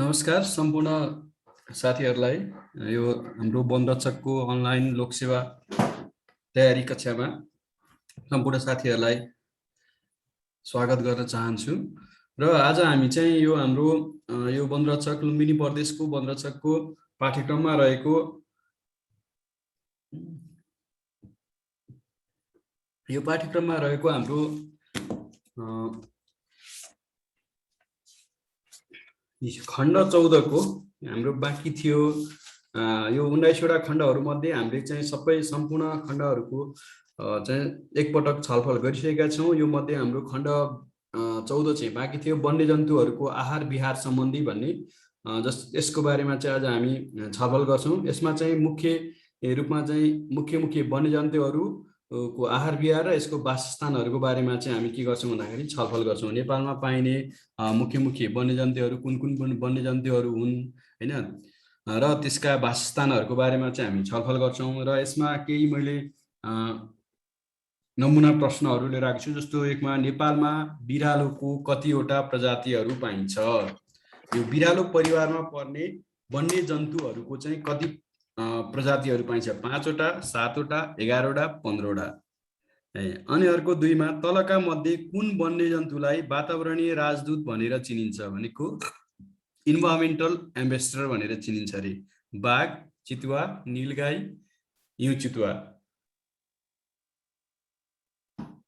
नमस्कार सम्पूर्ण साथीहरूलाई। यो हाम्रो वनरक्षकको अनलाइन लोकसेवा तयारी कक्षामा सम्पूर्ण साथीहरूलाई स्वागत गर्न चाहन्छु। र आज हामी चाहिँ यो हाम्रो यो वनरक्षक लुम्बिनी प्रदेशको वनरक्षकको पाठ्यक्रममा रहेको हाम्रो खण्ड 14 को हाम्रो बाँकी थियो। यो 19वटा खण्डहरू मध्ये हामीले चाहिँ सबै सम्पूर्ण खण्डहरूको चाहिँ एकपटक छलफल गरिसकेका छौँ। यो मध्ये हाम्रो खण्ड 14 चाहिँ बाँकी थियो, वन्यजन्तुहरूको आहार विहार सम्बन्धी भन्ने। यसको बारेमा चाहिँ आज हामी छलफल गर्छौँ। यसमा चाहिँ मुख्य रूपमा चाहिँ मुख्य वन्यजन्तुहरू को आहार विहार र यसको वासस्थानहरूको बारेमा चाहिँ हामी के गर्छौँ भन्दाखेरि छलफल गर्छौँ। नेपालमा पाइने मुख्य वन्यजन्तुहरू कुन वन्यजन्तुहरू हुन् हैन, र त्यसका वासस्थानहरूको बारेमा चाहिँ हामी छलफल गर्छौँ। र यसमा केही मैले नमुना प्रश्नहरू लिएर आएको छु। जस्तो एकमा नेपालमा बिरालोको कतिवटा प्रजातिहरू पाइन्छ? यो बिरालो परिवारमा पर्ने वन्यजन्तुहरूको चाहिँ कति प्रजातिहरू पाइन्छ? 5वटा, 7वटा, 11वटा, 15वटा। अनि अर्को 2मा तलका मध्ये कुन वन्यजन्तुलाई वातावरणीय राजदूत भनेर चिनिन्छ भनेको इन्भाइरोमेन्टल एम्बेसडर भनेर चिनिन्छ रे? बाघ, चितुवा, नीलगाई, हिउँ चितुवा।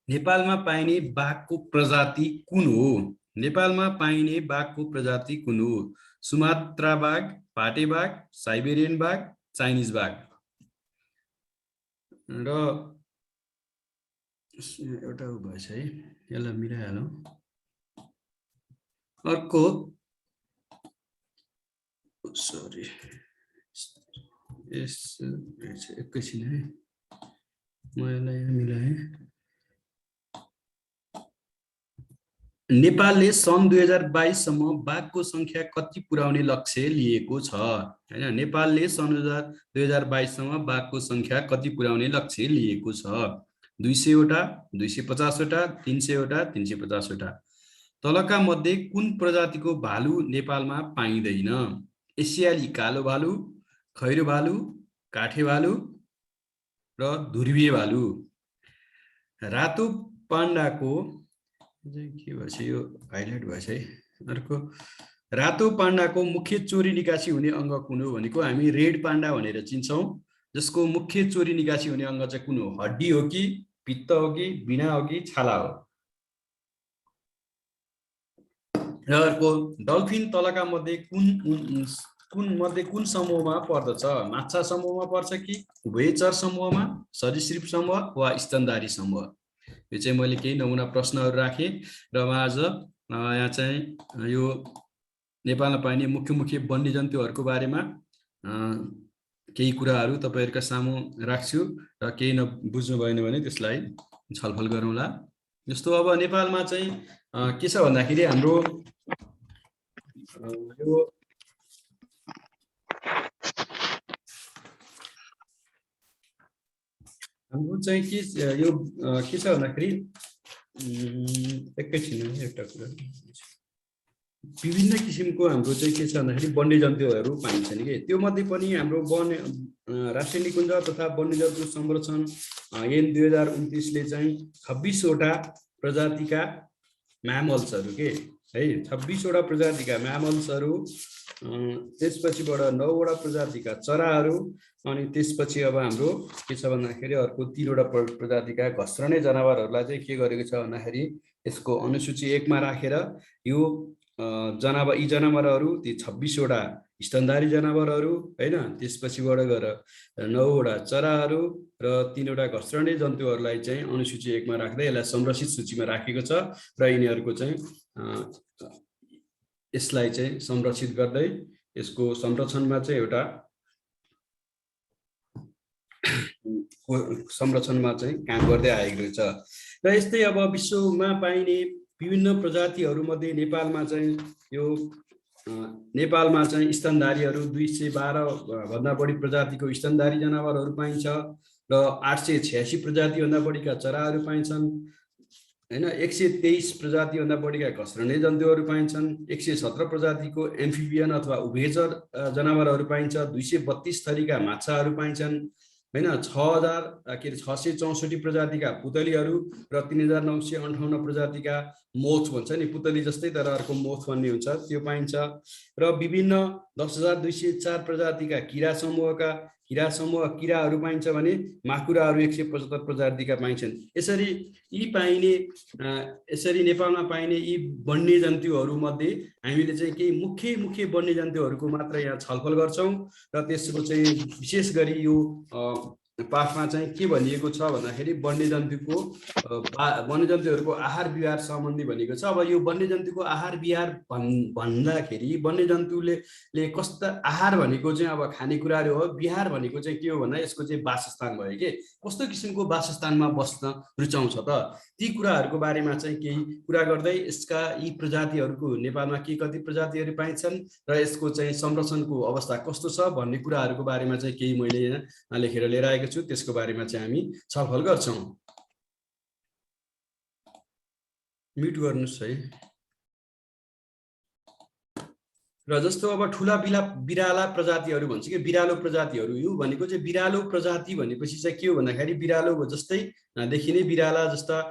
नेपालमा पाइने बाघको प्रजाति कुन हो? नेपालमा पाइने बाघको प्रजाति कुन हो? सुमात्रा बाघ, पाटे बाघ, साइबेरियन बाघ, चाइनिज बाघ। र एउटा भएछ है, यसलाई मिलाइहालौँ। अर्को सरी एकैछिन है, म यसलाई मिलाएँ। नेपालले सन् 2022 सम्म बाघको संख्या कति पुर्याउने लक्ष्य लिएको छ? हैन, नेपालले सन् 2022 सम्म बाघको संख्या कति पुर्याउने लक्ष्य लिएको छ? 200वटा, 250वटा, 300वटा, 350वटा। तलका मध्ये कुन प्रजातिको भालु नेपालमा पाइँदैन? एसियाली कालो भालु, खैरो भालु, काठे भालु र ध्रुवीय भालु। रातो पाण्डाको के भएछ, यो हाइलाइट भएछ है। अर्को, रातो पाण्डाको मुख्य चोरी निकासी हुने अङ्ग कुन हो भनेको हामी रेड पाण्डा भनेर चिन्छौँ। जसको मुख्य चोरी निकासी हुने अङ्ग चाहिँ कुन हो? हड्डी हो कि, पित्त हो कि, बिना हो कि, छाला हो? र अर्को, डल्फिन तलका मध्ये कुन समूहमा पर्दछ? माछा समूहमा पर्छ कि, उभयचर समूहमा, सरीसृप समूह वा स्तनधारी समूह? यो चाहिँ मैले केही नमुना प्रश्नहरू राखेँ र आज यहाँ चाहिँ यो नेपालमा पाइने मुख्य वन्यजन्तुहरूको बारेमा केही कुराहरू तपाईहरुका सामु राख्छु र केही नबुझ्नु भएन भने त्यसलाई छलफल गरौँला। जस्तो अब नेपालमा चाहिँ के छ भन्दाखेरि हाम्रो यो चाहिँ के छ भन्दाखेरि एकैछिन एउटा कुरा, विभिन्न किसिमको हाम्रो चाहिँ के छ भन्दाखेरि वन्यजन्तुहरू पाइन्छन् के। त्यो मध्ये पनि हाम्रो राष्ट्रिय निकुञ्ज तथा वन्यजन्तु संरक्षण ऐन 2029 ले चाहिँ 26वटा प्रजातिका म्यामल्सहरू के है, 26वटा प्रजातिका म्यामल्सहरू, त्यसपछिबाट 9वटा प्रजातिका चराहरू, अनि त्यसपछि अब हाम्रो के छ भन्दाखेरि अर्को 3वटा प्रजातिका घस्रने जनावरहरूलाई चाहिँ के गरेको छ भन्दाखेरि यसको अनुसूची 1 मा राखेर यो यी जनावरहरू ती 26वटा स्तनधारी जनावरहरू हैन, त्यसपछिबाट गएर 9वटा चराहरू र 3वटा घस्रने जन्तुहरूलाई चाहिँ अनुसूची 1 मा राख्दै यसलाई संरक्षित सूचीमा राखेको छ र यिनीहरूको चाहिँ यसलाई चाहिँ संरक्षित गर्दै यसको संरक्षणमा चाहिँ एउटा काम गर्दै आएको छ। र यस्तै अब विश्वमा पाइने विभिन्न प्रजातिहरू मध्ये नेपालमा चाहिँ स्तनधारीहरू 212 भन्दा बढी प्रजातिको स्तनधारी जनावरहरू पाइन्छ र 886 प्रजाति भन्दा बढीका चराहरू पाइन्छन् हैन 123 प्रजातिभन्दा बढीका घस्रने जन्तुहरू पाइन्छन्। 117 प्रजातिको एम्फिबियन अथवा उभयचर जनावरहरू पाइन्छ। 232 थरीका माछाहरू पाइन्छन् हैन। 6,664 प्रजातिका पुतलीहरू र 3,958 प्रजातिका मोथ भन्छ नि, पुतली जस्तै तर अर्को मोथ भन्ने हुन्छ, त्यो पाइन्छ। र विभिन्न 10,204 प्रजातिका किरा समूह किराहरू पाइन्छ भने माकुराहरू 175 प्रजातिका पाइन्छन्। यसरी नेपालमा पाइने यी वन्यजन्तुहरू मध्ये हामीले चाहिँ केही मुख्य वन्यजन्तुहरूको मात्र यहाँ छलफल गर्छौं र त्यसको चाहिँ विशेष गरी यो पाठमा चाहिँ के भनिएको छ भन्दाखेरि वन्यजन्तुहरूको आहार विहार सम्बन्धी भनिएको छ। अब यो वन्यजन्तुको आहार विहार भन्दाखेरि वन्यजन्तुले कस्ता आहार भनेको चाहिँ अब खानेकुराहरू हो, विहार भनेको चाहिँ के हो भन्दा यसको चाहिँ वासस्थान भयो के, कस्तो किसिमको वासस्थानमा बस्न रुचाउँछ त, ती कुराहरूको बारेमा चाहिँ केही कुरा गर्दै यसका यी प्रजातिहरूको नेपालमा के कति प्रजातिहरू पाइन्छन् र यसको चाहिँ संरक्षणको अवस्था कस्तो छ भन्ने कुराहरूको बारेमा चाहिँ केही मैले यहाँ लेखेर लिएर आएको छु। त्यसको बारेमा चाहिँ हामी छलफल गर्छौं। म्युट गर्नुस् है। र जस्तो अब ठुला बिराला प्रजातिहरू भन्छ कि बिरालो प्रजातिहरू, यो भनेको चाहिँ बिरालो प्रजाति भनेपछि चाहिँ के हो भन्दाखेरि बिरालो जस्तै देखिने बिराला जस्ता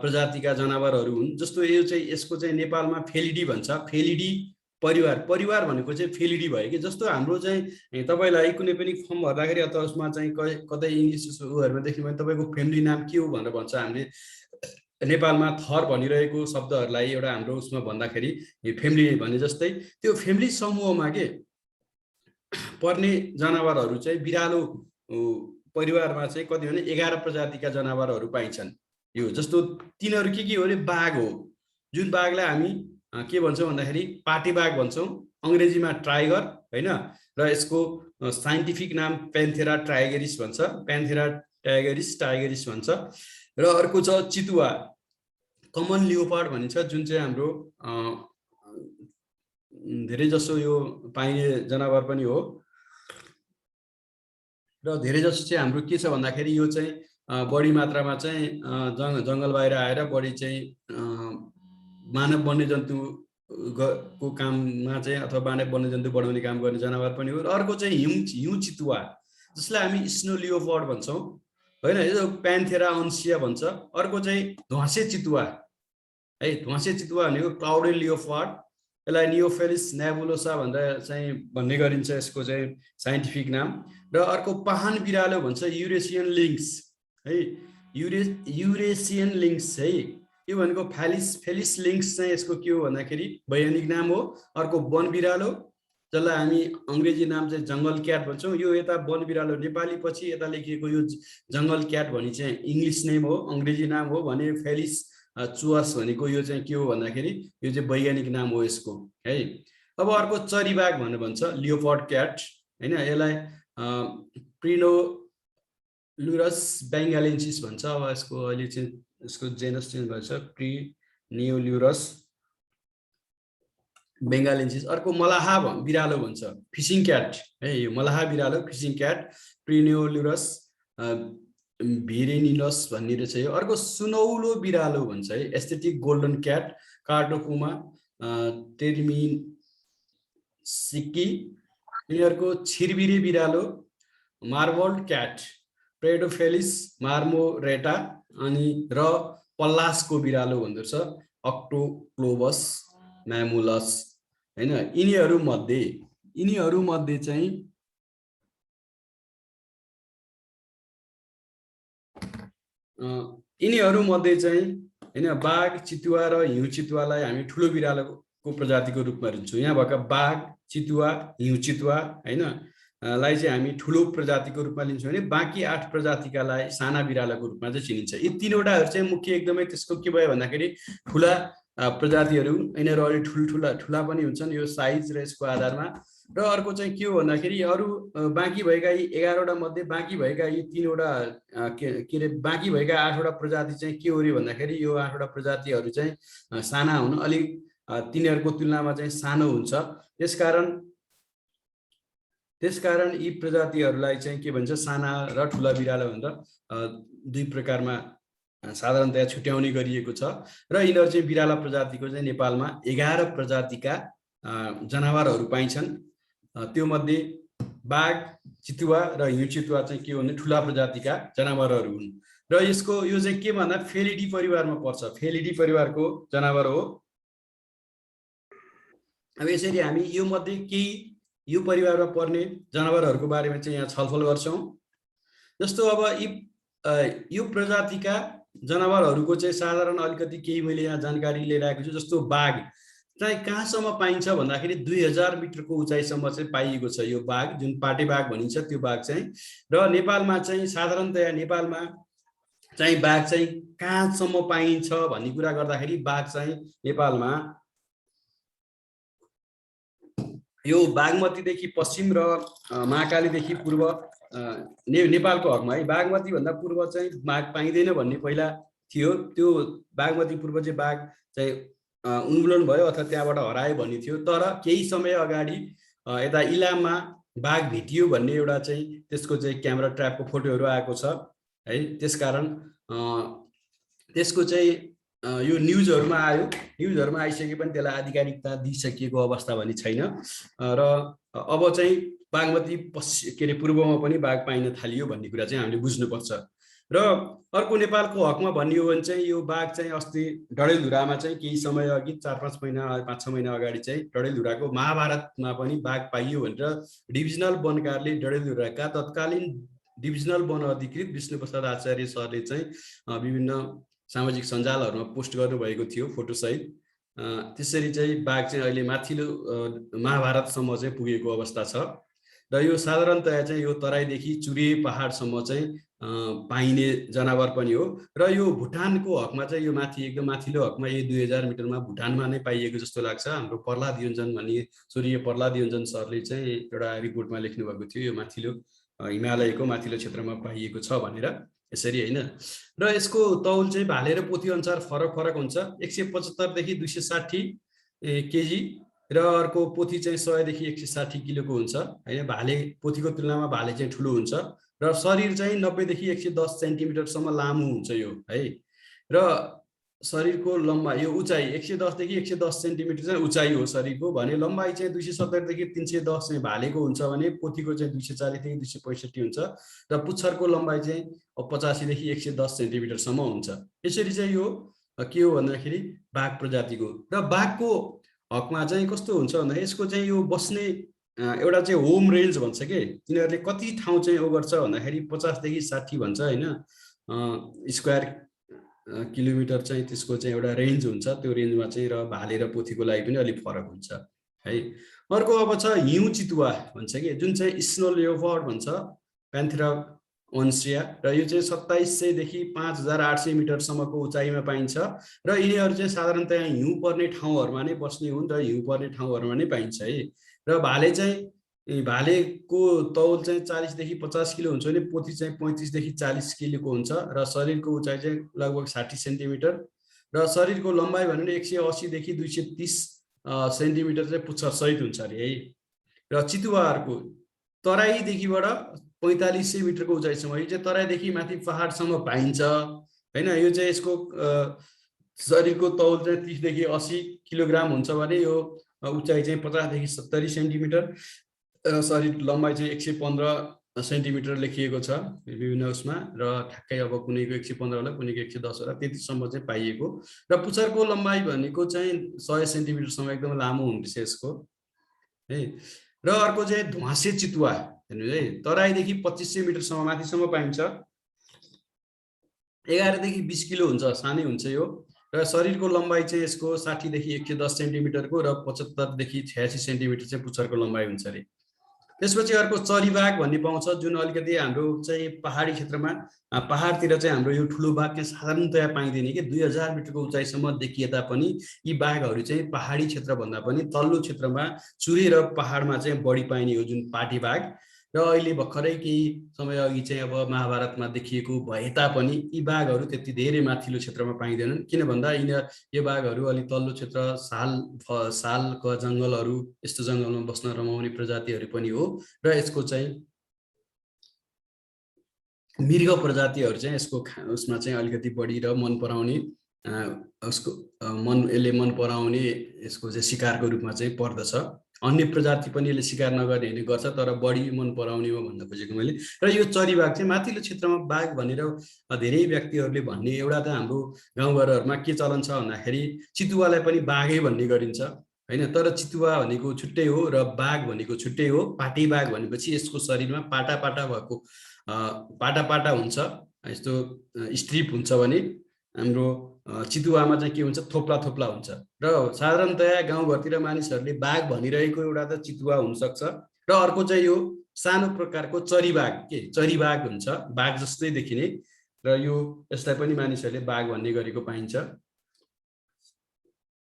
प्रजातिका जनावरहरू हुन्। जस्तो यो चाहिँ यसको चाहिँ नेपालमा फेलिडी भन्छ। फेलिडी परिवार भनेको चाहिँ फेलिडी भयो कि। जस्तो हाम्रो चाहिँ तपाईलाई कुनै पनि फर्म भर्दाखेरि अथवा उसमा चाहिँ कतै इङ्ग्लिस उहरुमा देख्नु भने तपाईको फ्यामिली नाम के हो भनेर भन्छ। हामीले नेपालमा थर भनिरहेको शब्दहरूलाई एउटा हाम्रो उसमा भन्दाखेरि फ्यामिली भने जस्तै त्यो फ्यामिली समूहमा के पर्ने जनावरहरू चाहिँ बिरालो परिवारमा चाहिँ कति भने 11 प्रजातिका जनावरहरू पाइन्छन्। यो जस्तो तिनीहरू के हो भने बाघ हो, जुन बाघलाई हामी के भन्छौँ भन्दाखेरि पाटे बाघ भन्छौँ, अंग्रेजीमा टाइगर हैन, र यसको साइन्टिफिक नाम प्यान्थेरा टाइगरिस भन्छ, प्यान्थेरा टाइगरिस भन्छ। र अर्को छ चितुवा, कमन लियोपार्ड भनिन्छ, जुन चाहिँ हाम्रो धेरै जसो यो पाइने जनावर पनि हो। र धेरै जसो चाहिँ हाम्रो के छ भन्दाखेरि यो चाहिँ बढी मात्रामा चाहिँ जंगल बाहिर आएर बढी चाहिँ मानव वन्यजन्तु को काममा चाहिँ अथवा मानव वन्यजन्तु बढाउने काम गर्ने जनावर पनि हो। र अर्को चाहिँ हिउँ चितुवा, जसलाई हामी स्नो लियोपार्ड भन्छौँ हैन, यो प्यान्थेरा अन्सिया भन्छ। अर्को चाहिँ ध्वासे चितुवा है, ध्वासे चितुवा भनेको क्लाउडेड लियोपार्ड, यसलाई नियोफेलिस नेबुलोसा भनेर चाहिँ भन्ने गरिन्छ यसको चाहिँ साइन्टिफिक नाम। र अर्को पाहन बिरालो भन्छ, युरेसियन लिङ्क्स है, युरेसियन लिङ्क्स है, यो भनेको फेलिस लिङ्क्स चाहिँ यसको के हो भन्दाखेरि वैज्ञानिक नाम हो। अर्को वन बिरालो, जसलाई हामी अंग्रेजी नाम चाहिँ जंगल क्याट भन्छौँ। यो यता वन बिरालो नेपाली पछि यता लेखिएको यो जंगल क्याट भनी चाहिँ इंग्लिश नेम हो, अंग्रेजी नाम हो भने फेलिस चुवास भनेको यो चाहिँ के हो भन्दाखेरि यो चाहिँ वैज्ञानिक नाम हो यसको है। अब अर्को चरीबाघ भनेर भन्छ, लियोपार्ड क्याट हैन, यसलाई प्रिनोलुरस बेङ्गालेन्सिस भन्छ। अब यसको अहिले चाहिँ यसको जेनस चेन्ज भएछ, प्रिनियोलुरस बेङ्गालेन्सिस। अर्को मलाहा बिरालो भन्छ, फिशिङ क्याट है, यो मलाहा बिरालो फिशिङ क्याट, प्रिनियोलुरस भिरेनिनस भन्ने रहेछ यो। अर्को सुनौलो बिरालो भन्छ है, एस्थेटिक गोल्डन क्याट, कार्डोपुमा टेर्मिसिकी। यिनीहरूको छिरबिरे बिरालो, मार्बल्ड क्याट, प्रेडोफेलिस मार्मोरेटा, अनि र पल्लासको बिरालो भन्दो रहेछ, अक्टोक्लोबस म्यामुलस हैन। यिनीहरू मध्ये चाहिँ हैन बाघ, चितुवा र हिउँ चितुवालाई हामी ठुलो बिरालोको प्रजातिको रूपमा लिन्छौँ। यहाँ भएका बाघ, चितुवा, हिउँ चितुवा हैन लाई चाहिँ हामी ठुलो प्रजातिको रूपमा लिन्छौँ भने बाँकी 8 प्रजातिकालाई साना बिरालोको रूपमा चाहिँ चिनिन्छ। यी तीनवटाहरू चाहिँ मुख्य एकदमै त्यसको के भयो भन्दाखेरि ठुला प्रजातिहरू, यिनीहरू अलि ठुला पनि हुन्छन् यो साइज र यसको आधारमा। र अर्को चाहिँ के हो भन्दाखेरि अरू बाँकी भएका यी 11वटा मध्ये बाँकी भएका यी 3वटा के अरे बाँकी भएका 8वटा प्रजाति चाहिँ के हो रे भन्दाखेरि यो 8वटा प्रजातिहरू चाहिँ साना हुन्, अलिक तिनीहरूको तुलनामा चाहिँ सानो हुन्छ। त्यसकारण यी प्रजातिहरूलाई चाहिँ के भन्छ, साना र ठुला बिरालो भनेर दुई प्रकारमा साधारणतया छुट्याउने गरिएको छ र यिनीहरू चाहिँ बिराला प्रजातिको चाहिँ नेपालमा 11 प्रजातिका जनावरहरू पाइन्छन्। त्यो मध्ये बाघ, चितुवा र हिउँ चितुवा चाहिँ के भने ठुला प्रजातिका जनावरहरू हुन् र यसको यो चाहिँ के भन्दा फेलिडी परिवारमा पर्छ। फेलिडी परिवारको जनावर हो। अब यसरी हामी यो मध्ये केही यो परिवारमा पर्ने जनावरहरूको बारेमा चाहिँ यहाँ छलफल गर्छौं। जस्तो अब यो प्रजातिका जनावरहरूको चाहिँ साधारण अलिकति केही मैले यहाँ जानकारी लिएर आएको छु। जस्तो बाघ चाहिँ कहाँसम्म पाइन्छ भन्दाखेरि 2000 मिटरको उचाइसम्म चाहिँ पाइएको छ यो बाघ, जुन पाटे बाघ भनिन्छ त्यो बाघ चाहिँ। र नेपालमा चाहिँ साधारणतया नेपालमा चाहिँ बाघ चाहिँ कहाँसम्म पाइन्छ भन्ने कुरा गर्दाखेरि बाघ चाहिँ नेपालमा यो बागमतीदेखि पश्चिम र महाकालीदेखि पूर्व नेपालको हकमा है। बागमती भन्दा पूर्व चाहिँ बाघ पाइँदैन भन्ने पहिला थियो। त्यो बागमती पूर्व चाहिँ बाघ चाहिँ उन्मूलन भयो अथवा त्यहाँबाट हरायो भन्ने थियो। तर केही समय अगाडि यता इलाममा बाघ भेटियो भन्ने एउटा चाहिँ त्यसको चाहिँ क्यामेरा ट्र्यापको फोटोहरू आएको छ है। त्यसकारण त्यसको चाहिँ यो न्युजहरुमा आयो। न्युजहरुमा आइसके पनि त्यसलाई आधिकारिकता दिइसकिएको अवस्था भने छैन। र अब चाहिँ बागमती पूर्वमा पनि बाघ पाइन थालियो भन्ने कुरा चाहिँ हामीले बुझ्नुपर्छ। र अर्को नेपालको हकमा भनियो भने चाहिँ यो बाघ चाहिँ अस्ति डडेलधुरामा चाहिँ केही समय अघि 4-5 महिना 5-6 महिना अगाडि चाहिँ डडेलधुराको महाभारतमा पनि बाघ पाइयो भनेर डिभिजनल वन कार्यालय डडेलधुराका तत्कालीन डिभिजनल वन अधिकृत विष्णुप्रसाद आचार्य सरले चाहिँ विभिन्न सामाजिक सञ्जालहरुमा पोस्ट गर्नुभएको थियो फोटो सहित। त्यसरी चाहिँ बाघ चाहिँ अहिले माथिल्लो महाभारतसम्म चाहिँ पुगेको अवस्था छ। र यो साधारणतया चाहिँ यो तराईदेखि चुरे पहाडसम्म चाहिँ पाइने जनावर पनि हो। र यो भुटानको हकमा चाहिँ यो माथि एकदम माथिल्लो हकमा यो 2000 मिटरमा भुटानमा नै पाइएको जस्तो लाग्छ। हाम्रो प्रहलाद योन्जन भन्ने स्वर्गीय प्रहलाद योन्जन सरले चाहिँ एउटा रिपोर्टमा लेख्नु भएको थियो यो माथिल्लो हिमालयको माथिल्लो क्षेत्रमा पाइएको छ भनेर। यसरी हैन। र यसको तौल चाहिँ भाले र पोथी अनुसार फरक फरक हुन्छ। 175 देखि 260 केजी र अर्को पोथी चाहिँ 100 देखि 160 किलोको हुन्छ हैन। भाले पोथीको तुलनामा भाले चाहिँ ठुलो हुन्छ र शरीर चाहिँ 90 देखि 110 सेन्टिमिटर सम्म लामो हुन्छ यो है। र शरीरको लम्बाइ यो उचाइ 110 देखि 110 सेन्टिमिटर चाहिँ उचाइ हो शरीरको भने लम्बाइ चाहिँ 270 देखि 310 चाहिँ भालेको हुन्छ भने पोथीको चाहिँ 240 देखि 265 हुन्छ र पुच्छरको लम्बाइ चाहिँ 85 देखि 110 सेन्टिमिटर सम्म हुन्छ। यसरी चाहिँ यो के हो भन्दाखेरि बाघ प्रजातिको। र बाघको हकमा चाहिँ कस्तो हुन्छ भन्दा यसको चाहिँ यो बस्ने एउटा चाहिँ होम रेन्ज भन्छ के। तिनीहरूले कति ठाउँ चाहिँ ओगर्छ भन्दाखेरि 50 देखि 60 भन्छ हैन स्क्वायर किलोमिटर चाहिँ त्यसको चाहिँ एउटा रेन्ज हुन्छ। त्यो रेन्जमा चाहिँ र भाले र पोथीको लागि पनि अलिक फरक हुन्छ है। अर्को अब छ हिउँ चितुवा भन्छ के, जुन चाहिँ स्नो लेओपार्ड भन्छ प्यान्थेरा ओन्सिया। र यो चाहिँ 2700 देखि 5800 मिटरसम्मको उचाइमा पाइन्छ र यिनीहरू चाहिँ साधारणतया हिउँ पर्ने ठाउँहरुमा नै बस्ने हुन् र हिउँ पर्ने ठाउँहरुमा नै पाइन्छ है। र भाले चाहिँ भालेको तौल चाहिँ 40 देखि 50 किलो हुन्छ भने पोथी चाहिँ 35 देखि 40 किलोको हुन्छ र शरीरको उचाइ चाहिँ लगभग 60 सेन्टिमिटर र शरीरको लम्बाइ भनेर 180 देखि 230 सेन्टिमिटर चाहिँ पुच्छर सहित हुन्छ अरे है। र चितुवाहरुको तराईदेखिबाट 4500 मिटरको उचाइसम्म, यो चाहिँ तराईदेखि माथि पहाडसम्म पाइन्छ हैन। यो चाहिँ यसको शरीरको तौल चाहिँ 30 देखि 80 किलोग्राम हुन्छ भने यो उचाइ चाहिँ 50 देखि 70 सेन्टिमिटर र शरीर लम्बाइ चाहिँ 115 सेन्टिमिटर लेखिएको छ विभिन्न उसमा। र ठ्याक्कै अब कुनैको 115 होला कुनैको 110 होला त्यतिसम्म चाहिँ पाइएको। र पुच्छरको लम्बाइ भनेको चाहिँ 100 सेन्टिमिटरसम्म एकदम लामो हुन्छ यसको है। र अर्को चाहिँ ध्वासे चितुवा हेर्नु है, तराईदेखि 2500 मिटरसम्म माथिसम्म पाइन्छ। 11 देखि 20 किलो हुन्छ, सानै हुन्छ यो। र शरीरको लम्बाइ चाहिँ यसको 60 देखि 110 सेन्टिमिटरको र 75 देखि 86 सेन्टिमिटर चाहिँ पुच्छरको लम्बाइ हुन्छ अरे। त्यसपछि अर्को चरीबाघ भन्ने पाउँछ, जुन अलिकति हाम्रो चाहिँ पहाडी क्षेत्रमा पहाडतिर चाहिँ हाम्रो यो ठुलो बाघ चाहिँ साधारणतया पाइँदैन कि 2000 मिटरको उचाइसम्म देखिए तापनि यी बाघहरू चाहिँ पहाडी क्षेत्र भन्दा पनि तल्लो क्षेत्रमा चुरे र पहाडमा चाहिँ बढी पाइने हो जुन पाटे बाघ। र अहिले भर्खरै केही समय अघि चाहिँ अब महाभारतमा देखिएको भए तापनि यी बाघहरू त्यति धेरै माथिल्लो क्षेत्रमा पाइँदैनन्। किन भन्दा यो बाघहरू अलि तल्लो क्षेत्र सालका जङ्गलहरू यस्तो जङ्गलमा बस्न रमाउने प्रजातिहरू पनि हो। र यसको चाहिँ मृग प्रजातिहरू चाहिँ यसको उसमा चाहिँ अलिकति बढी र मन पराउने उसको यसले मन पराउने यसको चाहिँ शिकारको रूपमा चाहिँ पर्दछ। अन्य प्रजाति पनि यसले शिकार नगर्ने हुने गर्छ, तर बढी मन पराउने हो भन्न खोजेको मैले। र यो चरीबाघ चाहिँ माथिल्लो क्षेत्रमा बाघ भनेर धेरै व्यक्तिहरूले भन्ने एउटा त हाम्रो गाउँघरहरूमा के चलन छ भन्दाखेरि चितुवालाई पनि बाघै भन्ने गरिन्छ होइन। तर चितुवा भनेको छुट्टै हो र बाघ भनेको छुट्टै हो। पाटे बाघ भनेपछि यसको शरीरमा पाटा पाटा भएको पाटा पाटा हुन्छ, यस्तो स्ट्रिप हुन्छ भने हाम्रो चितुवामा चाहिँ के हुन्छ, थोप्ला थोप्ला हुन्छ। र साधारणतया गाउँघरतिर मानिसहरूले बाघ भनिरहेको एउटा त चितुवा हुनसक्छ, र अर्को चाहिँ यो सानो प्रकारको चरीबाघ, चरीबाघ हुन्छ, बाघ जस्तै देखिने, र यो यसलाई पनि मानिसहरूले बाघ भन्ने गरेको पाइन्छ।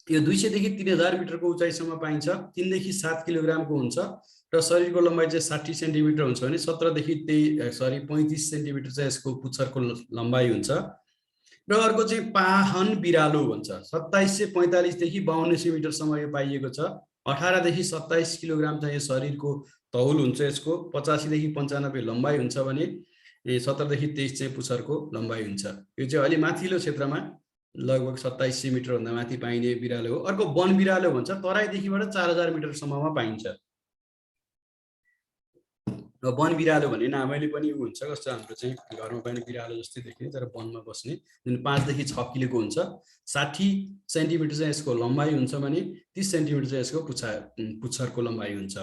यो 200 देखि 3000 मिटरको उचाइसम्म पाइन्छ, 3 देखि 7 किलोग्रामको हुन्छ, र शरीरको लम्बाइ चाहिँ 60 सेन्टिमिटर हुन्छ भने 17 देखि 35 सेन्टिमिटर चाहिँ यसको पुच्छरको लम्बाइ हुन्छ। र अर्को चाहिँ पाहन बिरालो भन्छ, 2745 देखि 5200 मिटरसम्म यो पाइएको छ। 18 देखि 27 किलोग्राम चाहिँ शरीरको तौल हुन्छ यसको, 85 देखि 95 लम्बाइ हुन्छ भने 17 देखि 23 चाहिँ पुच्छरको लम्बाइ हुन्छ। यो चाहिँ अलि माथिल्लो क्षेत्रमा लगभग 2700 मिटरभन्दा माथि पाइने बिरालो हो। अर्को वन बिरालो भन्छ, तराईदेखिबाट 4000 मिटरसम्ममा पाइन्छ। र वन बिरालो भन्ने नामैले पनि हुन्छ, कस्तो हाम्रो चाहिँ घरमा पाइने बिरालो जस्तै देखिने तर वनमा बस्ने, जुन 5 देखि 6 किलोको हुन्छ। 60 सेन्टिमिटर चाहिँ यसको लम्बाइ हुन्छ भने 30 सेन्टिमिटर चाहिँ यसको पुच्छरको लम्बाइ हुन्छ।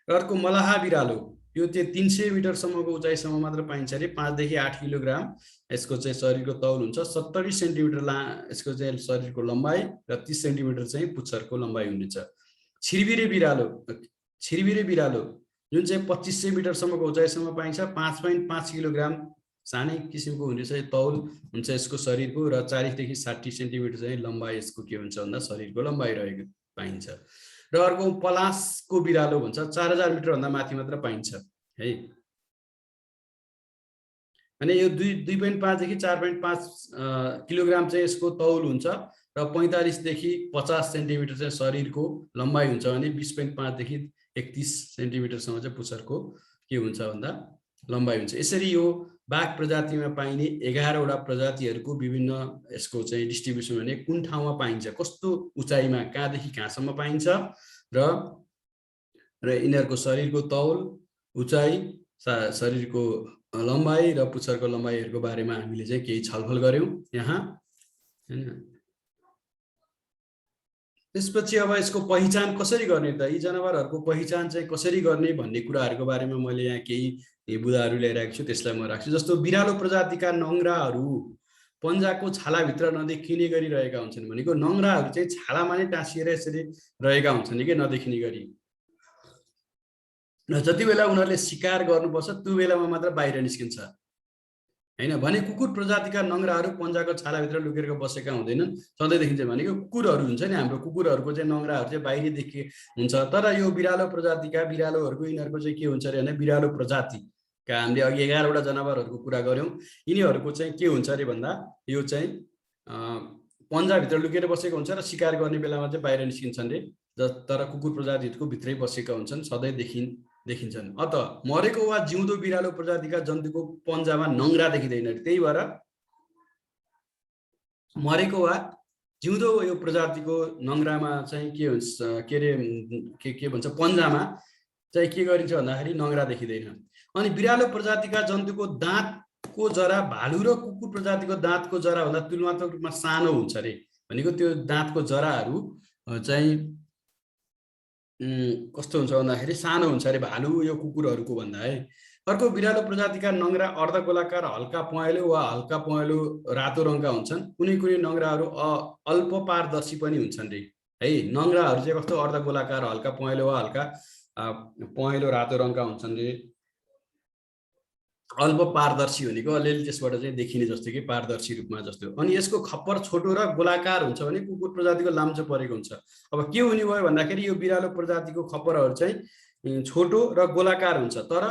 र अर्को मलाहा बिरालो, यो चाहिँ 300 मिटरसम्मको उचाइसम्म मात्र पाइन्छ अरे। 5 देखि 8 किलोग्राम यसको चाहिँ शरीरको तौल हुन्छ। 70 सेन्टिमिटर यसको चाहिँ शरीरको लम्बाइ र 30 सेन्टिमिटर चाहिँ पुच्छरको लम्बाइ हुनेछ। छिरबिरे बिरालो जुन चाहिँ 2500 मिटरसम्मको उचाइसम्म पाइन्छ। 5.5 किलोग्राम सानै किसिमको हुनेछ तौल हुन्छ यसको शरीरको, र 40 देखि 60 सेन्टिमिटर चाहिँ लम्बाइ यसको के हुन्छ भन्दा शरीरको लम्बाइ रहेको पाइन्छ। र अर्को पलासको बिरालो भन्छ, 4000 मिटरभन्दा माथि मात्र पाइन्छ है। अनि यो 2.5 देखि 4.5 किलोग्राम चाहिँ यसको तौल हुन्छ, र 45 देखि 50 सेन्टिमिटर चाहिँ शरीरको लम्बाइ हुन्छ भने 20.5 देखि 31 सेन्टिमिटरसम्म चाहिँ पुच्छरको के हुन्छ भन्दा लम्बाइ हुन्छ। यसरी यो बाघ प्रजातिमा पाइने 11वटा प्रजातिहरूको विभिन्न यसको चाहिँ डिस्ट्रिब्युसन भने कुन ठाउँमा पाइन्छ, कस्तो उचाइमा, कहाँदेखि कहाँसम्म पाइन्छ, र यिनीहरूको शरीरको तौल, उचाइ, शरीरको लम्बाइ र पुच्छरको लम्बाइहरूको बारेमा हामीले चाहिँ केही छलफल गर्यौं यहाँ हैन। त्यसपछि अब यसको पहिचान कसरी गर्ने त, यी जनावरहरूको पहिचान चाहिँ कसरी गर्ने भन्ने कुराहरूको बारेमा मैले यहाँ केही बुदाहरू ल्याइरहेको छु, त्यसलाई म राख्छु। जस्तो बिरालो प्रजातिका नङ्ग्राहरू पन्जाको छालाभित्र नदेखिने गरी रहेका हुन्छन्, भनेको नङ्ग्राहरू चाहिँ छालामा नै टाँसिएर यसरी रहेका हुन्छन् कि नदेखिने गरी, र जति बेला उनीहरूले शिकार गर्नुपर्छ त्यो बेलामा मात्र बाहिर निस्किन्छ हैन। भने कुकुर प्रजातिका नङ्ग्राहरू पन्जाको छालाभित्र लुकेर बसेका हुँदैनन्, सधैँ देखिन्छ। भनेको कुकुरहरू हुन्छ नि हाम्रो, कुकुरहरूको चाहिँ नङ्ग्राहरू चाहिँ बाहिरी देखि हुन्छ। तर यो बिरालो प्रजातिका बिरालोहरूको यिनीहरूको चाहिँ के हुन्छ अरे भने बिरालो प्रजातिका हामीले अघि 11वटा जनावरहरूको कुरा गऱ्यौँ, यिनीहरूको चाहिँ के हुन्छ अरे भन्दा यो चाहिँ पन्जाभित्र लुकेर बसेको हुन्छ र शिकार गर्ने बेलामा चाहिँ बाहिर निस्किन्छन् रे। तर कुकुर प्रजातिहरूको भित्रै बसेका हुन्छन्, सधैँ देखिन्छन्। अत मरेको वा जिउँदो बिरालो प्रजातिका जन्तुको पन्जामा नङ्ग्रा देखिँदैन, त्यही भएर मरेको वा जिउँदो यो प्रजातिको नङ्ग्रामा चाहिँ के हुन्छ के अरे के भन्छ, पन्जामा चाहिँ के गरिन्छ भन्दाखेरि नङ्ग्रा देखिँदैन। अनि बिरालो प्रजातिका जन्तुको दाँतको जरा भालु र कुकुर प्रजातिको दाँतको जरा भन्दा तुलनात्मक रूपमा सानो हुन्छ अरे। भनेको त्यो दाँतको जराहरू चाहिँ कस्तो हुन्छ भन्दाखेरि सानो हुन्छ अरे भालु यो कुकुरहरूको भन्दा है। अर्को बिरालो प्रजातिका नङ्ग्रा अर्धगोलाकार हल्का पहेँलो वा हल्का पहेँलो रातो रङका हुन्छन्। कुनै कुनै नङ्ग्राहरू अल्प पारदर्शी पनि हुन्छन् रे है। नङ्ग्राहरू चाहिँ कस्तो अर्धगोलाकार हल्का पहेँलो वा हल्का पहेँलो रातो रङका हुन्छन् रे। अल्प पारदर्शी भनेको अलिअलि त्यसबाट चाहिँ देखिने जस्तो कि पारदर्शी रूपमा जस्तो। अनि यसको खप्पर छोटो र गोलाकार हुन्छ भने कुकुर प्रजातिको लाम्चो परेको हुन्छ। अब के हुने भयो भन्दाखेरि यो बिरालो प्रजातिको खप्परहरू चाहिँ छोटो र गोलाकार हुन्छ, तर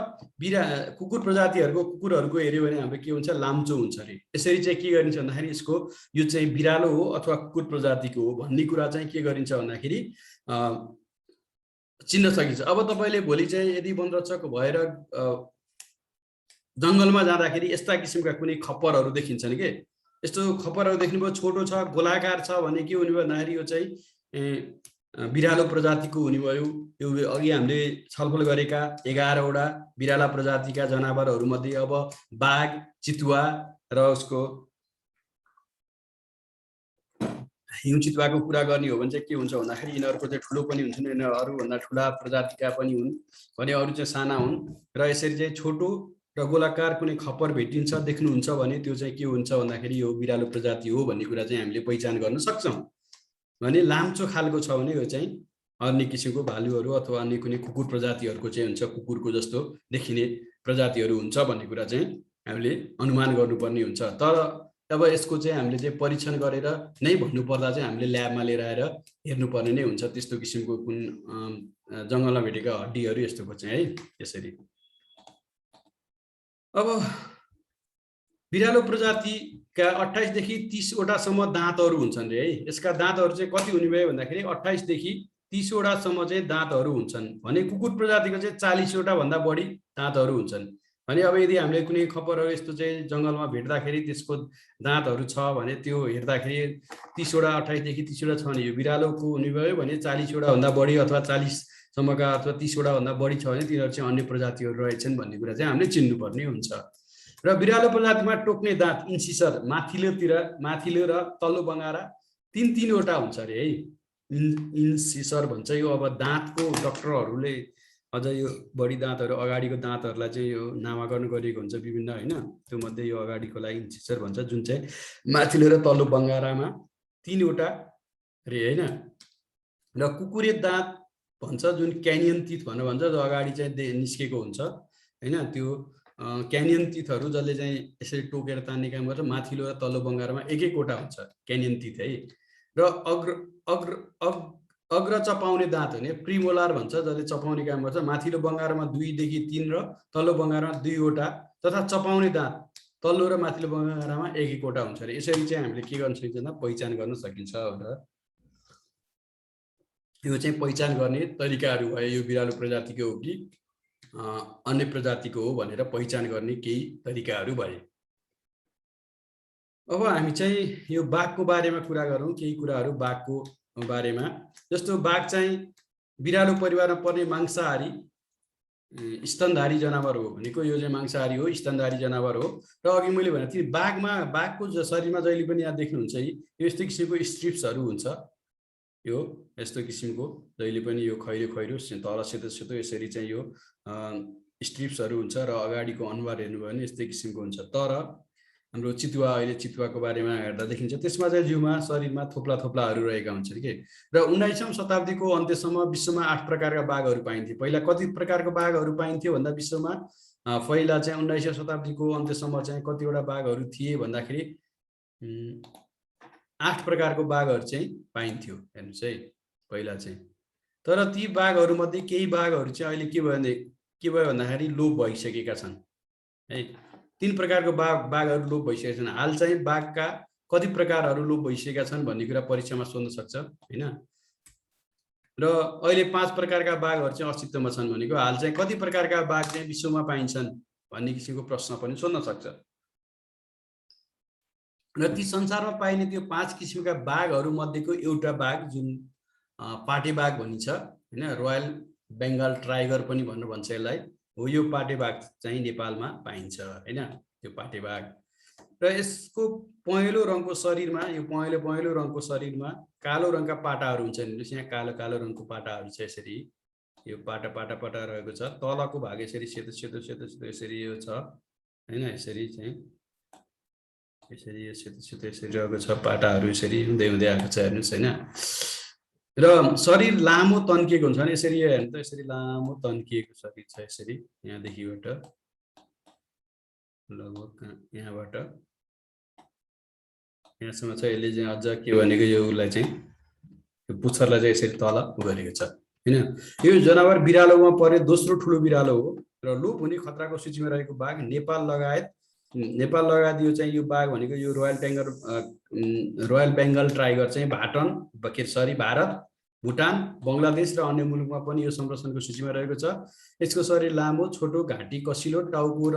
कुकुर प्रजातिहरूको कुकुरहरूको हेऱ्यो भने हाम्रो के हुन्छ, लाम्चो हुन्छ अरे। यसरी चाहिँ के गरिन्छ भन्दाखेरि यसको यो चाहिँ बिरालो हो अथवा कुकुर प्रजातिको हो भन्ने कुरा चाहिँ के गरिन्छ भन्दाखेरि चिन्न सकिन्छ। अब तपाईँले भोलि चाहिँ यदि वनरक्षक भएर जङ्गलमा जाँदाखेरि यस्ता किसिमका कुनै खप्परहरू देखिन्छन् के। यस्तो खप्परहरू देख्नुभयो, छोटो छ, गोलाकार छ भने के हुने भयो भन्दाखेरि यो चाहिँ बिरालो प्रजातिको हुने भयो। यो अघि हामीले छलफल गरेका 11वटा बिराला प्रजातिका जनावरहरू मध्ये अब बाघ, चितुवा र उसको हिउँ चितुवाको कुरा गर्ने हो भने चाहिँ के हुन्छ भन्दाखेरि यिनीहरूको चाहिँ ठुलो पनि हुन्छन्, यिनीहरू अरूभन्दा ठुला प्रजातिका पनि हुन् भने अरू चाहिँ साना हुन्। र यसरी चाहिँ छोटो र गोलाकार कुनै खप्पर भेटिन्छ, देख्नुहुन्छ भने त्यो चाहिँ के हुन्छ भन्दाखेरि यो बिरालो प्रजाति हो भन्ने कुरा चाहिँ हामीले पहिचान गर्न सक्छौँ। भने लाम्चो खालको छ भने यो चाहिँ अन्य किसिमको भालुहरू अथवा अन्य कुनै कुकुर प्रजातिहरूको चाहिँ हुन्छ, कुकुरको जस्तो देखिने प्रजातिहरू हुन्छ भन्ने कुरा चाहिँ हामीले अनुमान गर्नुपर्ने हुन्छ। तर अब यसको चाहिँ हामीले चाहिँ परीक्षण गरेर नै भन्नुपर्दा चाहिँ हामीले ल्याबमा लिएर आएर हेर्नुपर्ने नै हुन्छ, त्यस्तो किसिमको कुन जङ्गलमा भेटेका हड्डीहरू यस्तोको चाहिँ है। यसरी अब बिरालो प्रजातिका 28 देखि 30वटासम्म दाँतहरू हुन्छन् रे है। यसका दाँतहरू चाहिँ कति हुने भयो भन्दाखेरि 28 देखि 30वटासम्म चाहिँ दाँतहरू हुन्छन् भने कुकुर प्रजातिको चाहिँ 40वटा भन्दा बढी दाँतहरू हुन्छन्। भने अब यदि हामीले कुनै खपरहरू यस्तो चाहिँ जङ्गलमा भेट्दाखेरि त्यसको दाँतहरू छ भने त्यो हेर्दाखेरि 30वटा 28 देखि 30वटा छ भने यो बिरालोको हुने भयो भने 40वटा भन्दा बढी अथवा 40सम्मका अथवा 30वटा भन्दा बढी छ भने तिनीहरू चाहिँ अन्य प्रजातिहरू रहेछन् भन्ने कुरा चाहिँ हामीले चिन्नुपर्ने हुन्छ। र बिरालो प्रजातिमा टोक्ने दाँत इन्सिसर माथिल्लो र तल्लो बङ्गारा तीनवटा हुन्छ अरे है। इन्सिसर भन्छ यो। अब दाँतको डक्टरहरूले अझ यो बढी दाँतहरू अगाडिको दाँतहरूलाई चाहिँ यो नामाकरण गरिएको हुन्छ विभिन्न होइन, त्यो मध्ये यो अगाडिको लागि इन्सिसर भन्छ, जुन चाहिँ माथिल्लो र तल्लो बङ्गारामा 3वटा रे होइन। र कुकुरे दाँत भन्छ जुन क्यानियन टिथ भनेर भन्छ, जो अगाडि चाहिँ निस्केको हुन्छ होइन। त्यो क्यानियन टिथहरू जसले चाहिँ यसरी टोकेर तान्ने काम गर्छ, माथिल्लो र तल्लो बङ्गारामा एक-एकवटा हुन्छ क्यानियन टिथ है। र अग्र चपाउने दाँत भने प्रिमोलार भन्छ, जसले चपाउने काम गर्छ, माथिल्लो बङ्गारामा 2 देखि 3 र तल्लो बङ्गारामा 2वटा, तथा चपाउने दाँत तल्लो र माथिल्लो बङ्गारामा एक-एकवटा हुन्छ अरे। यसरी चाहिँ हामीले के गर्न सकिन्छ भन्दा पहिचान गर्न सकिन्छ। यो चाहिँ पहिचान गर्ने तरिकाहरू भयो, यो बिरालो प्रजातिको हो कि अन्य प्रजातिको हो भनेर पहिचान गर्ने केही तरिकाहरू भए। अब हामी चाहिँ यो बाघको बारेमा कुरा गरौँ, केही कुराहरू बाघको बारेमा। जस्तो बाघ चाहिँ बिरालो परिवारमा पर्ने मांसाहारी स्तनधारी जनावर हो भनेको यो चाहिँ मांसाहारी हो, स्तनधारी जनावर हो। र अघि मैले भने थिएँ बाघको शरीरमा जहिले पनि यहाँ देख्नुहुन्छ यो यस्तो किसिमको स्ट्रिप्सहरू हुन्छ, यो यस्तो किसिमको जहिले पनि यो खैरो तल सेतो यसरी चाहिँ यो स्ट्रिप्सहरू हुन्छ र अगाडिको अनुहार हेर्नुभयो भने यस्तै किसिमको हुन्छ। तर हाम्रो चितुवा, अहिले चितुवाको बारेमा हेर्दा देखिन्छ त्यसमा चाहिँ जिउमा शरीरमा थोप्लाहरू रहेका हुन्छन् के। र 19औं शताब्दीको अन्त्यसम्म विश्वमा 8 प्रकारका बाघहरू पाइन्थे। पहिला कति प्रकारको बाघहरू पाइन्थ्यो भन्दा विश्वमा पहिला चाहिँ 19औं शताब्दीको अन्त्यसम्म चाहिँ कतिवटा बाघहरू थिए भन्दाखेरि 8 प्रकारको बाघहरू चाहिँ पाइन्थ्यो हेर्नुहोस् है पहिला चाहिँ। तर ती बाघहरूमध्ये केही बाघहरू चाहिँ अहिले के भयो भन्दाखेरि लोप भइसकेका छन् है। 3 प्रकारको बाघहरू लोप भइसकेका छन्। हाल चाहिँ बाघका कति प्रकारहरू लोप भइसकेका छन् भन्ने कुरा परीक्षामा सोध्न सक्छ होइन। र अहिले 5 प्रकारका बाघहरू चाहिँ अस्तित्वमा छन् भनेको हाल चाहिँ कति प्रकारका बाघ चाहिँ विश्वमा पाइन्छन् भन्ने किसिमको प्रश्न पनि सोध्न सक्छ। र ती संसारमा पाइने त्यो 5 किसिमका बाघहरू मध्येको एउटा बाघ जुन पाटे बाघ भनिन्छ होइन, रोयल बेङ्गाल टाइगर पनि भनेर भन्छ यसलाई हो, यो पाटे बाघ चाहिँ नेपालमा पाइन्छ होइन, त्यो पाटे बाघ। र यसको पहेँलो रङको शरीरमा, यो पहेँलो रङको शरीरमा कालो रङका पाटाहरू हुन्छन्। यहाँ कालो रङको पाटाहरू छ, यसरी यो पाटा रहेको छ। तलको भाग यसरी सेतो यसरी यो छ होइन, यसरी चाहिँ यसरी यो सेतो यसरी रहेको छ, पाटाहरू यसरी हुँदै आएको छ हेर्नुहोस् होइन। र शरीर लामो तन्किएको हुन्छ, यसरी हेर्नु त यसरी लामो तन्किएको शरीर छ, यसरी यहाँदेखिबाट लगभग यहाँबाट यहाँसम्म छ। यसले चाहिँ अझ के भनेको यो उसलाई चाहिँ यो पुच्छरलाई चाहिँ यसरी तल गरेको छ होइन। यो जनावर बिरालोमा परे दोस्रो ठुलो बिरालो हो र लोप हुने खतराको सूचीमा रहेको बाघ नेपाल लगायत यो चाहिँ यो बाघ भनेको यो रोयल बेङ्गल टाइगर चाहिँ भारत भुटान, बङ्गलादेश र अन्य मुलुकमा पनि यो संरक्षणको सूचीमा रहेको छ। यसको शरीर लामो, छोटो, घाँटी कसिलो, टाउको र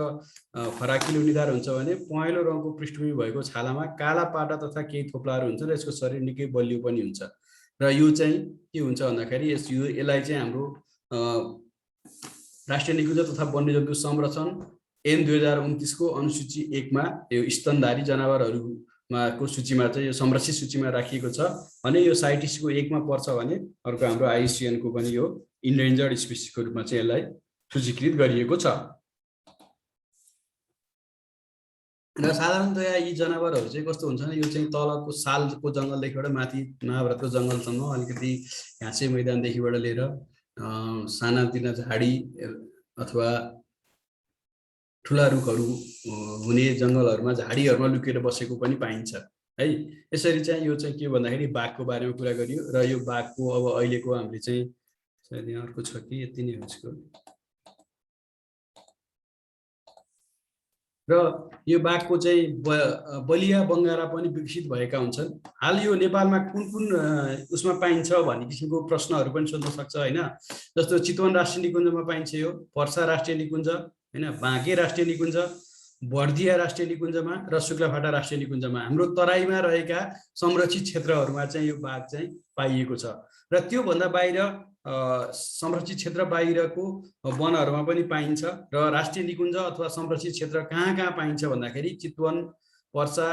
फराकिलो निधार हुन्छ भने पहेँलो रङको पृष्ठभूमि भएको छालामा काला पाटा तथा केही थोप्लाहरू हुन्छ र यसको शरीर निकै बलियो पनि हुन्छ। र यो चाहिँ के हुन्छ भन्दाखेरि यसलाई चाहिँ हाम्रो राष्ट्रिय निकुञ्ज तथा वन्यजन्तु संरक्षण ऐन 2029 को अनुसूची 1 मा यो स्तनधारी जनावरहरूको सूचीमा चाहिँ यो संरक्षित सूचीमा राखिएको छ भने यो CITES को 1 मा पर्छ भने अर्को हाम्रो IUCN को पनि यो इन्डेन्जर्ड स्पिसिसको रूपमा चाहिँ यसलाई सूचीकृत गरिएको छ। र साधारणतया यी जनावरहरू चाहिँ कस्तो हुन्छ भने यो चाहिँ तलको सालको जङ्गलदेखिबाट माथि महाभारतको जङ्गलसम्म अलिकति घाँसे मैदानदेखिबाट लिएर सानातिना झाडी अथवा ठुला रुखहरू हुने जङ्गलहरूमा झाडीहरूमा लुकेर बसेको पनि पाइन्छ है। यसरी चाहिँ यो चाहिँ के भन्दाखेरि बाघको बारेमा कुरा गरियो र यो बाघको अब अहिलेको हामीले चाहिँ सायद यहाँ अर्को छ कि यति नै हो यसको। र यो बाघको चाहिँ बलिया बङ्गारा पनि विकसित भएका हुन्छन्। हाल यो नेपालमा कुन कुन उसमा पाइन्छ भन्ने किसिमको प्रश्नहरू पनि सोध्न सक्छ हैन। जस्तो चितवन राष्ट्रिय निकुञ्जमा पाइन्छ यो, पर्सा राष्ट्रिय निकुञ्ज हैन, बाँके राष्ट्रिय निकुञ्ज, बर्दिया राष्ट्रिय निकुञ्जमा र शुक्लाफाटा राष्ट्रिय निकुञ्जमा हाम्रो तराईमा रहेका संरक्षित क्षेत्रहरूमा चाहिँ यो बाघ चाहिँ पाइएको छ। र त्यो भन्दा बाहिर संरक्षित क्षेत्र बाहिरको वनहरूमा पनि पाइन्छ र राष्ट्रिय निकुञ्ज अथवा संरक्षित क्षेत्र कहाँ कहाँ पाइन्छ भन्दाखेरि चितवन, पर्सा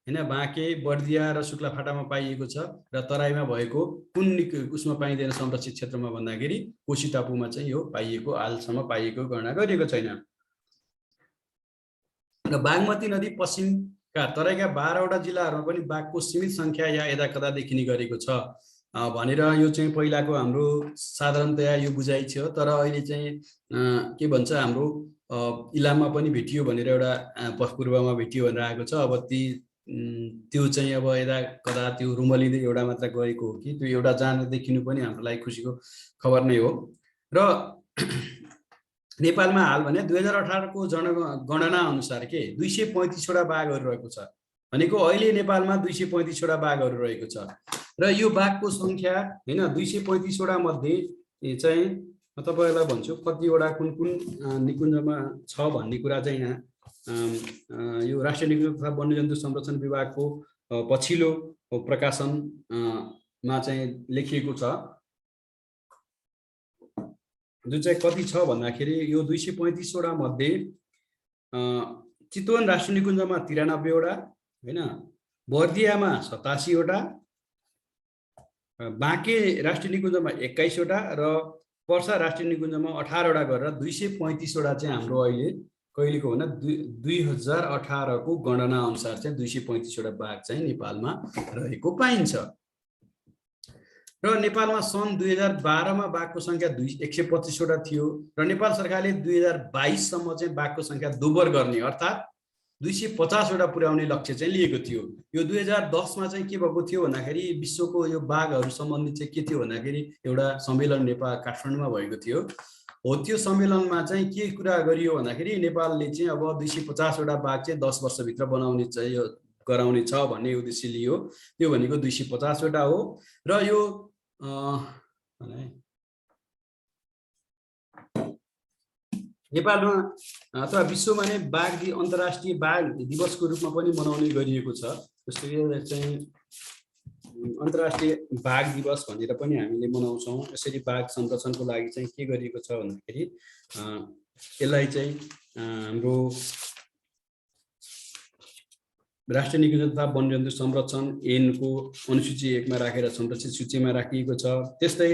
हैन, बाँके, बर्दिया र शुक्लाफाटामा पाइएको छ। र तराईमा भएको कुन उसमा पाइँदैन संरक्षित क्षेत्रमा भन्दाखेरि कोशी टापुमा चाहिँ यो पाइएको, हालसम्म पाइएको गणना गरिएको छैन। र बागमती नदी पश्चिमका तराईका 12 वटा जिल्लाहरूमा पनि बाघको सीमित संख्या या यदाकदा देखिने गरेको छ भनेर यो चाहिँ पहिलाको हाम्रो साधारणतया यो बुझाइ छ। तर अहिले चाहिँ के भन्छ हाम्रो इलाममा पनि भेटियो भनेर एउटा पशुपूर्वमा भेटियो भनेर आएको छ। अब त्यो चाहिँ अब यदाकदा त्यो रुमलिँदै एउटा मात्र गएको हो कि त्यो एउटा जान देखिनु पनि हाम्रो लागि खुसीको खबर नै हो। र नेपालमा हाल भने 2018 को जनगणना अनुसार के 235 वटा बाघहरू रहेको छ भनेको अहिले नेपालमा 235 वटा बाघहरू रहेको छ। र यो बाघको संख्या हैन 235 वटा मध्ये चाहिँ म तपाईहरुलाई भन्छु कतिवटा कुन कुन निकुञ्जमा छ भन्ने कुरा चाहिँ यहाँ यो राष्ट्रिय निकुञ्ज तथा वन्यजन्तु संरक्षण विभागको पछिल्लो प्रकाशनमा चाहिँ लेखिएको छ, जुन चाहिँ कति छ भन्दाखेरि यो 235 वटा मध्ये चितवन राष्ट्रिय निकुञ्जमा 93 वटा हैन, बर्दियामा 87 वटा, बाँके राष्ट्रिय निकुञ्जमा 21 वटा र पर्सा राष्ट्रिय निकुञ्जमा 18 वटा गरेर 235 वटा चाहिँ हाम्रो अहिले कहिलेको भन्दा 2018 को गणना अनुसार चाहिँ 235 वटा बाघ चाहिँ नेपालमा रहेको पाइन्छ। र नेपालमा सन् 2012 मा बाघको संख्या 125 वटा थियो र नेपाल सरकारले 2022 सम्म चाहिँ बाघको संख्या दोब्बर गर्ने अर्थात् 250 वटा पुर्याउने लक्ष्य चाहिँ लिएको थियो। यो 2010 मा चाहिँ के भएको थियो भन्दाखेरि विश्वको यो बाघहरू सम्बन्धी चाहिँ के थियो भन्दाखेरि एउटा सम्मेलन नेपाल काठमाडौँमा भएको थियो। हो त्यो सम्मेलनमा चाहिँ के कुरा गरियो भन्दाखेरि नेपालले चाहिँ अब 250 वटा बाघ चाहिँ 10 वर्षभित्र बनाउने चाहिँ यो गराउने छ भन्ने उद्देश्य लियो। त्यो भनेको 250 वटा हो। र यो नेपालमा अथवा विश्वमा नै बाघ अन्तर्राष्ट्रिय बाघ दिवसको रूपमा पनि मनाउने गरिएको छ। जस्तो यो चाहिँ अन्तर्राष्ट्रिय बाघ दिवस भनेर पनि हामीले मनाउँछौँ। यसरी बाघ संरक्षणको लागि चाहिँ के गरिएको छ भन्दाखेरि यसलाई चाहिँ हाम्रो राष्ट्रिय निकुञ्ज तथा वन्यजन्तु संरक्षण ऐनको अनुसूची 1 मा राखेर संरक्षित सूचीमा राखिएको छ। त्यस्तै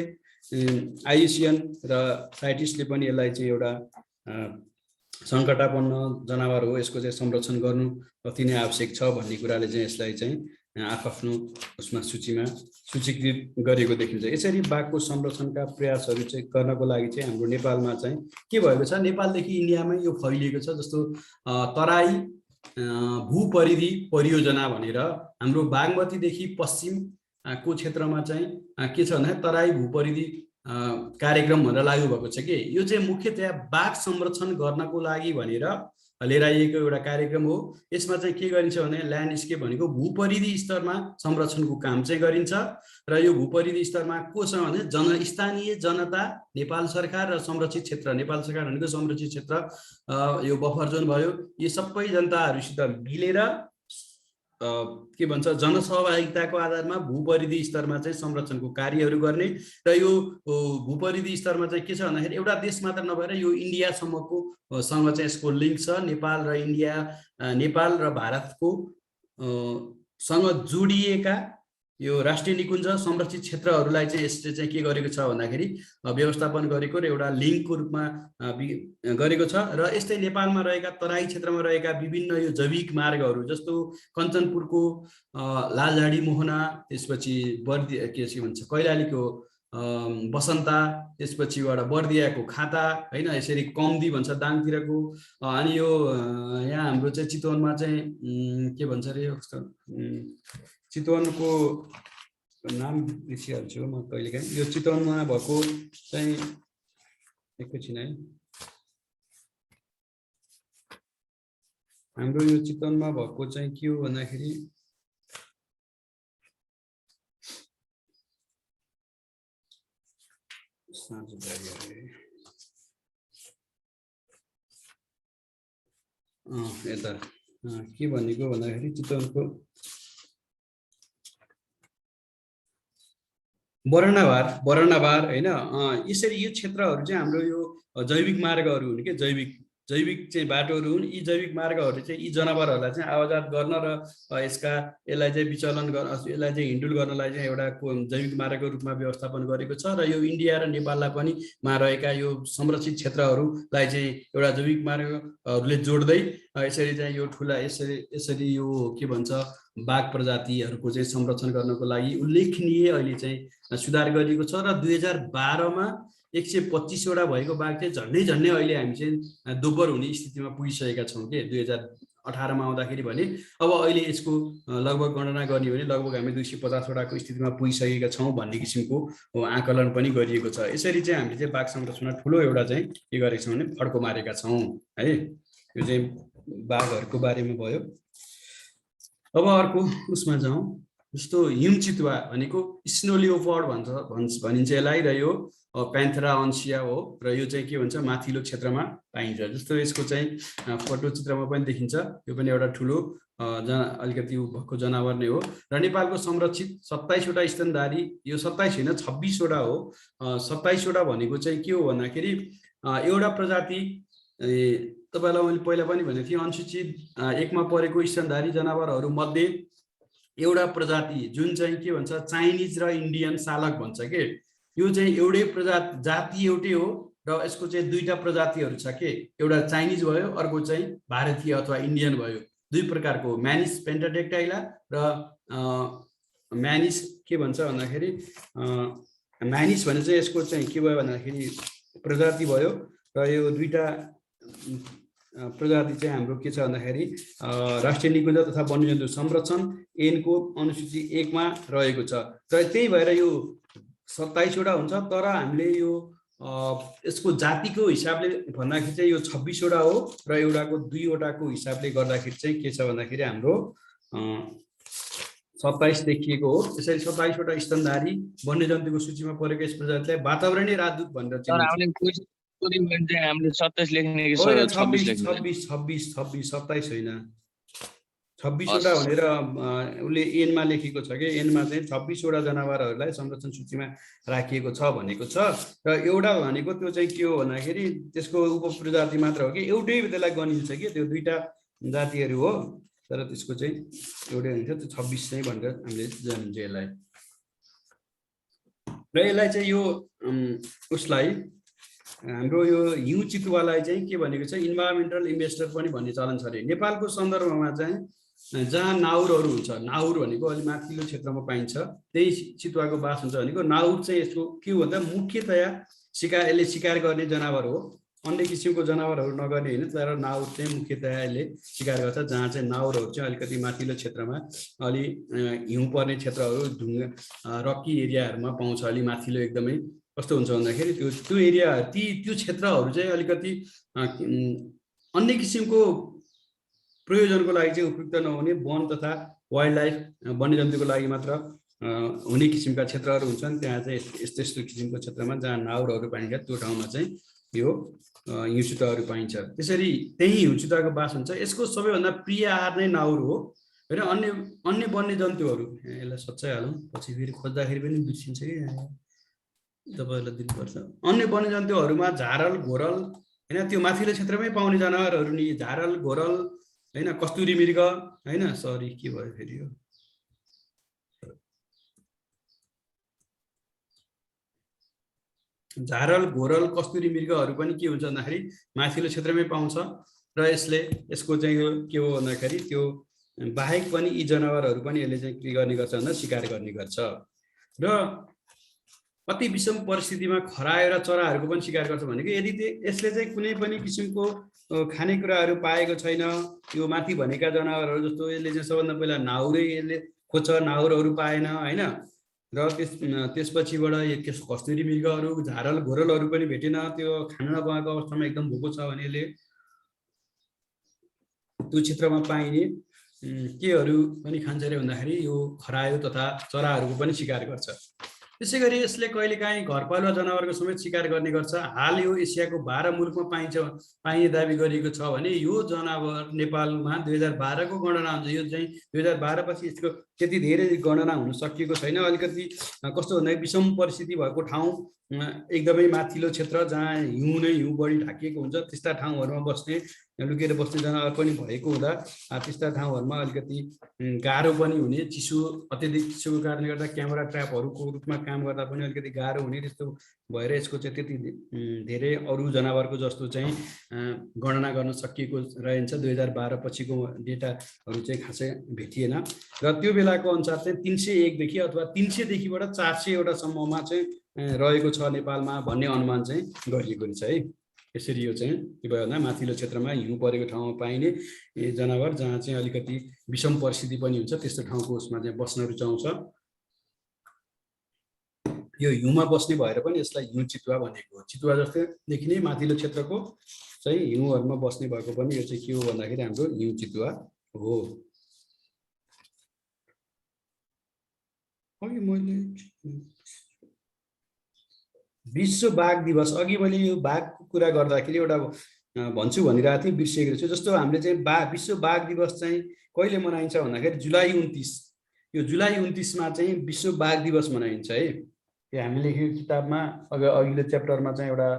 IUCN र CITES ले पनि यसलाई चाहिँ एउटा सङ्कटापन्न जनावर हो, यसको चाहिँ संरक्षण गर्नु अति नै आवश्यक छ भन्ने कुराले चाहिँ यसलाई चाहिँ आफ्नो उसमा सूचीमा सूचीकृत गरेको देखिन्छ। यसरी बाघको संरक्षणका प्रयासहरू चाहिँ गर्नको लागि चाहिँ हाम्रो नेपालमा चाहिँ के भएको छ, नेपालदेखि इन्डियामै यो फैलिएको छ। जस्तो तराई भूपरिधि परियोजना भनेर हाम्रो बागमतीदेखि पश्चिम को क्षेत्रमा चाहिँ के छ भने तराई भूपरिधि कार्यक्रम भनेर लागू भएको छ कि यो चाहिँ मुख्यतया बाघ संरक्षण गर्नको लागि भनेर लिएर आइएको एउटा कार्यक्रम हो। यसमा चाहिँ के गरिन्छ भने ल्यान्डस्केप भनेको भूपरिधि स्तरमा संरक्षणको काम चाहिँ गरिन्छ र यो भूपरिधि स्तरमा कोसँग भने स्थानीय जनता, नेपाल सरकार र संरक्षित क्षेत्र, नेपाल सरकार भनेको संरक्षित क्षेत्र यो बफर जोन भयो, यो सबै जनताहरूसित मिलेर के भन्छ जनसहभागिताको आधारमा भूपरिधि स्तरमा चाहिँ संरक्षणको कार्यहरू गर्ने र यो भूपरिधि स्तरमा चाहिँ के छ भन्दाखेरि एउटा देश मात्र नभएर यो इन्डियासम्मको सँग चाहिँ यसको लिङ्क छ। नेपाल र इन्डिया, नेपाल र भारतको सँग जोडिएका यो राष्ट्रिय निकुञ्ज संरक्षित क्षेत्रहरूलाई चाहिँ यसले चाहिँ के गरेको छ भन्दाखेरि व्यवस्थापन गरेको र एउटा लिङ्कको रूपमा गरेको छ। र यस्तै नेपालमा रहेका तराई क्षेत्रमा रहेका विभिन्न यो जैविक मार्गहरू जस्तो कञ्चनपुरको लालझाडी मोहना, त्यसपछि बर्दिया के भन्छ कैलालीको बसन्ता, त्यसपछिबाट बर्दियाको खाता होइन, यसरी कम्दी भन्छ दाङतिरको, अनि यो यहाँ हाम्रो चाहिँ चितवनमा चाहिँ के भन्छ अरे चितवनको नाम बिर्सिहाल्छु म कहिलेकाहीँ, यो चितवनमा भएको चाहिँ एकैछिन है, हाम्रो यो चितवनमा भएको चाहिँ के हो भन्दाखेरि यता के भनेको भन्दाखेरि चितवनको बरणाबार होइन, यसरी यो क्षेत्रहरू चाहिँ हाम्रो यो जैविक मार्गहरू हुन् कि जैविक चाहिँ बाटोहरू हुन्। यी जैविक मार्गहरू चाहिँ यी जनावरहरूलाई चाहिँ आवाजात गर्न र यसलाई चाहिँ विचलन गर्न, यसलाई चाहिँ हिन्डुल गर्नलाई चाहिँ एउटा जैविक मार्गको रूपमा व्यवस्थापन गरेको छ। र यो इन्डिया र नेपाललाई पनि रहेका यो संरक्षित क्षेत्रहरूलाई चाहिँ एउटा जैविक मार्गहरूले जोड्दै यसरी चाहिँ यो ठुला यसरी यो के भन्छ बाघ प्रजातिहरूको चाहिँ संरक्षण गर्नको लागि उल्लेखनीय अहिले चाहिँ सुधार गरिएको छ। र 2012मा 125वटा भएको बाघ चाहिँ झन्डै अहिले हामी चाहिँ दोब्बर हुने स्थितिमा पुगिसकेका छौँ कि 2018मा आउँदाखेरि भने अब अहिले यसको लगभग गणना गर्ने भने लगभग हामी 250वटाको स्थितिमा पुगिसकेका छौँ भन्ने किसिमको आकलन पनि गरिएको छ। यसरी चाहिँ हामीले चाहिँ बाघ संरक्षणमा ठुलो एउटा चाहिँ के गरेका छौँ भने फड्को मारेका छौँ है। यो चाहिँ बाघहरूको बारेमा भयो। अब अर्को उसमा जाउँ, जस्तो हिम चितुवा भनेको स्नो लियोपर्ड भनिन्छ यसलाई, र यो प्यान्थेरा अन्सिया हो र यो चाहिँ के भन्छ माथिल्लो क्षेत्रमा पाइन्छ। जस्तो यसको चाहिँ फोटो चित्रमा पनि देखिन्छ, यो पनि एउटा ठुलो अलिकति भएको जनावर नै हो। र नेपालको संरक्षित 27वटा स्तनधारी, यो 27 होइन 26वटा हो। 27वटा भनेको चाहिँ के हो भन्दाखेरि एउटा प्रजाति, तपाईँलाई मैले पहिला पनि भनेको थिएँ, अनुसूचित 1मा परेको स्तनधारी जनावरहरू मध्ये एउटा प्रजाति जुन चाहिँ के भन्छ चाइनिज र इन्डियन सालक भन्छ के, यो चाहिँ एउटै जाति एउटै हो र यसको चाहिँ दुईटा प्रजातिहरू छ के, एउटा चाइनिज भयो अर्को चाहिँ भारतीय अथवा इन्डियन भयो। दुई प्रकारको म्यानिस पेन्टाडेक्टाइला र म्यानिस के भन्छ भन्दाखेरि म्यानिस भने चाहिँ यसको चाहिँ के भयो भन्दाखेरि प्रजाति भयो। र यो दुईटा प्रजाति चाहिँ हाम्रो के छ भन्दाखेरि राष्ट्रिय निकुञ्ज तथा वन्यजन्तु संरक्षण ऐनको अनुसूची 1मा रहेको छ। र त्यही भएर यो 27वटा हुन्छ, तर हामीले यो यसको जातिको हिसाबले भन्दाखेरि चाहिँ यो 26वटा हो र एउटाको 2वटाको हिसाबले गर्दाखेरि चाहिँ के छ भन्दाखेरि हाम्रो 27 देखिएको हो। यसरी 27वटा स्तनधारी वन्यजन्तुको सूचीमा परेको यस प्रजातिलाई वातावरणीय राजदूत भनेर चिनिन्छ। 27 लेख्ने कि 26 होइन 26वटा भनेर उसले एनमा लेखेको छ कि एनमा चाहिँ 26वटा जनावरहरूलाई संरक्षण सूचीमा राखिएको छ भनेको छ। र एउटा भनेको त्यो चाहिँ के हो भन्दाखेरि त्यसको उपप्रजाति मात्र हो कि एउटै त्यसलाई गनिन्छ कि त्यो दुईटा जातिहरू हो, तर त्यसको चाहिँ एउटै हुन्छ, त्यो 26 चाहिँ भनेर हामीले जानिन्छ यसलाई। र यसलाई चाहिँ यो उसलाई हाम्रो यो हिउँ चितुवालाई चाहिँ के भनेको छ इन्भाइरोमेन्टल इन्भेस्टर पनि भन्ने चलन छ अरे। नेपालको सन्दर्भमा चाहिँ जहाँ नाउरहरू हुन्छ, नाउर भनेको अलि माथिल्लो क्षेत्रमा पाइन्छ, त्यही चितुवाको बास हुन्छ भनेको नाउर चाहिँ यसको के हो भन्दा मुख्यतया यसले शिकार गर्ने जनावर हो। अन्य किसिमको जनावरहरू नगर्ने होइन, तर नाउर चाहिँ मुख्यतया यसले शिकार गर्छ। जहाँ चाहिँ नाउरहरू चाहिँ अलिकति माथिल्लो क्षेत्रमा अलि हिउँ पर्ने क्षेत्रहरू ढुङ्गा रकी एरियाहरूमा पाउँछ, अलि माथिल्लो एकदमै। कस्तो हुन्छ भन्दाखेरि त्यो एरिया त्यो क्षेत्रहरू चाहिँ अलिकति अन्य किसिमको प्रयोजनको लागि चाहिँ उपयुक्त नहुने वन तथा वाइल्ड लाइफ वन्यजन्तुको लागि मात्र हुने किसिमका क्षेत्रहरू हुन्छन्। त्यहाँ चाहिँ यस्तो यस्तो किसिमको क्षेत्रमा जहाँ नाउरहरू पाइन्छ त्यो ठाउँमा चाहिँ यो हिउँ चितुवाहरू पाइन्छ। त्यसरी त्यही हिउँ चितुवाको बास हुन्छ। यसको सबैभन्दा प्रिय आहार नै नाउर हो होइन। अन्य अन्य वन्यजन्तुहरू यसलाई सच्चाइ हालौँ, पछि फेरि खोज्दाखेरि पनि बिर्सिन्छ कि तपाईँहरूलाई दिनुपर्छ। अन्य वन्यजन्तुहरूमा झारल घोरल होइन, त्यो माथिल्लो क्षेत्रमै पाउने जनावरहरू नि झारल घोरल होइन, कस्तुरी मृग होइन, सरी के भयो फेरि यो झारल घोरल कस्तुरी मृगहरू पनि के हुन्छ भन्दाखेरि माथिल्लो क्षेत्रमै पाउँछ र यसको चाहिँ यो के हो भन्दाखेरि त्यो बाहेक पनि यी जनावरहरू पनि यसले चाहिँ के गर्ने गर्छ भन्दा शिकार गर्ने गर्छ र अति विषम परिस्थितिमा खरायो र चराहरूको पनि शिकार गर्छ भनेको यदि यसले चाहिँ कुनै पनि किसिमको खानेकुराहरू पाएको छैन, यो माथि भनेका जनावरहरू जस्तो यसले चाहिँ सबभन्दा पहिला नाउरै यसले खोज्छ, नाउरहरू पाएन होइन, र त्यसपछिबाट कस्तुरी मृगहरू झारल घोरलहरू पनि भेटेन, त्यो खान नपाएको अवस्थामा एकदम भोको छ भने यसले त्यो क्षेत्रमा पाइने केहरू पनि खान्छ अरे भन्दाखेरि यो खरायो तथा चराहरूको पनि शिकार गर्छ। त्यसै गरी यसले कहिलेकाहीँ घरपालुवा जनावरको समेत शिकार गर्ने गर्छ। हाल यो एसियाको 12 मुलुकमा पाइने दाबी गरिएको छ भने यो जनावर नेपालमा 2012 को गणना हुन्छ। यो चाहिँ 2012 पछि यसको त्यति धेरै गणना हुन सकिएको छैन। अलिकति कस्तो भन्दाखेरि विषम परिस्थिति भएको ठाउँ, एकदमै माथिल्लो क्षेत्र जहाँ हिउँ बढी ढाकिएको हुन्छ त्यस्ता ठाउँहरूमा बस्ने लुकेर बस्ने जनावर पनि भएको हुँदा त्यस्ता ठाउँहरूमा अलिकति गाह्रो पनि हुने, चिसो अत्यधिक चिसोको कारणले गर्दा क्यामेरा ट्र्यापहरूको रूपमा काम गर्दा पनि अलिकति गाह्रो हुने, त्यस्तो भएर यसको चाहिँ त्यति धेरै अरू जनावरको जस्तो चाहिँ गणना गर्न सकिएको रहन्छ। 2012 पछिको डेटाहरू चाहिँ खासै भेटिएन र त्यो बेलाको अनुसार चाहिँ 301 देखि अथवा 300 देखिबाट 400 वटा सम्ममा चाहिँ रहेको छ नेपालमा भन्ने अनुमान चाहिँ गरिएको रहेछ है। यसरी यो चाहिँ के भयो भन्दा माथिल्लो क्षेत्रमा हिउँ परेको ठाउँमा पाइने जनावर जहाँ चाहिँ अलिकति विषम परिस्थिति पनि हुन्छ त्यस्तो ठाउँको उसमा चाहिँ बस्न रुचाउँछ। यो हिउँमा बस्ने भएर पनि यसलाई हिउँ चितुवा भनेको हो। चितुवा जस्तै देखिने माथिल्लो क्षेत्रको चाहिँ हिउँहरूमा बस्ने भएको पनि यो चाहिँ के हो भन्दाखेरि हाम्रो हिउँ चितुवा हो। अघि मैले विश्व बाघ दिवस, अघि मैले यो बाघको कुरा गर्दाखेरि एउटा भन्छु भनिरहेको थिएँ, बिर्सिएको छु। जस्तो हामीले चाहिँ विश्व बाघ दिवस चाहिँ कहिले मनाइन्छ भन्दाखेरि जुलाई 29, यो जुलाई 29मा चाहिँ विश्व बाघ दिवस मनाइन्छ है। यो हामीले लेखेको किताबमा अघिल्लो च्याप्टरमा चाहिँ एउटा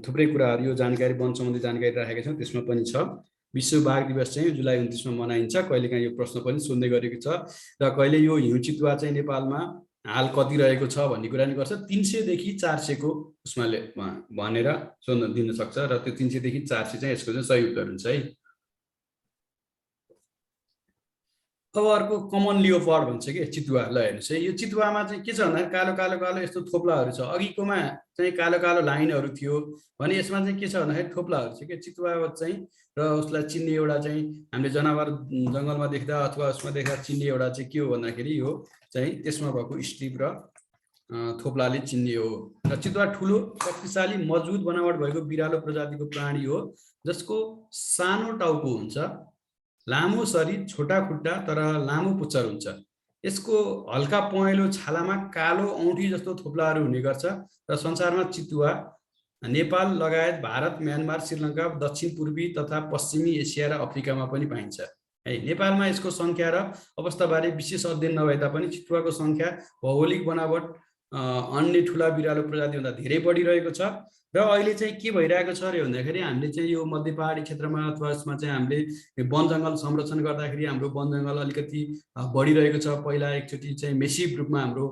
थुप्रै कुराहरू यो जानकारी वन सम्बन्धी जानकारी राखेका छौँ, त्यसमा पनि छ। विश्व बाघ दिवस चाहिँ जुलाई 29मा मनाइन्छ। कहिलेकाहीँ यो प्रश्न पनि सोध्ने गरेको छ र कहिले यो हिउँ चितुवा चाहिँ नेपालमा हाल कति रहेको छ भन्ने कुरा नि गर्छ। 300 देखि 400 को उसमा भनेर सोध्न दिन सक्छ र त्यो 300 देखि 400 चाहिँ यसको चाहिँ सही उत्तर हुन्छ है। अब अर्को कमन लियोपार्ड भन्छ कि चितुवाहरूलाई हेर्नुहोस् है। यो चितुवामा चाहिँ के छ भन्दाखेरि कालो कालो कालो यस्तो थोप्लाहरू छ। अघिकोमा चाहिँ कालो कालो लाइनहरू थियो भने यसमा चाहिँ के छ भन्दाखेरि थोप्लाहरू छ कि चितुवा चाहिँ, र उसलाई चिन्ने एउटा चाहिँ हामीले जनावर जङ्गलमा देख्दा अथवा उसमा देख्दा चिन्ने एउटा चाहिँ के हो भन्दाखेरि यो चाहिँ त्यसमा भएको स्ट्रिप र थोप्लाले चिन्ने हो। र चितुवा ठुलो शक्तिशाली मजबुत बनावट भएको बिरालो प्रजातिको प्राणी हो जसको सानो टाउको हुन्छ, लामो शरीर, छोटा खुट्टा तर लामो पुच्छर हुन्छ। यसको हल्का पहेँलो छालामा कालो औँठी जस्तो थोप्लाहरू हुने गर्छ र संसारमा चितुवा नेपाल लगायत भारत, म्यानमार, श्रीलङ्का, दक्षिण पूर्वी तथा पश्चिमी एसिया र अफ्रिकामा पनि पाइन्छ है। नेपालमा यसको सङ्ख्या र अवस्थाबारे विशेष अध्ययन नभए तापनि चितुवाको सङ्ख्या भौगोलिक बनावट अन्य ठुला बिरालो प्रजातिभन्दा धेरै बढिरहेको छ र अहिले चाहिँ के भइरहेको छ अरे भन्दाखेरि हामीले चाहिँ यो मध्य पहाडी क्षेत्रमा अथवा यसमा चाहिँ हामीले वन जङ्गल संरक्षण गर्दाखेरि हाम्रो वन जङ्गल अलिकति बढिरहेको छ। पहिला एकचोटि चाहिँ मेसिभ रूपमा हाम्रो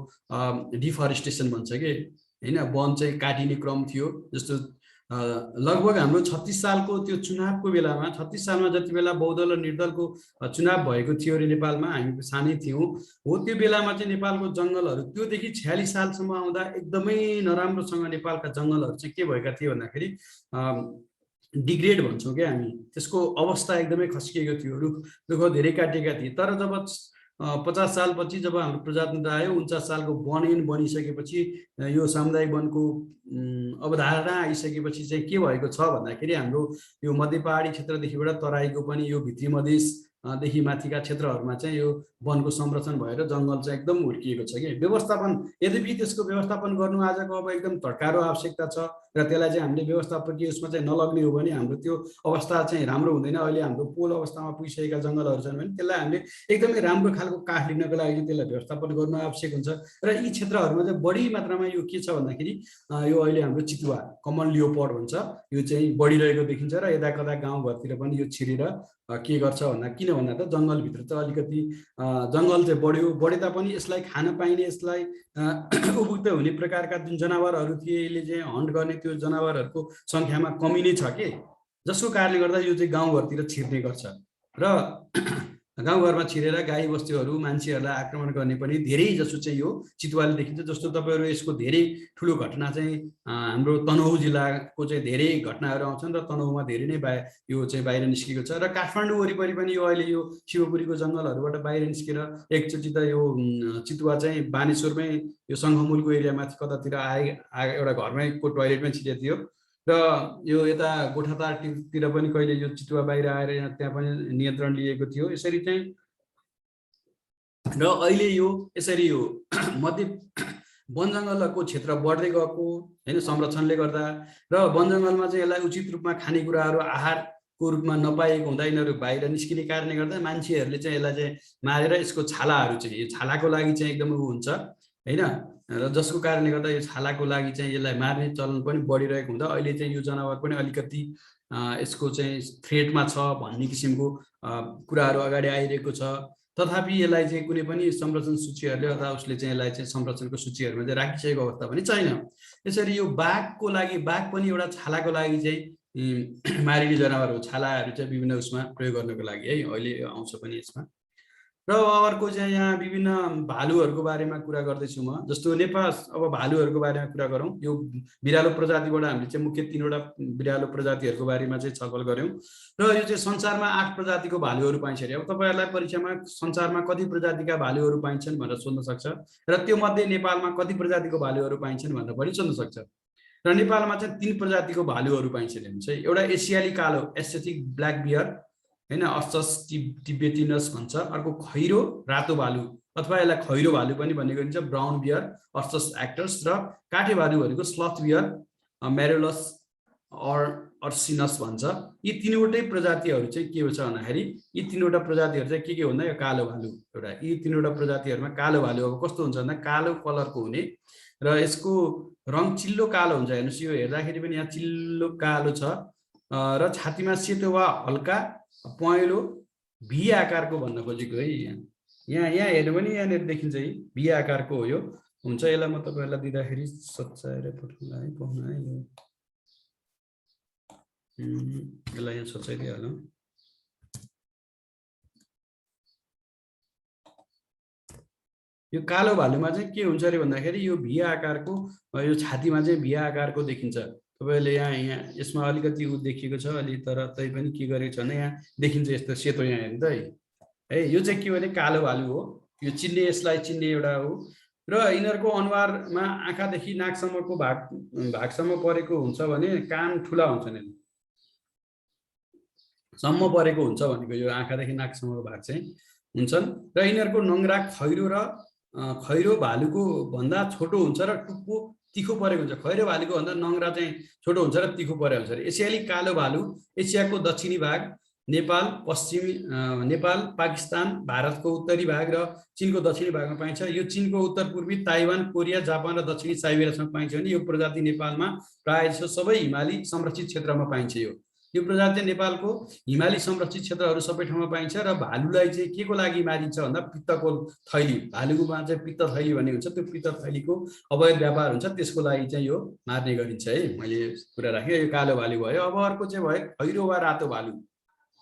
डिफरेस्टेसन भन्छ कि होइन, वन चाहिँ काटिने क्रम थियो। जस्तो लगभग हाम्रो 36 सालको त्यो चुनावको बेलामा, 36 सालमा जति बेला बहुदल र निर्दलको चुनाव भएको थियो अरे नेपालमा, हामी सानै थियौँ हो, त्यो बेलामा चाहिँ नेपालको जङ्गलहरू त्योदेखि 46 सालसम्म आउँदा एकदमै नराम्रोसँग नेपालका जङ्गलहरू चाहिँ के भएका थिए भन्दाखेरि डिग्रेड भन्छौँ क्या हामी, त्यसको अवस्था एकदमै खस्किएको थियो, रुख धेरै काटिएका थिए। तर जब 50 सालपछि जब हाम्रो प्रजातन्त्र आयो 49 सालको वन ऐन बनिसकेपछि यो सामुदायिक वनको अवधारणा आइसकेपछि चाहिँ के भएको छ भन्दाखेरि हाम्रो यो मध्य पहाडी क्षेत्रदेखिबाट तराईको पनि यो भित्री मधेस देखि माथिका क्षेत्रहरूमा चाहिँ यो वनको संरक्षण भएर जङ्गल चाहिँ एकदम हुर्किएको छ कि व्यवस्थापन यद्यपि त्यसको व्यवस्थापन गर्नु आजको अब एकदम तड्कारो आवश्यकता छ र त्यसलाई चाहिँ हामीले व्यवस्थापकीय उसमा चाहिँ नलग्ने हो भने हाम्रो त्यो अवस्था चाहिँ राम्रो हुँदैन। अहिले हाम्रो पोल अवस्थामा पुगिसकेका जङ्गलहरू छन् भने त्यसलाई हामीले एकदमै राम्रो खालको काठ लिनको लागि त्यसलाई व्यवस्थापन गर्नु आवश्यक हुन्छ र यी क्षेत्रहरूमा चाहिँ बढी मात्रामा यो के छ भन्दाखेरि यो अहिले हाम्रो चितुवा कमन लियोपर्ड भन्छ यो चाहिँ बढिरहेको देखिन्छ र यता कता गाउँघरतिर पनि यो छिरेर के गर्छ भन्दा किन भन्दा त जङ्गलभित्र चाहिँ अलिकति जङ्गल चाहिँ बढे तापनि यसलाई खान पाइने यसलाई उपयुक्त हुने प्रकारका जुन जनावरहरू थिए यसले चाहिँ हन्ट गर्ने त्यो जनावरहरूको सङ्ख्यामा कमी नै छ के जसको कारणले गर्दा यो चाहिँ गाउँघरतिर छिर्ने गर्छ र गाउँघरमा छिरेर गाई बस्तुहरू मान्छेहरूलाई आक्रमण गर्ने पनि धेरै जसो चाहिँ यो चितुवाले देखिन्छ। जस्तो तपाईँहरू यसको धेरै ठुलो घटना चाहिँ हाम्रो तनहुँ जिल्लाको चाहिँ धेरै घटनाहरू आउँछन् र तनहुँमा धेरै नै यो चाहिँ बाहिर निस्केको छ र काठमाडौँ वरिपरि पनि यो अहिले यो शिवपुरीको जङ्गलहरूबाट बाहिर निस्केर एकचोटि त यो चितुवा चाहिँ बानेश्वरमै यो सङ्घमुलको एरियामाथि कतातिर एउटा घरमै को टोयलेटमै छिरेको थियो र यो यता गोठाटारतिर पनि कहिले यो चितुवा बाहिर आएर त्यहाँ पनि नियन्त्रण लिएको थियो। यसरी चाहिँ र अहिले यो यसरी यो मध्य वन जङ्गलको क्षेत्र बढ्दै गएको होइन संरक्षणले गर्दा र वन जङ्गलमा चाहिँ यसलाई उचित रूपमा खानेकुराहरू आहारको रूपमा नपाएको हुँदा यिनीहरू बाहिर निस्किने कारणले गर्दा मान्छेहरूले चाहिँ यसलाई चाहिँ मारेर यसको छालाहरू चाहिँ यो छालाको लागि चाहिँ एकदम हुन्छ होइन र जसको कारणले गर्दा यो छालाको लागि चाहिँ यसलाई मार्ने चलन पनि बढिरहेको हुँदा अहिले चाहिँ यो जनावर पनि अलिकति यसको चाहिँ थ्रेटमा छ भन्ने किसिमको कुराहरू अगाडि आइरहेको छ। तथापि यसलाई चाहिँ कुनै पनि संरक्षण सूचीहरूले अथवा उसले चाहिँ यसलाई चाहिँ संरक्षणको सूचीहरूमा चाहिँ राखिसकेको अवस्था पनि छैन। यसरी यो बाघको लागि बाघ पनि एउटा छालाको लागि चाहिँ मारिने जनावर हो। छालाहरू चाहिँ विभिन्न उसमा प्रयोग गर्नको लागि है अहिले आउँछ पनि यसमा। र अर्को चाहिँ यहाँ विभिन्न भालुहरूको बारेमा कुरा गर्दैछु म। जस्तो नेपाल अब भालुहरूको बारेमा कुरा गरौँ। यो बिरालो प्रजातिबाट हामीले चाहिँ मुख्य 3वटा बिरालो प्रजातिहरूको बारेमा चाहिँ छलफल गऱ्यौँ र यो चाहिँ संसारमा 8 प्रजातिको भालुहरू पाइन्छ अरे। अब तपाईँहरूलाई परीक्षामा संसारमा कति प्रजातिका भालुहरू पाइन्छन् भनेर सोध्न सक्छ र त्यो मध्ये नेपालमा कति प्रजातिको भालुहरू पाइन्छन् भनेर पनि सोध्न सक्छ। र नेपालमा चाहिँ 3 प्रजातिको भालुहरू पाइन्छन् हुन्छ। एउटा एसियाली कालो एस्थेटिक ब्ल्याक बियर होइन अर्चस टिबेटिनस भन्छ। अर्को खैरो रातो भालु अथवा यसलाई खैरो भालु पनि भन्ने गरिन्छ ब्राउन बियर अर्चस एक्टर्स र काठे भालु भनेको स्लथ बियर मेरोलस अर्सिनस भन्छ। यी 3वटै प्रजातिहरू चाहिँ के छ भन्दाखेरि यी 3वटा प्रजातिहरू चाहिँ के भन्दा यो कालो भालु एउटा यी 3वटा प्रजातिहरूमा कालो भालु अब कस्तो हुन्छ भन्दा कालो कलरको हुने र यसको रङ चिल्लो कालो हुन्छ। हेर्नुहोस् यो हेर्दाखेरि पनि यहाँ चिल्लो कालो छ र छातीमा सेतो वा हल्का पहेँलो भी आकारको भन्न खोजेको है। यहाँ हेर्नु पनि यहाँनिर देखिन्छ है भी आकारको हो यो हुन्छ। यसलाई म तपाईँहरूलाई दिँदाखेरि सच्याएर पठाउँला है पाउनु है यसलाई यहाँ सच्याइदिइहालौँ। यो कालो भालुमा चाहिँ के हुन्छ अरे भन्दाखेरि यो भी आकारको यो छातीमा चाहिँ भी आकारको देखिन्छ। तपाईँले यहाँ यसमा अलिकति उ देखिएको छ अलि तर तै पनि के गरेको छ भने यहाँ देखिन्छ यस्तो सेतो यहाँ हेर्नु त है यो चाहिँ के भने कालो भालु हो। यो चिन्ने यसलाई चिन्ने एउटा हो र यिनीहरूको अनुहारमा आँखादेखि नाकसम्मको भागसम्म परेको हुन्छ भने कान ठुला हुन्छन् सम्म परेको हुन्छ भनेको यो आँखादेखि नाकसम्मको भाग चाहिँ हुन्छन् र यिनीहरूको नङ्ग्रा खैरो भालुको भन्दा छोटो हुन्छ र टुप्पो तिखो परेको हुन्छ। खैरो भालुको भन्दा नङ्ग्रा चाहिँ छोटो हुन्छ र तिखो परेको हुन्छ। एसियाली कालो भालु एसियाको दक्षिणी भाग नेपाल पाकिस्तान भारतको उत्तरी भाग र चीनको दक्षिणी भागमा पाइन्छ। यो चीनको उत्तर पूर्वी ताइवान कोरिया जापान र दक्षिणी साइबेरियासम्म पाइन्छ भने यो प्रजाति नेपालमा प्रायः जसो सबै हिमाली संरक्षित क्षेत्रमा पाइन्छ। यो प्रजाति नेपालको हिमाली संरक्षित क्षेत्रहरू सबै ठाउँमा पाइन्छ र भालुलाई चाहिँ के को लागि मारिन्छ भन्दा पित्तको थैली भालुकोमा चाहिँ पित्त थैली भन्ने हुन्छ। त्यो पित्त थैलीको अवैध व्यापार हुन्छ त्यसको लागि चाहिँ यो मार्ने गरिन्छ है। मैले कुरा राखेँ यो कालो भालु भयो। अब अर्को चाहिँ भयो खैरो वा रातो भालु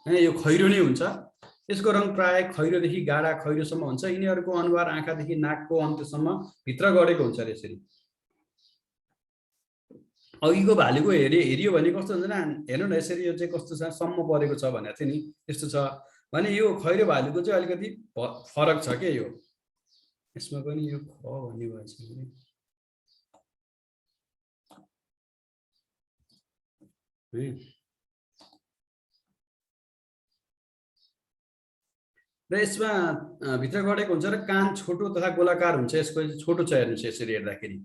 होइन। यो खैरो नै हुन्छ। यसको रङ प्राय खैरोदेखि गाढा खैरोसम्म हुन्छ। यिनीहरूको अनुहार आँखादेखि नाकको अन्त्यसम्म भित्र गढेको हुन्छ। यसरी अघिको भालुको हेऱ्यो भने कस्तो हुन्छ हेर्नु न यसरी यो चाहिँ कस्तो छ सम्म परेको छ भनेको थियो नि यस्तो छ भने यो खैरो भालुको चाहिँ अलिकति फरक छ के यो, यसमा पनि यो ख भन्ने भएछ भने र यसमा भित्र गढेको हुन्छ र कान छोटो तथा गोलाकार हुन्छ, यसको छोटो छ हेर्नुहोस् यसरी हेर्दाखेरि।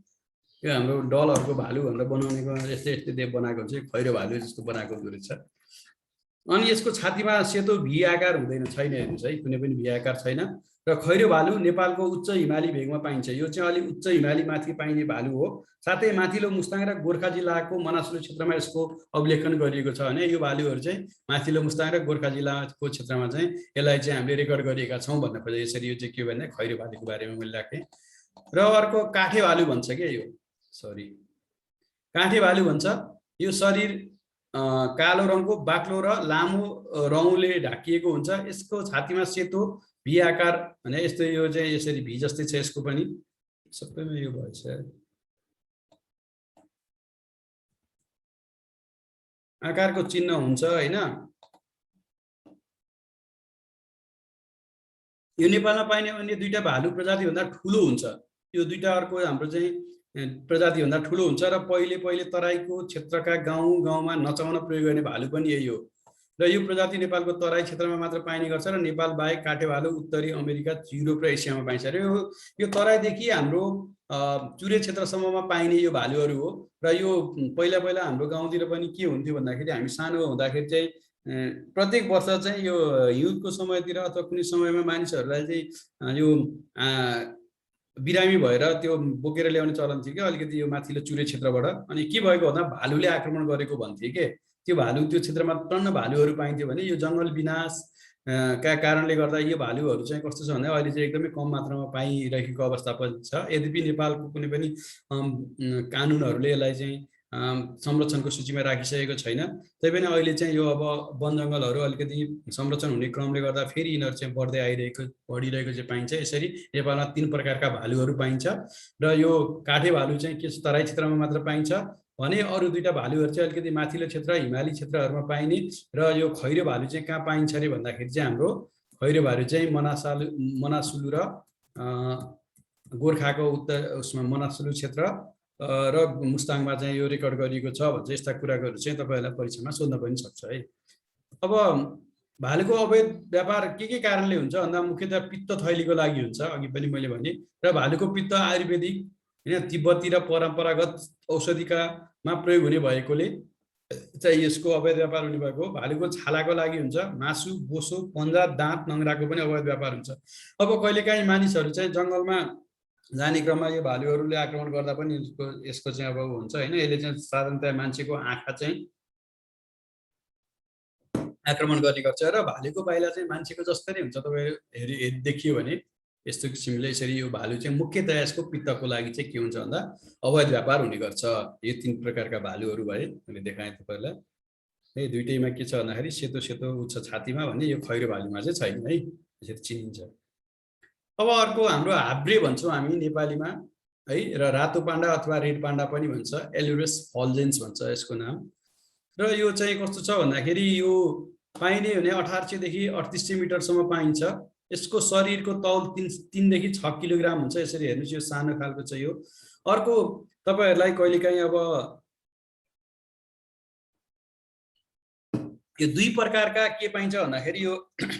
यो हाम्रो डलहरूको भालु भनेर बनाउनेको यस्तै यस्तै देव बनाएको हुन्छ, खैरो भालु जस्तो बनाएको हुँदो रहेछ। अनि यसको छातीमा सेतो भी आकार हुँदैन, छैन हेर्नुहोस् है, कुनै पनि भी आकार छैन। र खैरो भालु नेपालको उच्च हिमाली भेगमा पाइन्छ। यो चाहिँ अलि उच्च हिमाली माथि पाइने भालु हो। साथै माथिल्लो मुस्ताङ र गोर्खा जिल्लाको मनासुलु क्षेत्रमा यसको अभिलेखन गरिएको छ भने यो भालुहरू चाहिँ माथिल्लो मुस्ताङ र गोर्खा जिल्लाको क्षेत्रमा चाहिँ यसलाई चाहिँ हामीले रेकर्ड गरिएका छौँ भन्न खोजेँ। यसरी यो चाहिँ के भन्दा खैरो भालुको बारेमा मैले राखेँ। र अर्को काठे भालु भन्छ के यो, सरी काठे भालु भन्छ। यो शरीर कालो रङको बाक्लो र लामो रौँले ढाकिएको हुन्छ। यसको छातीमा सेतो भी आकार भने यस्तो यो चाहिँ यसरी भी जस्तै छ। यसको पनि सबैमा यो भएछ, आकारको चिन्ह हुन्छ होइन। यो नेपालमा पाइने अन्य दुईटा भालु प्रजाति भन्दा ठुलो हुन्छ। यो दुईटा अर्को हाम्रो चाहिँ प्रजाति भन्दा ठुलो हुन्छ र पहिले तराईको क्षेत्रका गाउँमा नचाउन प्रयोग गर्ने भालु पनि यही हो। र यो प्रजाति नेपालको तराई क्षेत्रमा मात्र पाइने गर्छ र नेपाल बाहेक काठे भालु उत्तरी अमेरिका, युरोप र एसियामा पाइन्छ। र यो तराईदेखि हाम्रो चुरे क्षेत्रसम्ममा पाइने यो भालुहरू हो। र यो पहिला हाम्रो गाउँतिर पनि के हुन्थ्यो भन्दाखेरि हामी सानो हुँदाखेरि चाहिँ प्रत्येक वर्ष चाहिँ यो हिउँदको समयतिर अथवा कुनै समयमा मानिसहरूलाई चाहिँ यो बिरामी भएर त्यो बोकेर ल्याउने चलन थियो कि अलिकति यो माथिल्लो चुरे क्षेत्रबाट। अनि के भएको भन्दा भालुले आक्रमण गरेको भन्थे के, त्यो भालु त्यो क्षेत्रमा टन्न भालुहरू पाइन्थ्यो भने यो जङ्गल विनाश का कारणले गर्दा यो भालुहरू चाहिँ कस्तो छ भन्दा अहिले चाहिँ एकदमै कम मात्रामा पाइरहेको अवस्था पनि छ। यद्यपि नेपालको कुनै पनि कानुनहरूले यसलाई चाहिँ संरक्षणको सूचीमा राखिसकेको छैन। तैपनि अहिले चाहिँ यो अब वन जङ्गलहरू अलिकति संरक्षण हुने क्रमले गर्दा फेरि यिनीहरू चाहिँ बढिरहेको चाहिँ पाइन्छ। यसरी नेपालमा 3 प्रकारका भालुहरू पाइन्छ। र यो काठे भालु चाहिँ के तराई क्षेत्रमा मात्र पाइन्छ भने अरू दुईटा भालुहरू चाहिँ अलिकति माथिल्लो क्षेत्र हिमाली क्षेत्रहरूमा पाइने। र यो खैरो भालु चाहिँ कहाँ पाइन्छ अरे भन्दाखेरि चाहिँ हाम्रो खैरो भालु चाहिँ मनासुलु र गोर्खाको उसमा मनासुलु क्षेत्र र मुस्ताङमा चाहिँ यो रेकर्ड गरिएको छ भन्छ। यस्ता कुराहरू चाहिँ तपाईँहरूलाई परीक्षामा सोध्न पनि सक्छ है। अब भालुको अवैध व्यापार के कारणले हुन्छ भन्दा मुख्यतः पित्त थैलीको लागि हुन्छ, अघि पनि मैले भने। र भालुको पित्त आयुर्वेदिक होइन तिब्बती र परम्परागत औषधिकामा प्रयोग हुने भएकोले चाहिँ यसको अवैध व्यापार हुने भएको। भालुको छालाको लागि हुन्छ, मासु, बोसो, पन्जा, दाँत, नङ्ग्राको पनि अवैध व्यापार हुन्छ। अब कहिलेकाहीँ मानिसहरू चाहिँ जङ्गलमा जाने क्रममा यो भालुहरूले आक्रमण गर्दा पनि यसको चाहिँ अब हुन्छ होइन। यसले चाहिँ साधारणतया मान्छेको आँखा चाहिँ आक्रमण गर्ने गर्छ र भालुको पाइला चाहिँ मान्छेको जस्तै हुन्छ। तपाईँ देखियो भने यस्तो किसिमले यसरी यो भालु चाहिँ मुख्यतया यसको पित्तको लागि चाहिँ के हुन्छ भन्दा अवैध व्यापार हुने गर्छ। यो 3 प्रकारका भालुहरू भए मैले देखाएँ तपाईँलाई है। दुईटैमा के छ भन्दाखेरि सेतो सेतो उच्च छातीमा भने यो खैरो भालुमा चाहिँ छैन है, यसरी चिनिन्छ। अब अर्को हाम्रो हाब्रे भन्छौँ हामी नेपालीमा है। र रातो पाण्डा अथवा रेड पाण्डा पनि भन्छ, एलुरस फल्जेन्स भन्छ यसको नाम। र यो चाहिँ कस्तो छ भन्दाखेरि यो पाइने भने 1800 देखि 3800 मिटरसम्म पाइन्छ। यसको शरीरको तौल 3 देखि 6 किलोग्राम हुन्छ। यसरी हेर्नुहोस् यो सानो खालको चाहिँ यो। अर्को तपाईँहरूलाई कहिलेकाहीँ अब यो 2 प्रकारका के पाइन्छ भन्दाखेरि यो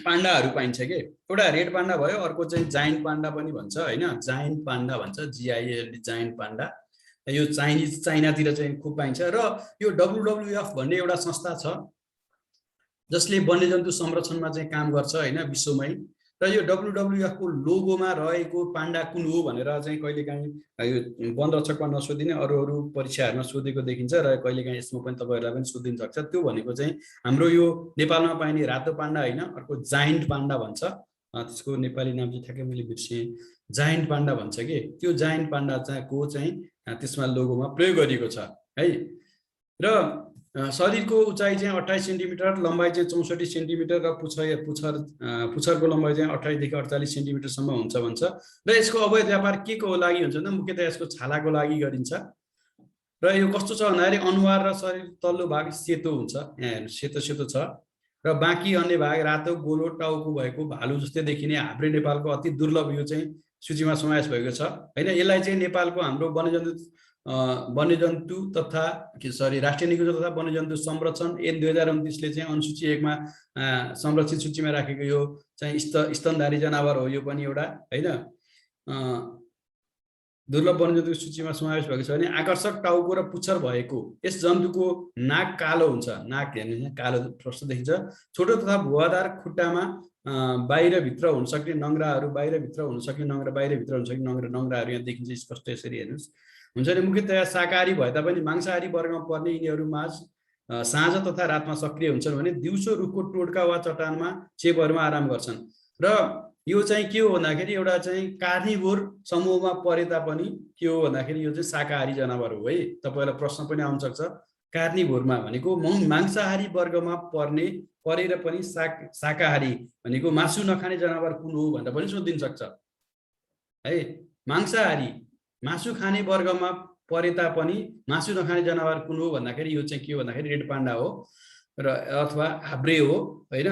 पाण्डाहरू पाइन्छ के। एउटा रेड पाण्डा भयो, अर्को चाहिँ जाइन्ट पाण्डा पनि भन्छ होइन। जाइन्ट पाण्डा भन्छ, JINT जाइन्ट पाण्डा। यो चाइनातिर चाहिँ खुब पाइन्छ। र यो WWF भन्ने एउटा संस्था छ जसले वन्यजन्तु संरक्षणमा चाहिँ काम गर्छ होइन विश्वमै। र यो WWF को लोगोमा रहेको पाण्डा कुन हो भनेर चाहिँ कहिलेकाहीँ यो वन रक्षकमा नसोधिने अरू परीक्षाहरूमा सोधेको देखिन्छ। र कहिलेकाहीँ यसमा पनि तपाईँहरूलाई पनि सोधिन सक्छ। त्यो भनेको चाहिँ हाम्रो यो नेपालमा पाइने रातो पाण्डा होइन, अर्को जाइन्ट पाण्डा भन्छ। त्यसको नेपाली नाम चाहिँ ठ्याक्कै मैले बिर्सेँ, जाइन्ट पाण्डा भन्छ कि। त्यो जाइन्ट पाण्डा चाहिँ को चाहिँ त्यसमा लोगोमा प्रयोग गरिएको छ है। र शरीरको उचाइ चाहिँ 28 सेन्टिमिटर, लम्बाइ चाहिँ 64 सेन्टिमिटर र पुच्छरको लम्बाइ चाहिँ 28 देखि 48 सेन्टिमिटरसम्म हुन्छ भन्छ। र यसको अवैध व्यापार के को लागि हुन्छ भने मुख्यतः यसको छालाको लागि गरिन्छ। र यो कस्तो छ भन्दाखेरि अनुहार र शरीर तल्लो भाग सेतो हुन्छ, यहाँ हेर्नु सेतो सेतो छ। र बाँकी अन्य भाग रातो गोलो टाउको भएको भालु जस्तै देखिने हाब्रे नेपालको अति दुर्लभ यो चाहिँ सूचीमा समावेश भएको छ हैन। यसलाई चाहिँ नेपालको हाम्रो वन्यजन्तु तथा राष्ट्रिय निकुञ्ज तथा वन्यजन्तु संरक्षण ऐन 2029 ले चाहिँ अनुसूची 1 मा संरक्षित सूचीमा राखेको यो चाहिँ स्तनधारी जनावर हो। यो पनि एउटा हैन दुर्लभ वन्यजन्तु सूचीमा समावेश भएको छ भने आकर्षक टाउको र पुच्छर भएको यस जन्तुको नाक कालो हुन्छ। नाक हेर्नु कालो प्रष्ट देखिन्छ। छोटो तथा भुवादार खुट्टामा बाहिर भित्र हुन सक्ने नङ्ग्राहरू बाहिर भित्र हुन सक्ने नङ्ग्रा बाहिर भित्र हुन सक्ने नङ्ग्राहरू यहाँ देखिन्छ स्पष्ट। यसरी हेर्नुस् हुन्छ नि मुख्यतया शाकाहारी भए तापनि मांसाहारी वर्गमा पर्ने यिनीहरू माझ साँझ तथा रातमा सक्रिय हुन्छन् भने दिउँसो रुखको टोड्का वा चट्टानमा चेपहरूमा आराम गर्छन्। र यो चाहिँ के हो भन्दाखेरि एउटा चाहिँ कार्निभोर समूहमा परे तापनि के हो भन्दाखेरि यो चाहिँ शाकाहारी जनावर हो है। तपाईहरुलाई प्रश्न पनि आउन सक्छ कार्निभोरमा भनेको मांसाहारी वर्गमा परेर पनि शाकाहारी भनेको मासु नखाने जनावर कुन हो भनेर पनि सोधिन सक्छ है। मांसाहारी मासु खाने वर्गमा परे तापनि मासु नखाने जनावर कुन हो भन्दाखेरि यो चाहिँ के हो भन्दाखेरि रेड पाण्डा हो र अथवा हाब्रे हो हैन।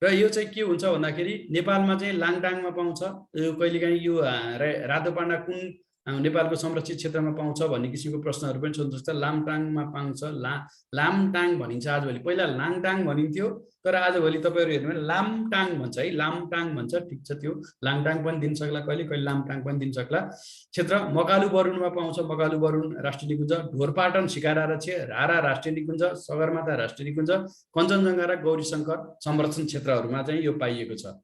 र यो चाहिँ के हुन्छ भन्दाखेरि नेपालमा चाहिँ लाङटाङमा पाउँछ। यो कहिलेकाहीँ यो रातो पाण्डा कुन नेपालको संरक्षित क्षेत्रमा पाउँछ भन्ने किसिमको प्रश्नहरू पनि सोध्न सक्छ। लामटाङमा पाउँछ। लामटाङ भनिन्छ आजभोलि, पहिला लाङटाङ भनिन्थ्यो तर आजभोलि तपाईहरु हेर्नु भने लामटाङ भन्छ है। लामटाङ भन्छ ठिक छ। त्यो लाङटाङ पनि दिन सक्ला कहिले कहिले लामटाङ पनि दिन सक्ला। क्षेत्र मकालु बरुणमा पाउँछ। मकालु बरुण राष्ट्रिय निकुञ्ज, ढोरपाटन शिकारा रक्ष रारा राष्ट्रिय निकुञ्ज, सगरमाथा राष्ट्रिय निकुञ्ज, कञ्चनजङ्घा र गौरीशङ्कर संरक्षण क्षेत्रहरूमा चाहिँ यो पाइएको छ।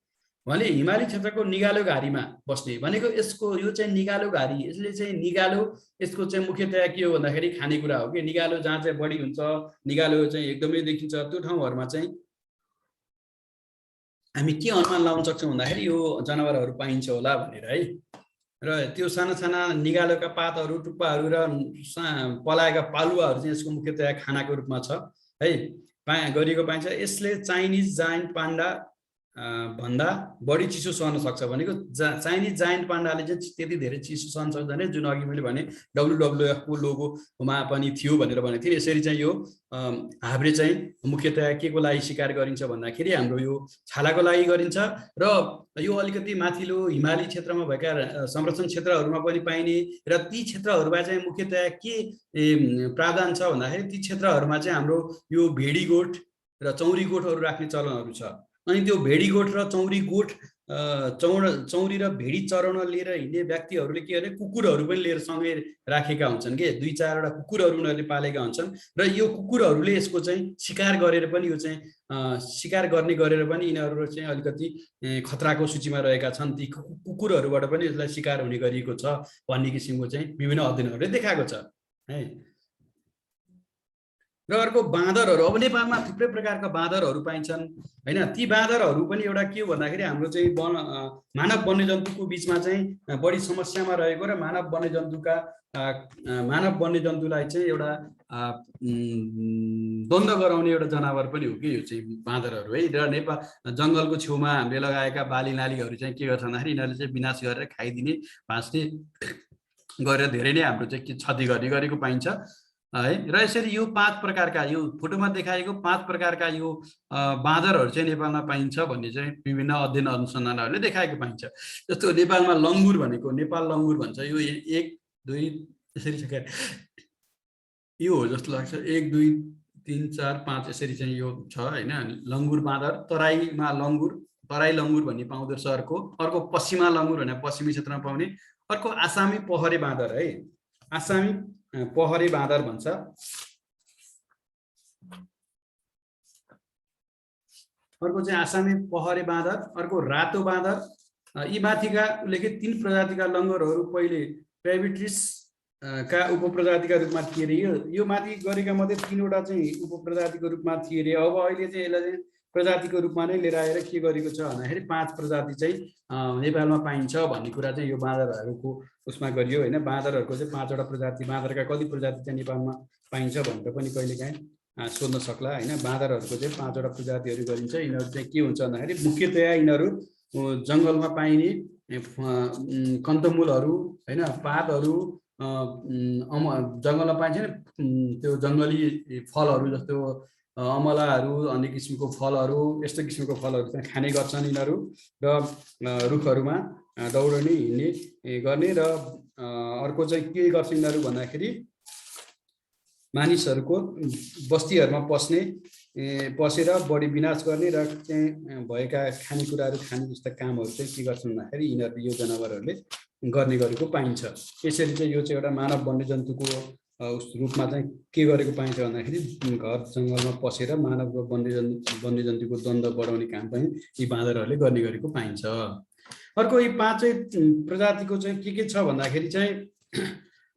भने हिमाली क्षेत्रको निगालो घारीमा बस्ने भनेको यसको यो चाहिँ निगालो घारी, यसले चाहिँ निगालो यसको चाहिँ मुख्यतया के हो भन्दाखेरि खानेकुरा हो कि निगालो जहाँ चाहिँ बढी हुन्छ, निगालो चाहिँ एकदमै देखिन्छ त्यो ठाउँहरुमा चाहिँ हामी के अनुमान लगाउन सक्छौं भन्दाखेरि यो जनावरहरू पाइन्छ होला भनेर है। र त्यो साना साना निगालोका पातहरू टुप्पाहरू र पलाएका पालुवाहरू चाहिँ यसको मुख्यतया खानाको रूपमा छ है गरिएको पाइन्छ। यसले चाइनिज जायन्ट पाण्डा भन्दा बढी चिसो सहन सक्छ भनेको चाइनिज जायन्ट पाण्डाले चाहिँ त्यति धेरै चिसो सहन सक्दैन जुन अघि मैले भने WWF को लोगोमा पनि थियो भनेर भनेको थिएँ। यसरी चाहिँ यो हाब्रे चाहिँ मुख्यतया के को लागि शिकार गरिन्छ भन्दाखेरि हाम्रो यो छालाको लागि गरिन्छ र यो अलिकति माथिल्लो हिमाली क्षेत्रमा भएका संरक्षण क्षेत्रहरूमा पनि पाइने र ती क्षेत्रहरूमा चाहिँ मुख्यतया के प्रावधान छ भन्दाखेरि ती क्षेत्रहरूमा चाहिँ हाम्रो यो भेडी गोठ र चौरी गोठहरू राख्ने चलनहरू छ। अनि त्यो भेडी गोठ र चौरी गोठ चौरी र भेडी चराउन लिएर हिँड्ने व्यक्तिहरूले के गर्ने कुकुरहरू पनि लिएर सँगै राखेका हुन्छन् के 2-4 वटा कुकुरहरू उनीहरूले पालेका हुन्छन् र यो कुकुरहरूले यसको चाहिँ शिकार गरेर पनि यो चाहिँ शिकार गर्ने गरेर पनि यिनीहरू चाहिँ अलिकति खतराको सूचीमा रहेका छन्। ती कुकुरहरूबाट पनि यसलाई शिकार हुने गरिएको छ भन्ने किसिमको चाहिँ विभिन्न अध्ययनहरूले देखाएको छ है। र अर्को बाँदरहरू, अब नेपालमा थुप्रै प्रकारका बाँदरहरू पाइन्छन् हैन। ती बाँदरहरू पनि एउटा के हो भन्दाखेरि हाम्रो चाहिँ मानव वन्यजन्तुको बीचमा चाहिँ बढी समस्यामा रहेको र मानव वन्यजन्तुलाई चाहिँ एउटा द्वन्द्व गराउने एउटा जनावर पनि हो कि यो चाहिँ बाँदरहरू है। र नेपाल जङ्गलको छेउमा हामीले लगाएका बाली नालीहरू चाहिँ के गर्छ भन्दाखेरि यिनीहरूले चाहिँ विनाश गरेर खाइदिने भाँच्ने गरेर धेरै नै हाम्रो चाहिँ क्षति गर्ने गरेको पाइन्छ है। र यसरी यो 5 प्रकारका यो फोटोमा देखाएको 5 प्रकारका यो बाँदरहरू चाहिँ नेपालमा पाइन्छ भन्ने चाहिँ विभिन्न अध्ययन अनुसन्धानहरूले देखाएको पाइन्छ। जस्तो नेपालमा लङ्गुर भनेको नेपाल लङ्गुर भन्छ। यो 1 2 यसरी छ यो हो जस्तो लाग्छ 1 2 3 4 5 यसरी चाहिँ यो छ हैन। लङ्गुर बाँदर तराईमा लङ्गुर तराई लङ्गुर भन्ने पाउँदो रहेछ। अर्को पश्चिमा लङ्गुर भने पश्चिमी क्षेत्रमा पाउने। अर्को आसामी पहरे बाँदर है। आसामी पहरे बाँदर भन्छ। अर्को चाहिँ आसामी पहरे बाँदर, अर्को रातो बाँदर। यी माथिका उल्लेखित 3 प्रजातिका लङ्गुरहरू पहिले प्याबिट्रिस का उपप्रजातिका रूपमा थिए रे। यो माथि गरेका मध्ये 3 वटा चाहिँ उपप्रजातिको रूपमा थिए रे। अब अहिले चाहिँ यसलाई चाहिँ प्रजातिको रूपमा नै लिएर आएर के गरेको छ भन्दाखेरि 5 प्रजाति चाहिँ नेपालमा पाइन्छ भन्ने कुरा चाहिँ यो बाँदरहरूको उसमा गरियो हैन। बाँदरहरूको चाहिँ 5 वटा प्रजाति, बाँदरका कति प्रजाति चाहिँ नेपालमा पाइन्छ भनेर पनि कहिलेकाहीँ सोध्न सक्ला हैन। बाँदरहरूको चाहिँ 5 वटा प्रजातिहरू गरिन्छ। यिनीहरू चाहिँ के हुन्छ भन्दाखेरि मुख्यतया यिनीहरू जङ्गलमा पाइने कन्तमूलहरू हैन, पातहरू, जङ्गलमा पाइन्छ नि त्यो जङ्गली फलहरू जस्तो अमलाहरू, अन्य किसिमको फलहरू, यस्तो किसिमको फलहरू चाहिँ खाने गर्छन् यिनीहरू र रुखहरूमा दौडने हिँड्ने गर्ने र अर्को चाहिँ के गर्छ यिनीहरू भन्दाखेरि मानिसहरूको बस्तीहरूमा पसेर बढी विनाश गर्ने र चाहिँ भएका खानेकुराहरू खाने जस्ता कामहरू चाहिँ के गर्छन् भन्दाखेरि यिनीहरू यो जनावरहरूले गर्ने गरेको पाइन्छ। यसरी चाहिँ यो चाहिँ एउटा मानव वन्यजन्तुको रूपमा चाहिँ के गरेको पाइन्छ भन्दाखेरि घर जङ्गलमा पसेर मानव र वन्यजन्तुको द्वन्द्व बढाउने काम पनि यी बाँदरहरूले गर्ने गरेको पाइन्छ। अर्को यी 5 प्रजातिको चाहिँ के छ भन्दाखेरि चाहिँ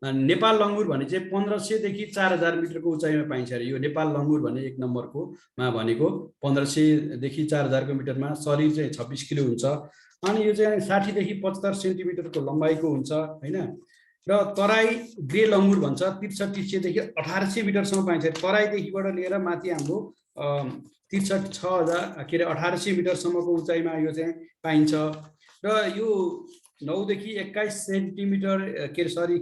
नेपाल लङ्गुर भने चाहिँ 1500 देखि 4000 मिटरको उचाइमा पाइन्छ अरे। यो नेपाल लङ्गुर भने 1 नम्बरकोमा भनेको 1500 देखि 4000 मिटरमा, शरीर चाहिँ 26 किलो हुन्छ अनि यो चाहिँ 60 देखि 75 सेन्टिमिटरको लम्बाइको हुन्छ हैन। र तराई ग्रे लङ्गुर भन्छ 6300 देखि 1800 मिटरसम्म पाइन्छ। तराईदेखिबाट लिएर माथि हाम्रो 1800 मिटरसम्मको उचाइमा यो चाहिँ पाइन्छ र यो 9 देखि 21 सेन्टिमिटर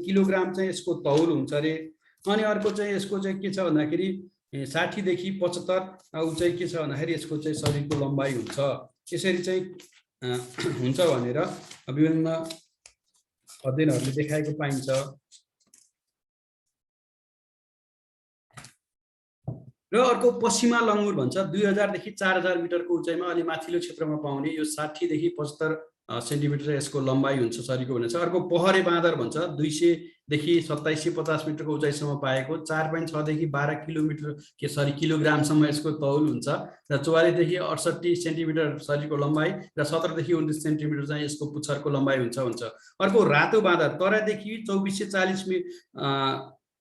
किलोग्राम चाहिँ यसको तौल हुन्छ अरे। अनि अर्को चाहिँ यसको चाहिँ के छ भन्दाखेरि 60 देखि 75 उचाइ के छ भन्दाखेरि यसको चाहिँ शरीरको लम्बाइ हुन्छ। यसरी चाहिँ हुन्छ भनेर विभिन्न अध्ययनहरूले देखाएको पाइन्छ। र अर्को पश्चिमा लङ्गुर भन्छ 2000 देखि 4000 मिटरको उचाइमा अलि माथिल्लो क्षेत्रमा पाउने, यो 60 देखि 75 सेन्टिमिटर यसको लम्बाइ हुन्छ शरीरको भनेछ। अर्को पहरे बाँदर भन्छ 200 देखि 2750 मिटरको उचाइसम्म पाएको, 4.6 देखि 12 किलोग्रामसम्म यसको तौल हुन्छ र 44 देखि 68 सेन्टिमिटर शरीरको लम्बाइ र 17 देखि 29 सेन्टिमिटर चाहिँ यसको पुच्छरको लम्बाइ हुन्छ। अर्को रातो बाँदर 13 देखि 2440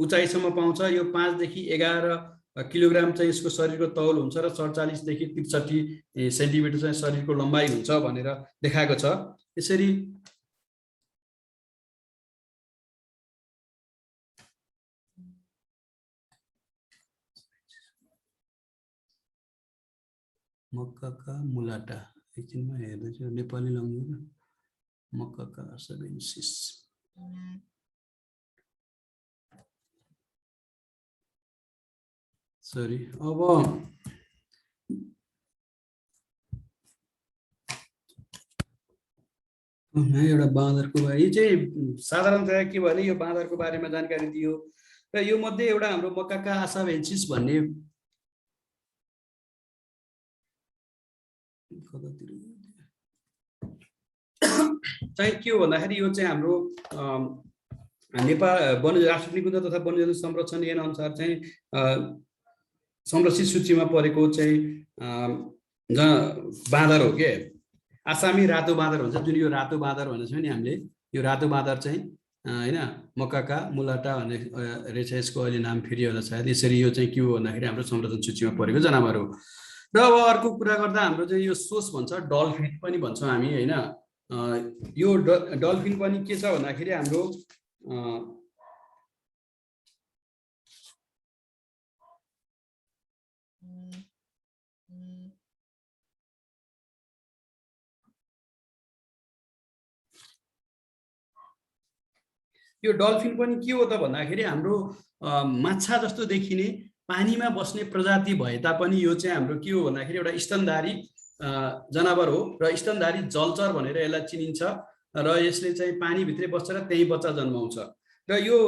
उचाइसम्म पाउँछ। यो 5 देखि 11 किलोग्राम चाहिँ यसको शरीरको तौल हुन्छ र 47 देखि 63 सेन्टिमिटर चाहिँ शरीरको लम्बाइ हुन्छ भनेर देखाएको छ। यसरी मक्काका मुलाटा एकछिनमा हेर्दैछु। नेपाली लङ्गुर मक्काका सेभेन्सिस सरी। अब एउटा बाँदरको बारे चाहिँ साधारणतया के भने यो बाँदरको बारेमा जानकारी दियो र यो मध्ये एउटा हाम्रो मक्काका आसाभेन्सिस भन्ने चाहिँ के हो भन्दाखेरि यो चाहिँ हाम्रो नेपाल राष्ट्रिय निकुञ्ज तथा वन्यजन्तु संरक्षण ऐन अनुसार चाहिँ संरक्षित सूचीमा परेको चाहिँ बाँदर हो के। आसामी रातो बाँदर भन्छ, जुन यो रातो बाँदर भनेको छ नि हामीले, यो रातो बाँदर चाहिँ हैन मक्काका मुलाटा भन्ने रहेछ यसको अहिले नाम फेरि होला सायद। यसरी यो चाहिँ के हो भन्दाखेरि हाम्रो संरक्षण सूचीमा परेको जनावर हो। र अब अर्को कुरा गर्दा हाम्रो चाहिँ यो सोस भन्छ, डल्फिन पनि भन्छौँ हामी हैन। यो डल्फिन पनि के छ भन्दाखेरि हाम्रो यो डल्फिन पनि के हो त भन्दाखेरि हाम्रो माछा जस्तो देखिने पानीमा बस्ने प्रजाति भए तापनि यो चाहिँ हाम्रो के हो भन्दाखेरि एउटा स्तनधारी जनावर हो र स्तनधारी जलचर भनेर यसलाई चिनिन्छ र यसले चाहिँ पानीभित्रै बस्छ र त्यही बच्चा जन्माउँछ। र यो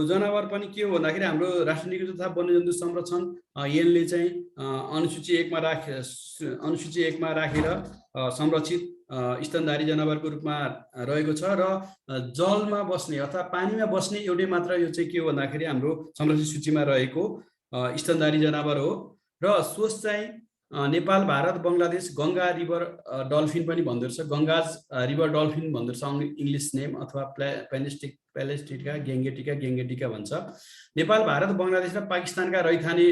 जनावर पनि के हो भन्दाखेरि हाम्रो राष्ट्रिय निकुञ्ज तथा वन्यजन्तु संरक्षण ऐनले चाहिँ अनुसूची 1 मा राखेर संरक्षित स्तनधारी जनावरको रूपमा रहेको छ र जलमा बस्ने अथवा पानीमा बस्ने एउटै मात्र यो चाहिँ के हो भन्दाखेरि हाम्रो संरक्षित सूचीमा रहेको स्तनधारी जनावर हो। र सोच चाहिँ नेपाल, भारत, बङ्गलादेश गङ्गा रिभर डल्फिन पनि भन्दो रहेछ, गङ्गाज रिभर डल्फिन भन्दो रहेछ इङ्ग्लिस नेम, अथवा प्यालेस्टिका गेङ्गेटिका भन्छ। नेपाल, भारत, बङ्गलादेश र पाकिस्तानका रैथाने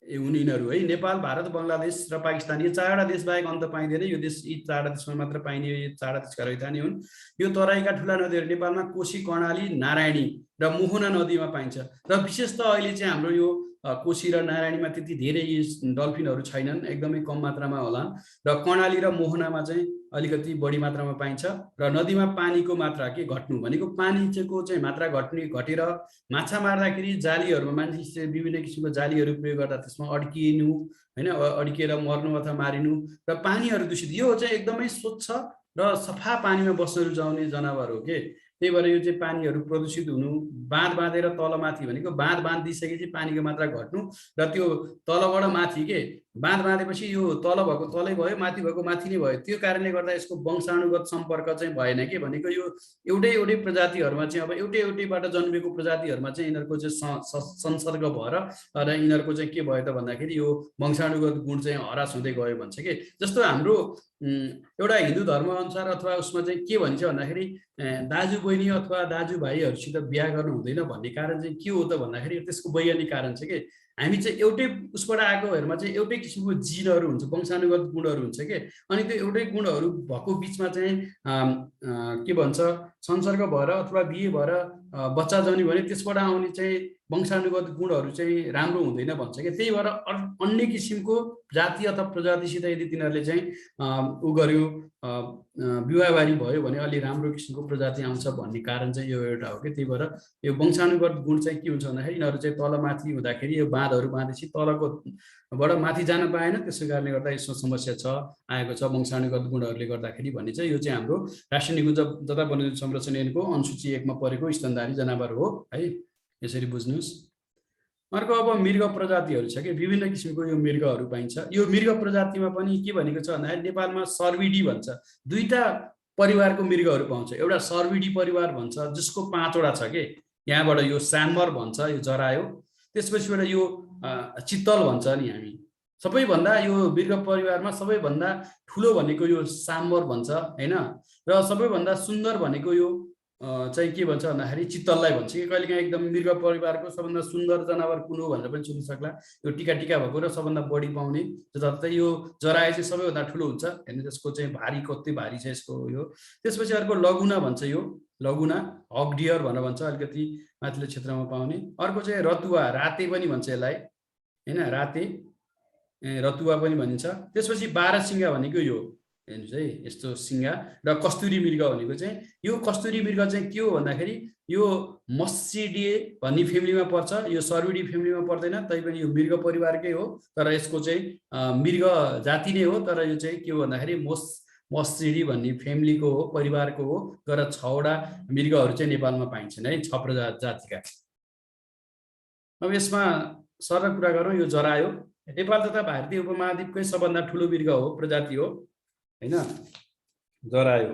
हुने यिनीहरू है। नेपाल, भारत, बङ्गलादेश र पाकिस्तान यो 4वटा देश बाहेक अन्त पाइँदैन। यो देश यी 4वटा देशमा मात्र पाइने यो 4वटा देशका रैथाने हुन्। यो तराईका ठुला नदीहरू नेपालमा कोशी, कर्णाली, नारायणी र मोहना नदीमा पाइन्छ। र विशेष त अहिले चाहिँ हाम्रो यो कोशी र नारायणीमा त्यति धेरै डल्फिनहरू छैनन्, एकदमै कम मात्रामा होला। र कर्णाली र मोहनामा चाहिँ अलिकति बढी मात्रामा पाइन्छ। र नदीमा पानीको मात्रा के घट्नु भनेको पानीको चाहिँ मात्रा घटेर माछा मार्दाखेरि जालीहरूमा मान्छे विभिन्न किसिमको जालीहरू प्रयोग गर्दा त्यसमा अड्किनु होइन, अड्किएर मर्नु अथवा मारिनु र पानीहरू दूषित। यो चाहिँ एकदमै स्वच्छ र सफा पानीमा बस्न रुचाउने जनावर हो के, त्यही भएर यो चाहिँ पानीहरू प्रदूषित हुनु, बाँध बाँधेर तलमाथि भनेको बाँध बाँधिसकेपछि पानीको मात्रा घट्नु र त्यो तलबाट माथि के बाँध बाँधेपछि यो तल भएको तलै भयो, माथि भएको माथि नै भयो। त्यो कारणले गर्दा यसको वंशाणुगत सम्पर्क चाहिँ भएन के, भनेको यो एउटै प्रजातिहरूमा चाहिँ अब एउटैबाट जन्मेको प्रजातिहरूमा चाहिँ यिनीहरूको चाहिँ संसर्ग भएर र यिनीहरूको चाहिँ के भयो त भन्दाखेरि यो वंशाणुगत गुण चाहिँ हरास हुँदै गयो भन्छ के। जस्तो हाम्रो एउटा हिन्दू धर्म अनुसार अथवा उसमा चाहिँ के भनिन्छ भन्दाखेरि दाजु बहिनी अथवा दाजुभाइहरूसित बिहा गर्नु हुँदैन भन्ने कारण चाहिँ के हो त भन्दाखेरि त्यसको वैज्ञानिक कारण छ कि हामी चाहिँ एउटै उसबाट आएकोहरूमा चाहिँ एउटै किसिमको जिनहरू हुन्छ, वंशानुगत गुणहरू हुन्छ के। अनि त्यो एउटै गुणहरू भएको बिचमा चाहिँ के भन्छ संसर्ग भएर अथवा बिहे भएर बच्चा जन्यो भने त्यसबाट आउने चाहिँ वंशानुगत गुणहरू चाहिँ राम्रो हुँदैन भन्छ कि। त्यही भएर अन्य किसिमको जाति अथवा प्रजातिसित यदि तिनीहरूले चाहिँ उ गर्यो विवाहबारी भयो भने अलि राम्रो किसिमको प्रजाति आउँछ भन्ने कारण चाहिँ यो एउटा हो कि। त्यही भएर यो वंशानुगत गुण चाहिँ के हुन्छ भन्दाखेरि यिनीहरू चाहिँ तलमाथि हुँदाखेरि यो बाँधहरू बाँधेपछि तलकोबाट माथि जान पाएन, त्यसै कारणले गर्दा यसमा समस्या आएको छ वंशानुगत गुणहरूले गर्दाखेरि भन्ने चाहिँ यो चाहिँ हाम्रो राष्ट्रिय निकुञ्ज तथा वन्यजीव संरक्षण ऐनको अनुसूची 1 मा परेको स्तनधारी जनावर हो है, यसरी बुझ्नुहोस्। अर्को अब मृग प्रजातिहरू छ कि विभिन्न किसिमको यो मृगहरू पाइन्छ। यो मृग प्रजातिमा पनि के भनेको छ भन्दाखेरि नेपालमा सर्विडी भन्छ, दुईटा परिवारको मृगहरू पाउँछ। एउटा सर्विडी परिवार भन्छ जसको 5 वटा छ कि, यहाँबाट यो स्यामर भन्छ, यो जरायो। त्यसपछिबाट यो चित्तल भन्छ नि हामी। सबैभन्दा यो मृग परिवारमा सबैभन्दा ठुलो भनेको यो साम्बर भन्छ हैन, र सबैभन्दा सुन्दर भनेको यो चाहिँ के भन्छ भन्दाखेरि चित्तललाई भन्छ कि। कहिलेकाहीँ एकदम मृग परिवारको सबभन्दा सुन्दर जनावर कुन हो भनेर पनि सोध्न सक्ला। यो टिका भएको र सबभन्दा बढी पाउने जस्तै यो जरायो चाहिँ सबैभन्दा ठुलो हुन्छ हैन, त्यसको चाहिँ भारी कति भारी छ यसको यो। त्यसपछि अर्को लगुना भन्छ, यो लगुना हक डियर भनेर भन्छ, अलिकति माथिल्लो क्षेत्रमा पाउने। अर्को चाहिँ रतुवा, राते पनि भन्छ यसलाई हैन, राते रतुवा पनि भनिन्छ। त्यसपछि 12 सिंगा भनेको यो हेर्नुहोस् है, यस्तो सिंगा। र कस्तुरी मृग भनेको चाहिँ यो कस्तुरी मृग चाहिँ के हो भन्दाखेरि यो मस्सिडिए भन्ने फेमिलीमा पर्छ, यो सर्विडी फेमिलीमा पर्दैन, तैपनि यो मृग परिवारकै हो, तर यसको चाहिँ मृग जाति नै हो। तर यो चाहिँ के हो भन्दाखेरि मस्सिडी भन्ने फेमिलीको हो, परिवारको हो। तर 6 वटा मृगहरू चाहिँ नेपालमा पाइन्छन् है, 6 प्रजातिका। अब यसमा सरल कुरा गरौँ, यो जरायो नेपाल तथा भारतीय उपमहाद्वीपकै सबभन्दा ठुलो मृग हो, प्रजाति हो हैन, जरायो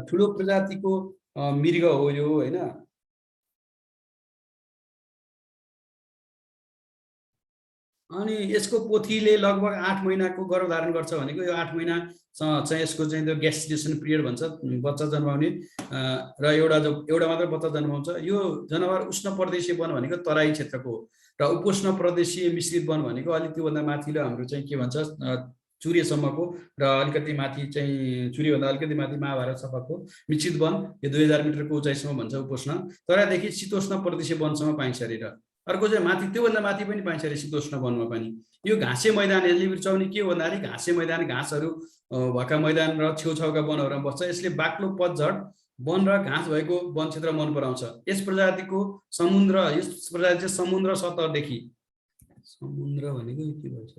ठुलो प्रजातिको मृग हो यो हैन। अनि यसको पोथीले लगभग 8 महिनाको गर्भधारण गर्छ भनेको यो 8 महिना चाहिँ यसको चाहिँ त्यो गेस्टेसन पिरियड भन्छ, बच्चा जन्माउने। र एउटा मात्र बच्चा जन्माउँछ। यो जनावर उष्ण प्रदेशीय वन भनेको तराई क्षेत्रको र उपोष्ण प्रदेशीय मिश्रित वन भनेको अलिक त्योभन्दा माथिल्लो हाम्रो चाहिँ के भन्छ चुरेसम्मको र अलिकति माथि चाहिँ चुरेभन्दा अलिकति माथि महाभारत सफाको मिश्रित वन, यो 2000 मिटरको उचाइसम्म भन्छ उपोष्ण। तराईदेखि शीतोष्ण प्रदेशीय वनसम्म पाइन्छ अरे। र अर्को चाहिँ माथि त्योभन्दा माथि पनि पाइन्छ अरे शीतोष्ण वनमा पनि। यो घाँसे मैदान यसले बिर्चाउने के हो भन्दाखेरि घाँसे मैदान, घाँसहरू भएका मैदान र छेउछाउका वनहरूमा बस्छ। यसले बाक्लो पतझड वन र घाँस भएको वन क्षेत्र मन पराउँछ। यस प्रजातिको यस प्रजाति चाहिँ समुद्र सतहदेखि, समुद्र भनेको के भन्छ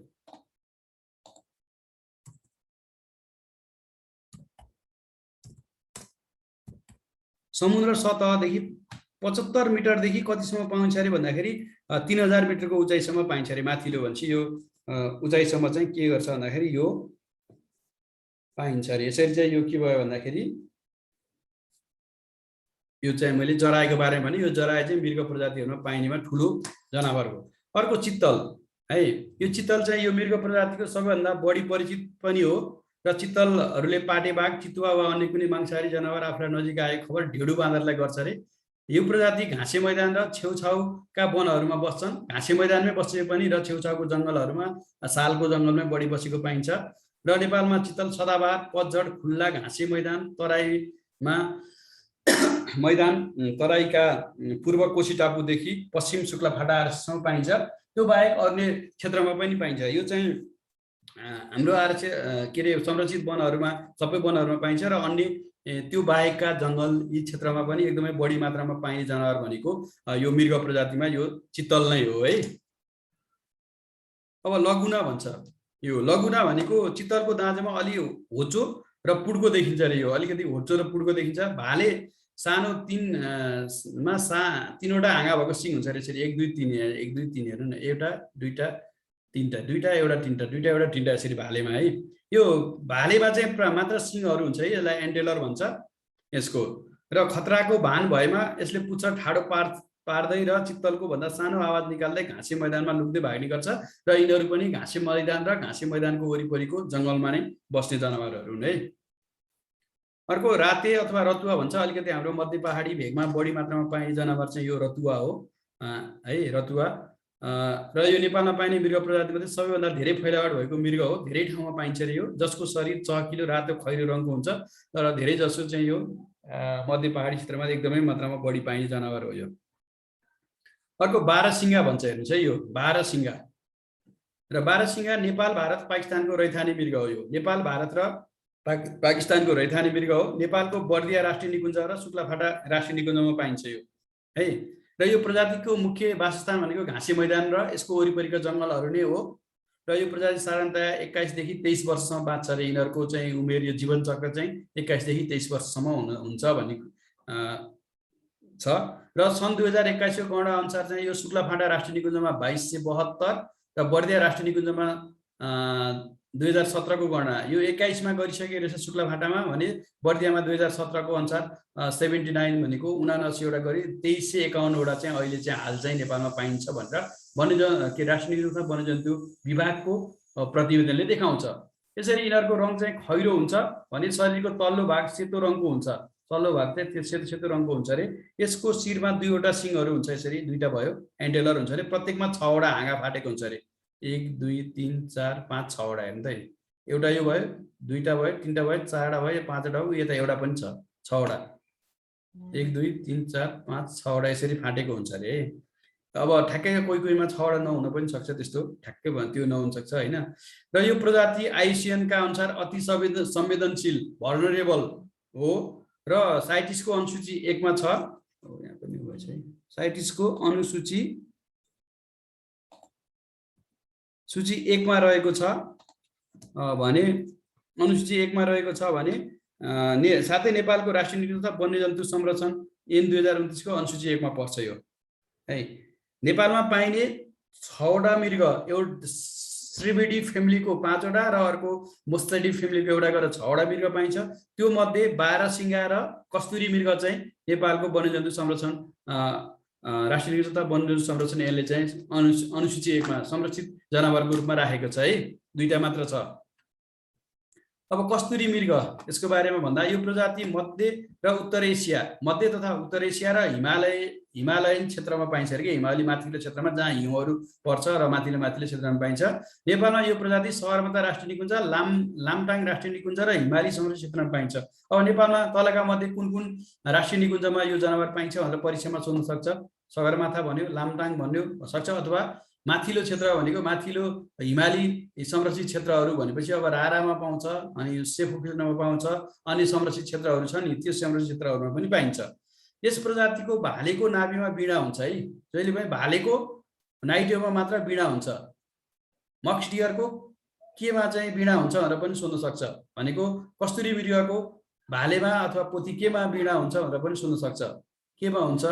समुद्र सतहदेखि 75 मिटरदेखि कतिसम्म पाइन्छ अरे भन्दाखेरि 3000 मिटरको उचाइसम्म पाइन्छ अरे माथिल्लो भन्छ। यो उचाइसम्म चाहिँ के गर्छ भन्दाखेरि यो पाइन्छ अरे। यसरी चाहिँ यो के भयो भन्दाखेरि यो चाहिँ मैले जराएको बारेमा भने, यो जरायो चाहिँ मृग प्रजातिहरूमा पाइनेमा ठुलो जनावर हो। अर्को चित्तल है, यो चित्तल चाहिँ यो मृग प्रजातिको सबैभन्दा बढी परिचित पनि हो। र चित्तलहरूले पाटेबाघ, चितुवा वा अन्य कुनै मांसाहारी जनावर आफूलाई नजिक आएको खबर ढेडु बाँदरलाई गर्छ अरे। यो प्रजाति घाँसे मैदान र छेउछाउका वनहरूमा बस्छन्। घाँसे मैदानमै बसे पनि र छेउछाउको जङ्गलहरूमा सालको जङ्गलमै बढी बसेको पाइन्छ। र नेपालमा चित्तल सदाबहार, पतझड, खुल्ला घाँसे मैदान, तराईमा मैदान तराईका पूर्व कोशी टापुदेखि पश्चिम शुक्लाफाटासम्म पाइन्छ। त्यो बाहेक अन्य क्षेत्रमा पनि पाइन्छ। यो चाहिँ हाम्रो आरक्ष के अरे संरक्षित वनहरूमा सबै वनहरूमा पाइन्छ र अन्य त्यो बाहेकका जङ्गल यी क्षेत्रमा पनि एकदमै बढी मात्रामा पाइने जनावर भनेको यो मृग प्रजातिमा यो चित्तल नै हो है। अब लगुना भन्छ। यो लगुना भनेको चित्तलको दाँजोमा अलि होचो र पुड्को देखिन्छ अरे। यो अलिकति होचो र पुड्को देखिन्छ। भाले सानो तीनवटा हाँगा भएको सिङ हुन्छ अरे। यसरी 1 2 3 1 2 3 हेर्नु न, एउटा दुईटा तीनटा, दुईटा एउटा तीनटा, दुईटा एउटा तीनटा यसरी भालेमा है। यो भालेमा चाहिँ मात्र सिङहरू हुन्छ है। यसलाई एन्टेलर भन्छ यसको। र खतराको भान भएमा यसले पुच्छ ठाडो पार्दै र चित्तलको भन्दा सानो आवाज निकाल्दै घाँसे मैदानमा लुक्दै भाग्ने गर्छ। र यिनीहरू पनि घाँसे मैदान र घाँसे मैदानको वरिपरिको जङ्गलमा नै बस्ने जनावरहरू हुन् है। अर्को राते अथवा रतुवा भन्छ। अलिकति हाम्रो मध्य पहाडी भेगमा बढी मात्रामा पाइने जनावर चाहिँ यो रतुवा हो है। रतुवा र यो नेपालमा पाइने मृग प्रजातिमध्ये सबैभन्दा धेरै फैलावट भएको मृग हो। धेरै ठाउँमा पाइन्छ रे यो, जसको शरीर चहकिलो रातो खैरो रङको हुन्छ। तर धेरै जसो चाहिँ यो मध्य पहाडी क्षेत्रमा एकदमै मात्रामा बढी पाइने जनावर हो यो। अर्को बारहसिङ्गा भन्छ। हेर्नुहोस् है, यो बारहसिङ्गा र बारहसिङ्गा नेपाल भारत पाकिस्तानको रैथाने मृग हो। यो नेपाल भारत र पाकिस्तानको रैथाने मृग हो। नेपालको बर्दिया राष्ट्रिय निकुञ्ज र शुक्लाफाटा राष्ट्रिय निकुञ्जमा पाइन्छ यो है। र यो प्रजातिको मुख्य वासस्थान भनेको घाँसे मैदान र यसको वरिपरिका जङ्गलहरू नै हो। र यो प्रजाति साधारणतया 21 देखि 23 वर्षसम्म बाँच्छ अरे। यिनीहरूको चाहिँ उमेर, यो जीवन चक्र चाहिँ 21 देखि 23 वर्षसम्म हुन्छ भन्ने छ। र सन् 2021 को गणना अनुसार चाहिँ यो शुक्लाफाटा राष्ट्रिय निकुञ्जमा 2272 र बर्दिया राष्ट्रिय निकुञ्जमा 2017 को गणना। यो 21 मा गरिसके रहेछ शुक्लाफाटामा भने बर्दियामा 2017 को अनुसार 79 भनेको 79 वटा गरी 2351 वटा चाहिँ अहिले चाहिँ हाल चाहिँ नेपालमा पाइन्छ भनेर वन्यजन्तु राष्ट्रिय निकुञ्ज वन्यजन्तु विभागको प्रतिवेदनले देखाउँछ। यसरी यिनीहरूको रङ चाहिँ खैरो हुन्छ भने शरीरको तल्लो भाग सेतो रङको हुन्छ। तल्लो भाग चाहिँ त्यो सेतो सेतो रङको हुन्छ अरे। यसको शिरमा 2 वटा सिङहरू हुन्छ। यसरी दुईटा भयो, एन्टेलर हुन्छ अरे। प्रत्येकमा 6 वटा हाँगा फाटेको हुन्छ अरे। 1 2 3 4 5 6 वटा। हेर्नु त, एउटा यो भयो, दुईटा भयो, तीनटा भयो, 4 वटा भयो, 5 वटा भयो, यता एउटा पनि छ, 6 वटा। 1 2 3 4 5 6 वटा यसरी फाटेको हुन्छ अरे। अब ठ्याक्कै कोहीमा 6 वटा नहुन पनि सक्छ, त्यस्तो ठ्याक्कै त्यो नहुन सक्छ होइन। र यो प्रजाति IUCN का अनुसार अति संवेदनशील भल्नरेबल हो र साइटिसको अनुसूची 1 मा छ। यहाँ पनि भएछ है। साइटिसको अनुसूची 1 मा रहेको छ भने, अनुसूची 1 मा रहेको छ भने साथै नेपालको राष्ट्रिय निकुञ्ज वन्यजन्तु संरक्षण ऐन 2029 को अनुसूची 1 मा पर्छ यो है। नेपालमा पाइने 6 वटा मृग, एउटा श्रीविडी फ्यामिलीको 5 वटा र अर्को मोस्टेडी फ्यामिलीको एउटा गरेर 6 वटा मृग पाइन्छ। त्यो मध्ये बारहसिङ्गा र कस्तुरी मृग चाहिँ नेपालको वन्यजन्तु संरक्षण राष्ट्रिय निकुञ्ज वन्यजन्तु संरक्षण ऐनले चाहिँ अनुसूची 1 मा संरक्षित जनावरको रूपमा राखेको छ है। दुईटा मात्र छ। अब कस्तुरी मृग, यसको बारेमा भन्दा यो प्रजाति मध्य र उत्तर एसिया, मध्य तथा उत्तर एसिया र हिमालयन क्षेत्रमा पाइन्छ अरे। हिमाली माथिल्लो क्षेत्रमा जहाँ हिउँहरू पर्छ र माथिल्लो क्षेत्रमा पाइन्छ। नेपालमा यो प्रजाति सगरमाथा राष्ट्रिय निकुञ्ज, लामटाङ राष्ट्रिय निकुञ्ज र हिमाली संरक्षित क्षेत्रमा पाइन्छ। अब नेपालमा तलका मध्ये कुन कुन राष्ट्रिय निकुञ्जमा यो जनावर पाइन्छ भनेर परीक्षामा सोध्न सक्छ। सगरमाथा भन्यो, लामटाङ भन्यो सक्छ, अथवा माथिल्लो क्षेत्र भनेको माथिल्लो हिमाली संरक्षित क्षेत्रहरू भनेपछि अब रारामा पाउँछ, अनि सेफुफिल्डमा पाउँछ, अनि संरक्षित क्षेत्रहरू छन् नि, त्यो संरक्षित क्षेत्रहरूमा पनि पाइन्छ। यस प्रजातिको भालेको नाभिमा बीडा हुन्छ है। जहिले पनि भालेको नाइटेमा मात्र बीडा हुन्छ। मक्स डियरको केमा चाहिँ बीडा हुन्छ भनेर पनि सोध्न सक्छ। भनेको कस्तुरी मृगको भालेमा अथवा पोथी केमा बीडा हुन्छ भनेर पनि सोध्न सक्छ। केमा हुन्छ?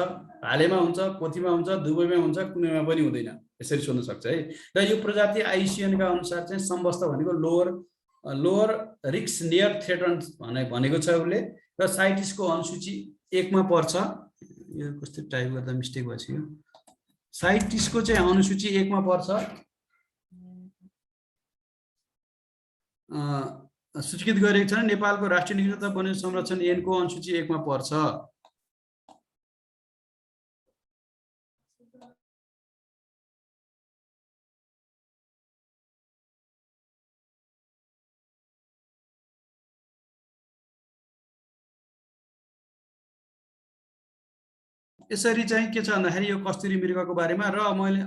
भालेमा हुन्छ, पोथीमा हुन्छ, दुवैमा हुन्छ, कुनैमा पनि हुँदैन, यसरी सोध्न सक्छ है। र यो प्रजाति IUCN का अनुसार चाहिँ सम्बस्त भनेको लोअर रिक्स नियर थ्रेटन भनेको छ उसले। र साइटिसको अनुसूची 1 मा पर्छ। यो कस्तो टाइप गर्दा मिस्टेक भएछ यो। साइटिसको चाहिँ अनुसूची 1 मा पर्छ। सूचीकृत गरेको छ नेपालको राष्ट्रिय निकुञ्ज वन्यजन्तु संरक्षण ऐनको अनुसूची 1 मा पर्छ। यसरी चाहिँ के छ भन्दाखेरि यो कस्तुरी मृगको बारेमा र मैले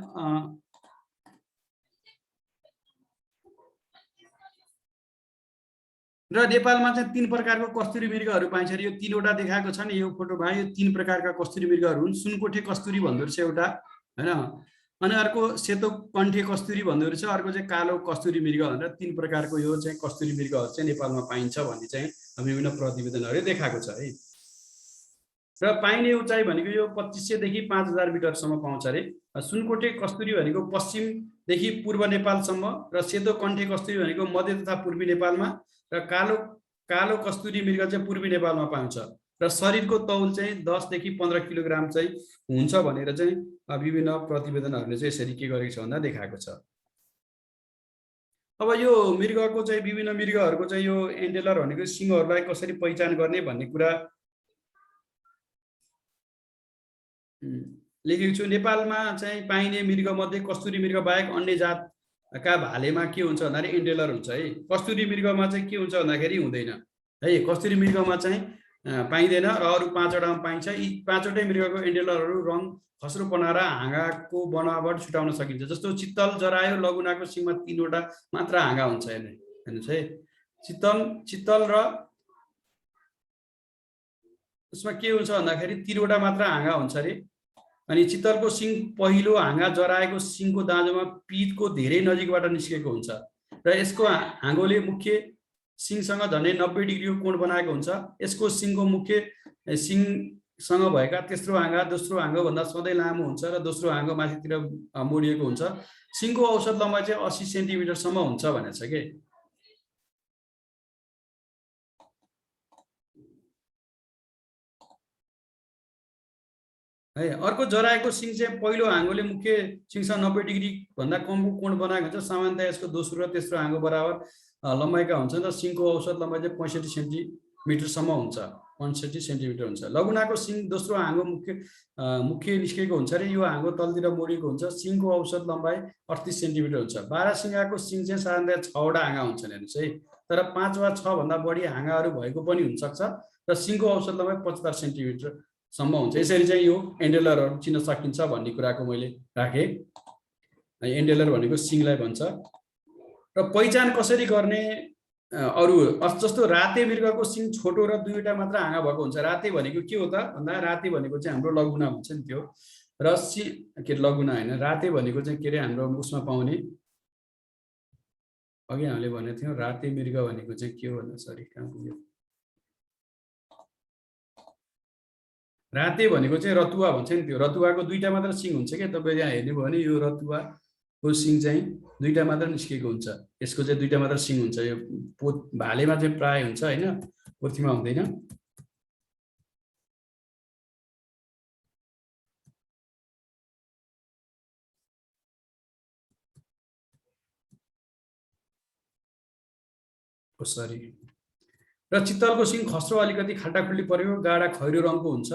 र नेपालमा चाहिँ 3 प्रकारको कस्तुरी मृगहरू पाइन्छ यो 3वटा देखाएको छ नि यो फोटोमा यो 3 प्रकारका कस्तुरी मृगहरू हुन् सुनकोठे कस्तुरी भन्दो रहेछ एउटा हैन अनि अर्को सेतो कण्ठे कस्तुरी भन्दो रहेछ अर्को चाहिँ कालो कस्तुरी मृग भनेर 3 प्रकारको यो चाहिँ कस्तुरी मृगहरू चाहिँ नेपालमा पाइन्छ भन्ने चाहिँ विभिन्न प्रतिवेदनहरू देखाएको छ है र पाइने उचाइ भनेको यो 2500 देखि 5000 मिटरसम्म पाउँछ रे सुनकोठे कस्तुरी भनेको पश्चिमदेखि पूर्व नेपालसम्म र सेतो कण्ठे कस्तुरी भनेको मध्य तथा पूर्वी नेपालमा र कालो कस्तुरी मृग चाहिँ पूर्वी नेपालमा पाउँछ र शरीरको तौल चाहिँ 10 देखि 15 किलोग्राम चाहिँ हुन्छ भनेर चाहिँ विभिन्न प्रतिवेदनहरूले चाहिँ यसरी के गरेको छ भन्दा देखाएको छ अब यो मृगको चाहिँ विभिन्न मृगहरूको चाहिँ यो एन्टेलर भनेको सिंहहरूलाई कसरी पहिचान गर्ने भन्ने कुरा लेखेको छु नेपालमा चाहिँ पाइने मृग मध्ये कस्तुरी मृग बाहेक अन्य जातका भालेमा के हुन्छ भन्दाखेरि एन्टेलर हुन्छ है कस्तुरी मृगमा चाहिँ के हुन्छ भन्दाखेरि हुँदैन है कस्तुरी मृगमा चाहिँ पाइँदैन र अरू 5वटामा पाइन्छ यी 5वटै मृगको एन्टेलरहरू रङ खस्रोपना र हाँगाको बनावट छुटाउन सकिन्छ जस्तो चित्तल जरायो लघुनाको सिङमा 3वटा मात्र हाँगा हुन्छ हेर्नुहोस् है चित्तल र उसमा के हुन्छ भन्दाखेरि 3वटा मात्र हाँगा हुन्छ अरे अनि चित्तलको सिङ पहिलो हाँगा जराएको सिङको दाँजोमा पिठको धेरै नजिकबाट निस्केको हुन्छ र यसको हाँगोले मुख्य सिङसँग झन्डै 90 डिग्रीको कोण बनाएको हुन्छ यसको सिङको मुख्य सिङसँग भएका तेस्रो हाँगा दोस्रो हाँगा भन्दा सधैँ लामो हुन्छ र दोस्रो हाँगा माथितिर मोडिएको हुन्छ सिङको औसत लम्बाइ चाहिँ 80 सेन्टिमिटरसम्म हुन्छ भनेको छ के है अर्को जराएको सिङ चाहिँ पहिलो हाँगोले मुख्य सिङसँग 90 डिग्री भन्दा कमको कोण बनाएको हुन्छ सामान्यतया यसको दोस्रो र तेस्रो हाँगो बराबर लम्बाइका हुन्छन् र सिङको औसत लम्बाइ चाहिँ 65 सेन्टिमिटरसम्म हुन्छ 65 सेन्टिमिटर हुन्छ लघुनाको सिङ दोस्रो हाँगो मुख्य निस्केको हुन्छ र यो हाँगो तलतिर मोडिएको हुन्छ सिङको औसत लम्बाइ 38 सेन्टिमिटर हुन्छ 12 सिङाको सिङ चाहिँ साधारणतया 6वटा हाँगा हुन्छन् हेर्नुहोस् है तर 5 वा 6 भन्दा बढी हाँगाहरू भएको पनि हुनसक्छ र सिङको औसत लम्बाइ 75 सेन्टिमिटरसम्म हुन्छ यसरी चाहिँ यो एन्टेलरहरू चिन्न सकिन्छ भन्ने कुराको मैले राखेँ एन्टेलर भनेको सिङलाई भन्छ र पहिचान कसरी गर्ने अरू जस्तो राते मृगको सिङ छोटो र 2वटा मात्र हाँगा भएको हुन्छ राते भनेको के हो त भन्दा राते भनेको चाहिँ हाम्रो लघुना भन्छ नि त्यो र के लघुना हैन राते भनेको चाहिँ के रे हाम्रो उसमा पाउने अघि हामीले भनेको थियौं राते मृग भनेको चाहिँ के हो भन्दा सरी कहाँ पुग्यो राते भनेको चाहिँ रतुवा भन्छ नि त्यो रतुवाको 2टा मात्र सिङ हुन्छ के तपाईँ यहाँ हेर्नुभयो भने यो रतुवा को सिङ चाहिँ 2टा मात्र निस्केको हुन्छ यसको चाहिँ 2टा मात्र सिङ हुन्छ यो भालेमा चाहिँ प्राय हुन्छ हैन पोथीमा हुँदैन सरी र चित्तलको सिङ खस्रो अलिकति खाल्टाखुल्टी परेको गाडा खैरो रङको हुन्छ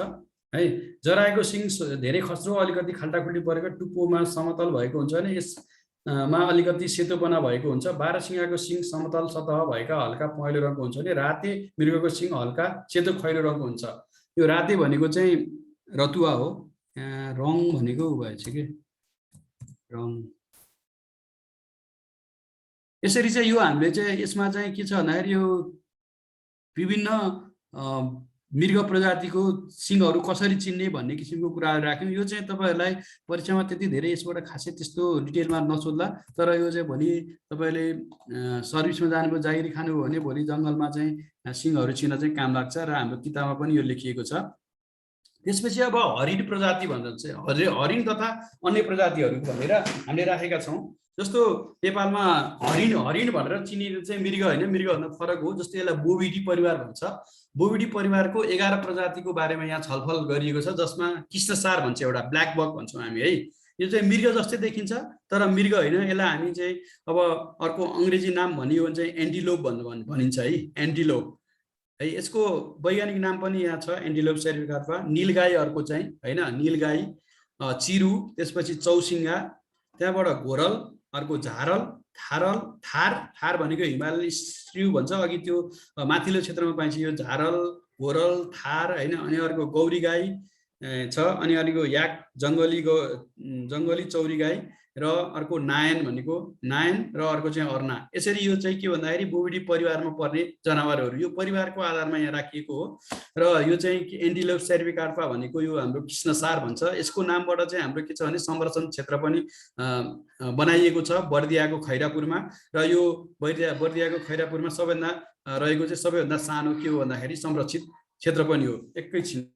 है जराएको सिङ धेरै खस्रो अलिकति खाल्टाखुल्टी परेको टुप्पोमा समतल भएको हुन्छ भने यसमा अलिकति सेतोपना भएको हुन्छ 12 सिङाको सिङ समतल सतह भएका हल्का पहेँलो रङको हुन्छ भने राते मृगको सिङ हल्का सेतो खैरो रङको हुन्छ यो राते भनेको चाहिँ रतुवा हो रङ भनेको भएछ के रङ यसरी चाहिँ यो हामीले चाहिँ यसमा चाहिँ के छ भन्दाखेरि यो विभिन्न मृग प्रजातिको सिङहरू कसरी चिन्ने भन्ने किसिमको कुराहरू राख्यौँ यो चाहिँ तपाईहरुलाई परीक्षामा त्यति धेरै यसबाट खासै त्यस्तो डिटेलमा नसोध्ला तर यो चाहिँ भोलि तपाईले सर्भिसमा जानुभयो जागिरी खानुभयो भने भोलि जंगलमा चाहिँ सिङहरू चिन्न चाहिँ काम लाग्छ र हाम्रो किताबमा पनि यो लेखिएको छ त्यसपछि अब हरिण प्रजाति भन्छ चाहिँ हरिण तथा अन्य प्रजातिहरू भनेर हामीले राखेका छौं जस्तो नेपालमा हरिण भनेर चिनिने चाहिँ मृग हैन मृगभन्दा फरक हो जस्तो यसलाई बोभिडी परिवार भन्छ बोभिडी परिवारको 11 प्रजातिको बारेमा यहाँ छलफल गरिएको छ जसमा कृष्णसार भन्छ एउटा ब्ल्याक बक भन्छौं हामी है यो चाहिँ मृग जस्तै देखिन्छ तर मृग हैन यसलाई हामी चाहिँ अब अर्को अंग्रेजी नाम भनियो भने चाहिँ एन्टिलोप भनिन्छ है एन्टिलोप है यसको वैज्ञानिक नाम पनि यहाँ छ एन्टिलोप सेरिफार्पा नीलगाई अर्को चाहिँ हैन नीलगाई चिरु त्यसपछि चौसिङ्गा त्यहाँबाट घोरल अर्को झारल थार भनेको हिमालय स्ट्र्यु भन्छ अघि त्यो माथिल्लो क्षेत्रमा पाइन्छ यो झारल घोरल थार हैन अनि अर्को गौरी गाई छ। अनि अर्को याक जङ्गली चौरी गाई र अर्को नायन भनेको नायन र अर्को चाहिँ अर्ना। यसरी यो चाहिँ के भन्दाखेरि बोभिडी परिवारमा पर्ने जनावरहरू यो परिवारको आधारमा यहाँ राखिएको हो। र यो चाहिँ एन्टिलोप सेर्भिकार्पा भनेको यो हाम्रो कृष्णसार भन्छ। यसको नामबाट चाहिँ हाम्रो के छ भने संरक्षण क्षेत्र पनि बनाइएको छ बर्दियाको खैरापुरमा। र यो बर्दियाको खैरापुरमा सबैभन्दा रहेको चाहिँ सबैभन्दा सानो के हो भन्दाखेरि संरक्षित क्षेत्र पनि हो। एकैछिन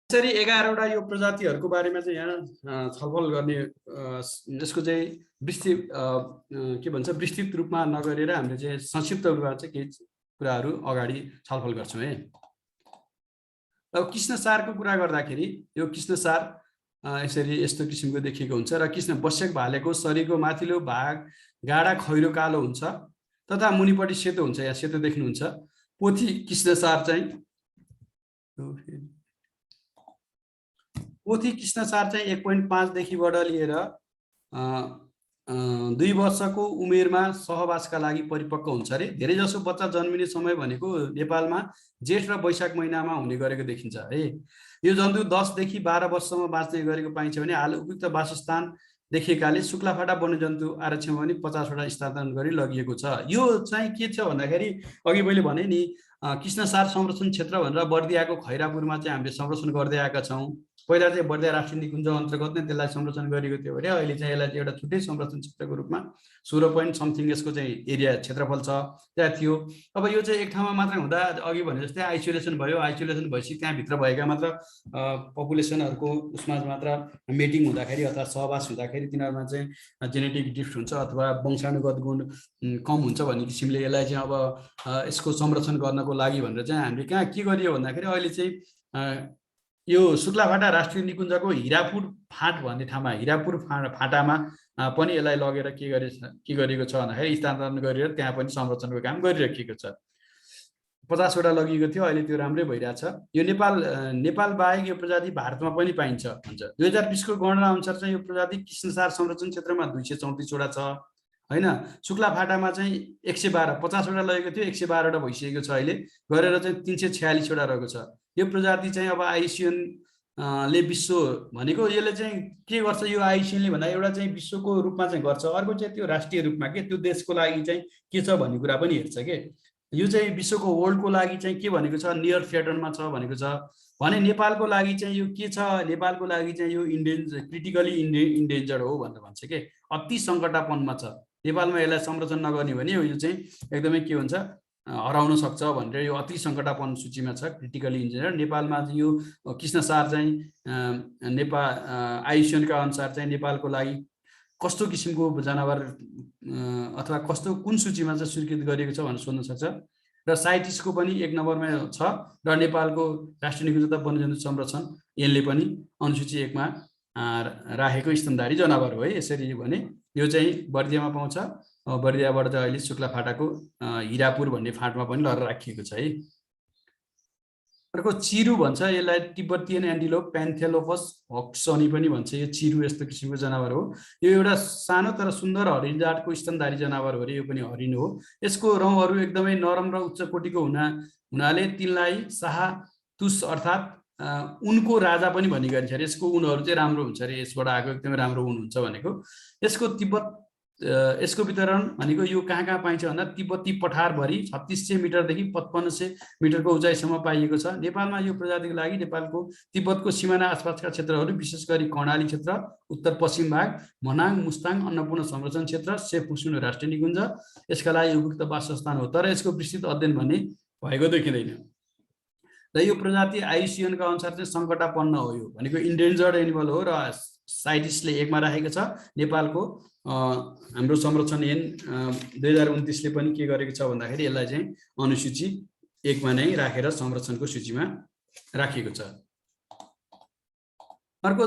यसरी 11वटा यो प्रजातिहरूको बारेमा चाहिँ यहाँ छलफल गर्ने यसको चाहिँ विस्तृत के भन्छ विस्तृत रूपमा नगरेर हामीले चाहिँ संक्षिप्त रूपमा चाहिँ केही कुराहरू अगाडि छलफल गर्छौँ है। अब कृष्णसारको कुरा गर्दाखेरि यो कृष्णसार यसरी यस्तो किसिमको देखिएको हुन्छ र कृष्ण वश्यक भालेको शरीरको माथिल्लो भाग गाढा खैरो कालो हुन्छ तथा मुनिपट्टि सेतो हुन्छ। यहाँ सेतो देख्नुहुन्छ। पोथी कृष्णसार चाहिँ पोथी कृष्णसार चाहिँ 1.5 देखिबाट लिएर 2 वर्षको उमेरमा सहवासका लागि परिपक्व हुन्छ अरे। धेरैजसो बच्चा जन्मिने समय भनेको नेपालमा जेठ र वैशाख महिनामा हुने गरेको देखिन्छ है। यो जन्तु 10 देखि 12 वर्षसम्म बाँच्ने गरेको पाइन्छ भने हाल उपयुक्त वासस्थान देखिएकाले शुक्लाफाटा वन्यजन्तु आरक्षणमा पनि 50वटा स्थानान्तरण गरी लगिएको छ। यो चाहिँ के छ भन्दाखेरि अघि मैले भने नि कृष्णसार संरक्षण क्षेत्र भनेर बर्दियाको खैरापुरमा चाहिँ हामीले संरक्षण गर्दै आएका छौँ। पहिला चाहिँ बर्दिया राष्ट्रिय निकुञ्ज अन्तर्गत नै त्यसलाई संरक्षण गरेको थियो भने अहिले चाहिँ यसलाई एउटा छुट्टै संरक्षण क्षेत्रको रूपमा 16.something यसको चाहिँ एरिया क्षेत्रफल छ त्यहाँ थियो। अब यो चाहिँ एक ठाउँमा मात्रै हुँदा अघि भने जस्तै आइसोलेसन भयो। आइसोलेसन भएपछि त्यहाँभित्र भएका मात्र पपुलेसनहरूको उसमा मात्र मेटिङ हुँदाखेरि अथवा सहवास हुँदाखेरि तिनीहरूमा चाहिँ जेनेटिक ड्रिफ्ट हुन्छ अथवा वंशानुगत गुण कम हुन्छ भन्ने किसिमले यसलाई चाहिँ अब यसको संरक्षण गर्नको लागि भनेर चाहिँ हामीले कहाँ के गरियो भन्दाखेरि अहिले चाहिँ यो शुक्लाफाटा राष्ट्रिय निकुञ्जको हिरापुर फाँट भन्ने ठाउँमा हिरापुर फाँटामा पनि यसलाई लगेर के गरेको छ भन्दाखेरि स्थानान्तरण गरेर त्यहाँ पनि संरक्षणको काम गरिराखिएको छ। 50वटा लगिएको थियो। अहिले त्यो राम्रै भइरहेछ। यो नेपाल बाहेक यो प्रजाति भारतमा पनि पाइन्छ भन्छ। 2020को गणना अनुसार चाहिँ यो प्रजाति कृष्णसार संरक्षण क्षेत्रमा 234वटा छ हैन। शुक्लाफाटामा चाहिँ 112 50वटा लगेको थियो 112वटा भइसकेको छ अहिले गरेर चाहिँ 346वटा रहेको छ। यो प्रजाति चाहिँ अब आइसिएन ले विश्व भनेको यसले चाहिँ के गर्छ यो आइसिएनले भन्दा एउटा चाहिँ विश्वको रूपमा चाहिँ गर्छ। अर्को चाहिँ त्यो राष्ट्रिय रूपमा के त्यो देशको लागि चाहिँ के छ भन्ने कुरा पनि हेर्छ के। यो चाहिँ विश्वको वर्ल्डको लागि चाहिँ के भनेको छ नियर थ्रेटनमा छ भनेको छ भने नेपालको लागि चाहिँ यो के छ नेपालको लागि चाहिँ यो क्रिटिकली इन्डेन्जर्ड हो भनेर भन्छ के। अति सङ्कटापनमा छ। नेपालमा यसलाई संरक्षण नगर्ने भने यो चाहिँ एकदमै के हुन्छ हराउन सक्छ भनेर यो अति सङ्कटापन्न सूचीमा छ क्रिटिकली इन्डेन्जर्ड। नेपालमा चाहिँ यो कृष्णसार चाहिँ आइसिएनका अनुसार चाहिँ नेपालको लागि कस्तो किसिमको जनावर अथवा कस्तो कुन सूचीमा चाहिँ स्वीकृत गरिएको छ भनेर सोध्न सक्छ। र साइटिसको पनि 1 नम्बरमा छ र नेपालको राष्ट्रिय निकुञ्ज तथा वन्यजन्तु संरक्षण यसले पनि अनुसूची 1 मा राखेको स्तनधारी जनावर हो है। यसरी भने यो चाहिँ बर्दियामा पाउँछ। बर्दियाबाट चाहिँ अहिले शुक्लाफाटाको हिरापुर भन्ने फाँटमा पनि लगेर राखिएको छ है। अर्को चिरु भन्छ यसलाई तिब्बतियन एन्टिलोप प्यान्थेलोपस हक्सनी पनि भन्छ। यो चिरु यस्तो किसिमको जनावर हो। यो एउटा सानो तर सुन्दर हरिण जातको स्तनधारी जनावर हो रे। यो पनि हरिण हो। यसको रौँहरू एकदमै नरम र उच्च कोटिको हुनाले तिनलाई शाहतुस अर्थात् उनको राजा पनि भन्ने गरिन्छ अरे। यसको उनहरू चाहिँ राम्रो हुन्छ अरे, यसबाट आएको एकदमै राम्रो उन हुन्छ भनेको। यसको तिब्बत यसको वितरण भनेको यो कहाँ कहाँ पाइन्छ भन्दा तिब्बती पठारभरि 3600 मिटरदेखि 5500 मिटरको उचाइसम्म पाइएको छ। नेपालमा यो प्रजातिको लागि नेपालको तिब्बतको सिमाना आसपासका क्षेत्रहरू विशेष गरी कर्णाली क्षेत्र, उत्तर पश्चिम भाग, मनाङ, मुस्ताङ, अन्नपूर्ण संरक्षण क्षेत्र, सेफुसुनो राष्ट्रिय निकुञ्ज यसका लागि उपयुक्त वासस्थान हो। तर यसको विस्तृत अध्ययन भने भएको देखिँदैन। र यो प्रजाति आइयुसिएन का अनुसार चाहिँ सङ्कटापन्न हो। यो भनेको इन्डेन्जर्ड एनिमल हो र साइटिसले 1 मा राखेको छ। नेपालको हाम्रो संरक्षण ऐन 2029 ले पनि के गरेको छ भन्दाखेरि यसलाई चाहिँ अनुसूची 1 मा नै राखेर संरक्षणको सूचीमा राखिएको छ। अर्को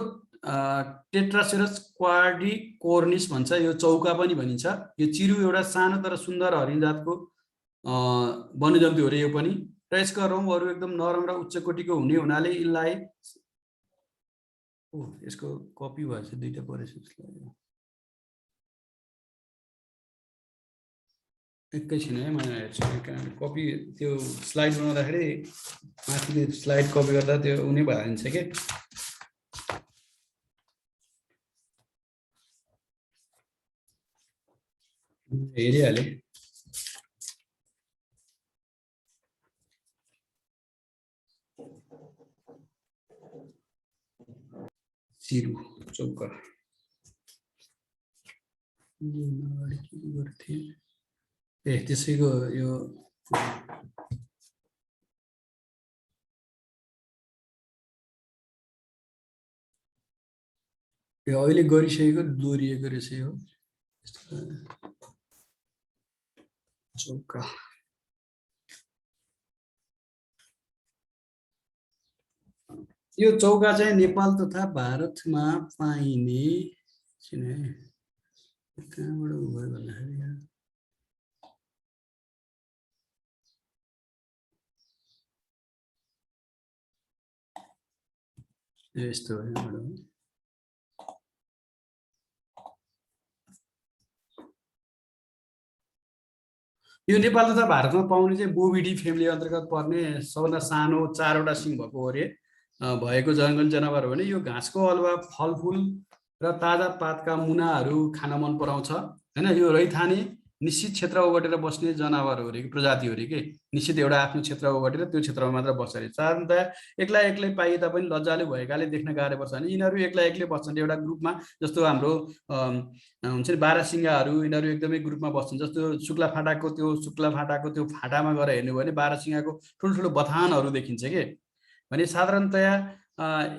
टेट्रासेरस क्वाड्रिकोर्निस भन्छ, यो चौका पनि भनिन्छ। यो चिरु एउटा सानो तर सुन्दर हरिण जातको वन्यजन्तु हो रे यो पनि। र यसका रौँहरू एकदम नरम र उच्च कोटिको हुने हुनाले यसलाई यसको कपी भएछ, दुईटा परेछ एकैछिन है, म हेर्छु कपी। त्यो स्लाइड बनाउँदाखेरि माथि स्लाइड कपी गर्दा त्यो उनी भइन्छ के। हेरिहाले चिरु चौका त्यसैको यो अहिले गरिसकेको दोहोरिएको रहेछ यो चौका। यो चौका चाहिँ नेपाल तथा भारतमा पाइने कहाँबाट भयो भन्दाखेरि यस्तो हो। यो नेपाल तथा भारतमा पाउने चाहिँ बोभिडी फ्यामिली अन्तर्गत पर्ने सबभन्दा सानो 4वटा सिङ भएको हो रे भएको जङ्गली जनावर हो भने यो घाँसको अलुवा, फलफुल र ताजा पातका मुनाहरू खान मन पराउँछ हैन। यो रैथाने निश्चित क्षेत्र ओगटेर बस्ने जनावर हो रे, प्रजाति हो रे के। निश्चित एउटा आफ्नो क्षेत्र ओगटेर त्यो क्षेत्रमा मात्र बस्छ रे। साधारणतया एक्लै एक्लै पाइए तापनि लज्जालु भएकाले देख्न गाह्रो पर्छ भने यिनीहरू एक्लै एक्लै बस्छन् एउटा ग्रुपमा। जस्तो हाम्रो हुन्छ नि बारासिङ्गाहरू, यिनीहरू एकदमै ग्रुपमा बस्छन्। जस्तो शुक्ला फाटाको त्यो फाटामा गएर हेर्नु भने बारासिङ्गाको ठुल्ठुलो बथानहरू देखिन्छ के। भने साधारणतया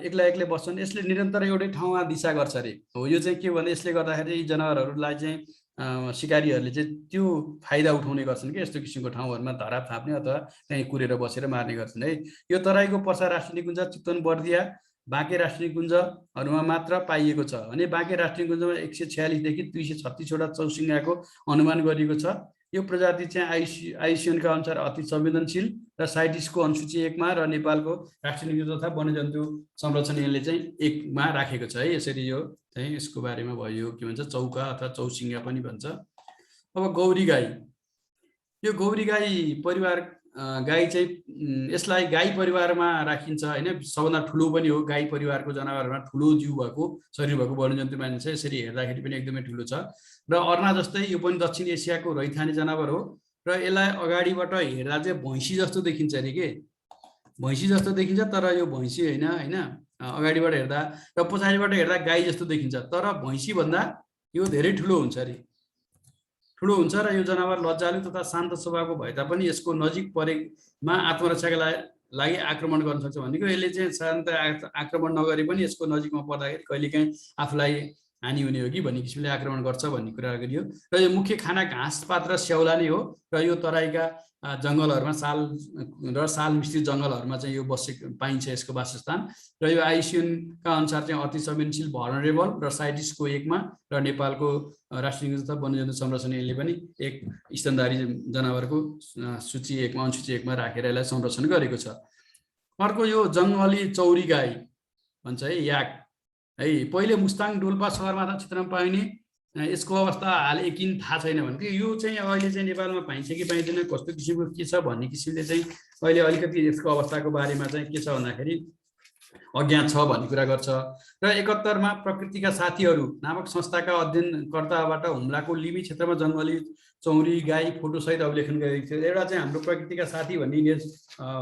एक्लै एक्लै बस्छन्। यसले निरन्तर एउटै ठाउँमा दिशा गर्छ रे। हो यो चाहिँ के भन्दा यसले गर्दाखेरि यी जनावरहरूलाई चाहिँ शिकारीहरूले चाहिँ त्यो फाइदा उठाउने गर्छन् कि यस्तो किसिमको ठाउँहरूमा धरा थाप्ने अथवा त्यहीँ कुरेर बसेर मार्ने गर्छन् है। यो तराईको पर्सा राष्ट्रिय निकुञ्ज, चितवन बर्दिया, बाँके राष्ट्रिय निकुञ्जहरूमा मात्र पाइएको छ भने बाँके राष्ट्रिय निकुञ्जमा 146 देखि 236 वटा चौसिङ्गाको अनुमान गरिएको छ। यो प्रजाति चाहिँ आइयुसिएनका अनुसार अति संवेदनशील र साइटिसको अनुसूची 1 मा र नेपालको राष्ट्रिय निकुञ्ज तथा वन्यजन्तु संरक्षण ऐनले चाहिँ 1 मा राखेको छ है। यसरी यो चाहिँ यसको बारेमा भयो। के भन्छ चौका अथवा चौसिङ्गा पनि भन्छ। अब गौरी गाई, यो गौरी गाई परिवार गाई चाहिँ यसलाई गाई परिवारमा राखिन्छ हैन। सबभन्दा ठुलो पनि हो गाई परिवारको जनावरमा, ठुलो जिउ भएको शरीर भएको वन्यजन्तु मानिन्छ। यसरी हेर्दाखेरि पनि एकदमै ठुलो छ र अर्ना जस्तै यो पनि दक्षिण एसियाको रैथाने जनावर हो र यसलाई अगाडिबाट हेर्दा चाहिँ भैँसी जस्तो देखिन्छ अरे के। भैँसी जस्तो देखिन्छ तर यो भैँसी होइन हैन। अगाडिबाट हेर्दा र पछाडिबाट हेर्दा गाई जस्तो देखिन्छ तर भैँसी भन्दा यो धेरै ठुलो हुन्छ अरे, ठुलो हुन्छ। र यो जनावर लज्जालु तथा शान्त स्वभावको भए तापनि यसको नजिक परेमा आत्मरक्षाका लागि आक्रमण गर्न सक्छ। भनेको यसले चाहिँ साधारणतया आक्रमण नगरे पनि यसको नजिकमा पर्दाखेरि कहिलेकाहीँ आफूलाई हानि हुने हो कि भन्ने किसिमले आक्रमण गर्छ भन्ने कुरा गरियो। र यो मुख्य खाना घाँसपात र स्याउला नै हो र यो तराईका जङ्गलहरूमा साल मिश्रित जङ्गलहरूमा चाहिँ यो पाइन्छ यसको वासस्थान। र यो आइयुसिएनका अनुसार चाहिँ अति संवेदनशील, भलनरेबल र साइटिसको 1 मा र नेपालको राष्ट्रिय निकुञ्ज तथा वन्यजन्तु संरक्षण ऐनले पनि 1 स्तनधारी जनावरको सूची 1 मा अनुसूची 1 मा राखेर यसलाई संरक्षण गरेको छ। अर्को यो जङ्गली चौरी गाई भन्छ है, याक है। पहिले मुस्ताङ, डोल्पा, सगरमाथा क्षेत्रमा पाइने यसको अवस्था हाल एकिन थाहा छैन भने यो चाहिँ अहिले चाहिँ नेपालमा पाइन्छ कि पाइँदैन, कस्तो किसिमको के छ भन्ने किसिमले चाहिँ अहिले अलिकति यसको अवस्थाको बारेमा चाहिँ के छ भन्दाखेरि अज्ञात छ भन्ने कुरा गर्छ। र 71 मा प्रकृतिका साथीहरू नामक संस्थाका अध्ययनकर्ताबाट हुम्लाको लिमी क्षेत्रमा जङ्गली चौरी गाई फोटोसहित अभिलेखन गरेको थियो। एउटा चाहिँ हाम्रो प्रकृतिका साथी भन्ने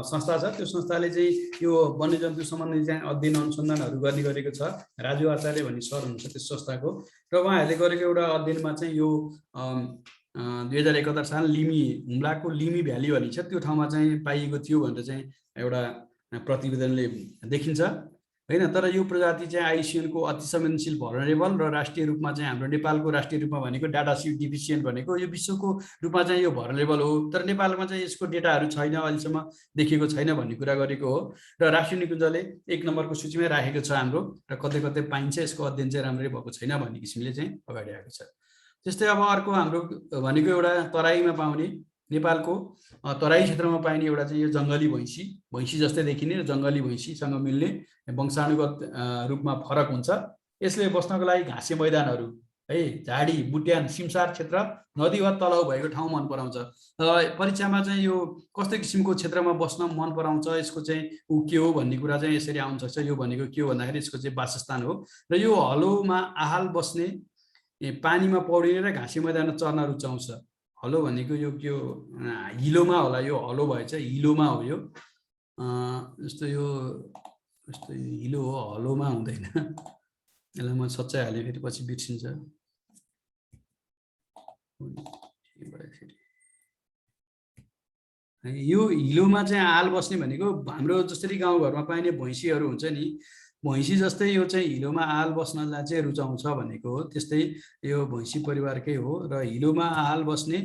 संस्था छ, त्यो संस्थाले चाहिँ यो वन्यजन्तु सम्बन्धी चाहिँ अध्ययन अनुसन्धानहरू गर्ने गरेको छ। राजु आचार्य भन्ने सर हुनुहुन्छ त्यस संस्थाको, र उहाँहरूले गरेको एउटा अध्ययनमा चाहिँ यो 2071 साल हुम्लाको लिमी भ्याली भन्ने छ, त्यो ठाउँमा चाहिँ पाइएको थियो भनेर चाहिँ एउटा प्रतिवेदनले देखिन्छ होइन। तर यो प्रजाति चाहिँ आइसिएनको अति संवेदनशील भलनरेबल र राष्ट्रिय रूपमा चाहिँ हाम्रो नेपालको राष्ट्रिय रूपमा भनेको डाटा सिट डिफिसियन्ट भनेको यो विश्वको रूपमा चाहिँ यो भलनरेबल हो, तर नेपालमा चाहिँ यसको डेटाहरू छैन, अहिलेसम्म देखिएको छैन भन्ने कुरा गरेको हो। र राष्ट्रिय निकुञ्जले 1 नम्बरको सूचीमै राखेको छ हाम्रो, र कतै कतै पाइन्छ, यसको अध्ययन चाहिँ राम्ररी भएको छैन भन्ने किसिमले चाहिँ अगाडि आएको छ। त्यस्तै अब अर्को हाम्रो भनेको एउटा तराईमा पाउने, नेपालको तराई क्षेत्रमा पाइने एउटा चाहिँ यो जङ्गली भैँसी जस्तै देखिने र जङ्गली भैँसीसँग मिल्ने वंशाणुगत रूपमा फरक हुन्छ। यसले बस्नको लागि घाँसे मैदानहरू है, झाडी बुट्यान सिमसार क्षेत्र, नदी वा तलाउ भएको ठाउँ मन पराउँछ। परीक्षामा चाहिँ यो कस्तो किसिमको क्षेत्रमा बस्न मन पराउँछ, यसको चाहिँ ऊ के हो भन्ने कुरा चाहिँ यसरी आउन सक्छ। यो भनेको के हो भन्दाखेरि यसको चाहिँ वासस्थान हो, र यो हलोमा आहाल बस्ने, पानीमा पौडिने र घाँसे मैदानमा चर्न रुचाउँछ। हलो भनेको यो के हो, हिलोमा होला, यो हलो भएछ, हिलोमा हो यो, जस्तो यो जस्तो हिलो हो, हलोमा हुँदैन। यसलाई म सच्चाइ हालेँ, फेरि पछि बिर्सिन्छ। यो हिलोमा चाहिँ आल बस्ने भनेको हाम्रो जसरी गाउँघरमा पाइने भैँसीहरू हुन्छ नि, भैँसी जस्तै यो चाहिँ हिलोमा आहाल बस्नलाई चाहिँ रुचाउँछ भनेको हो। त्यस्तै यो भैँसी परिवारकै हो, र हिलोमा आहाल बस्ने,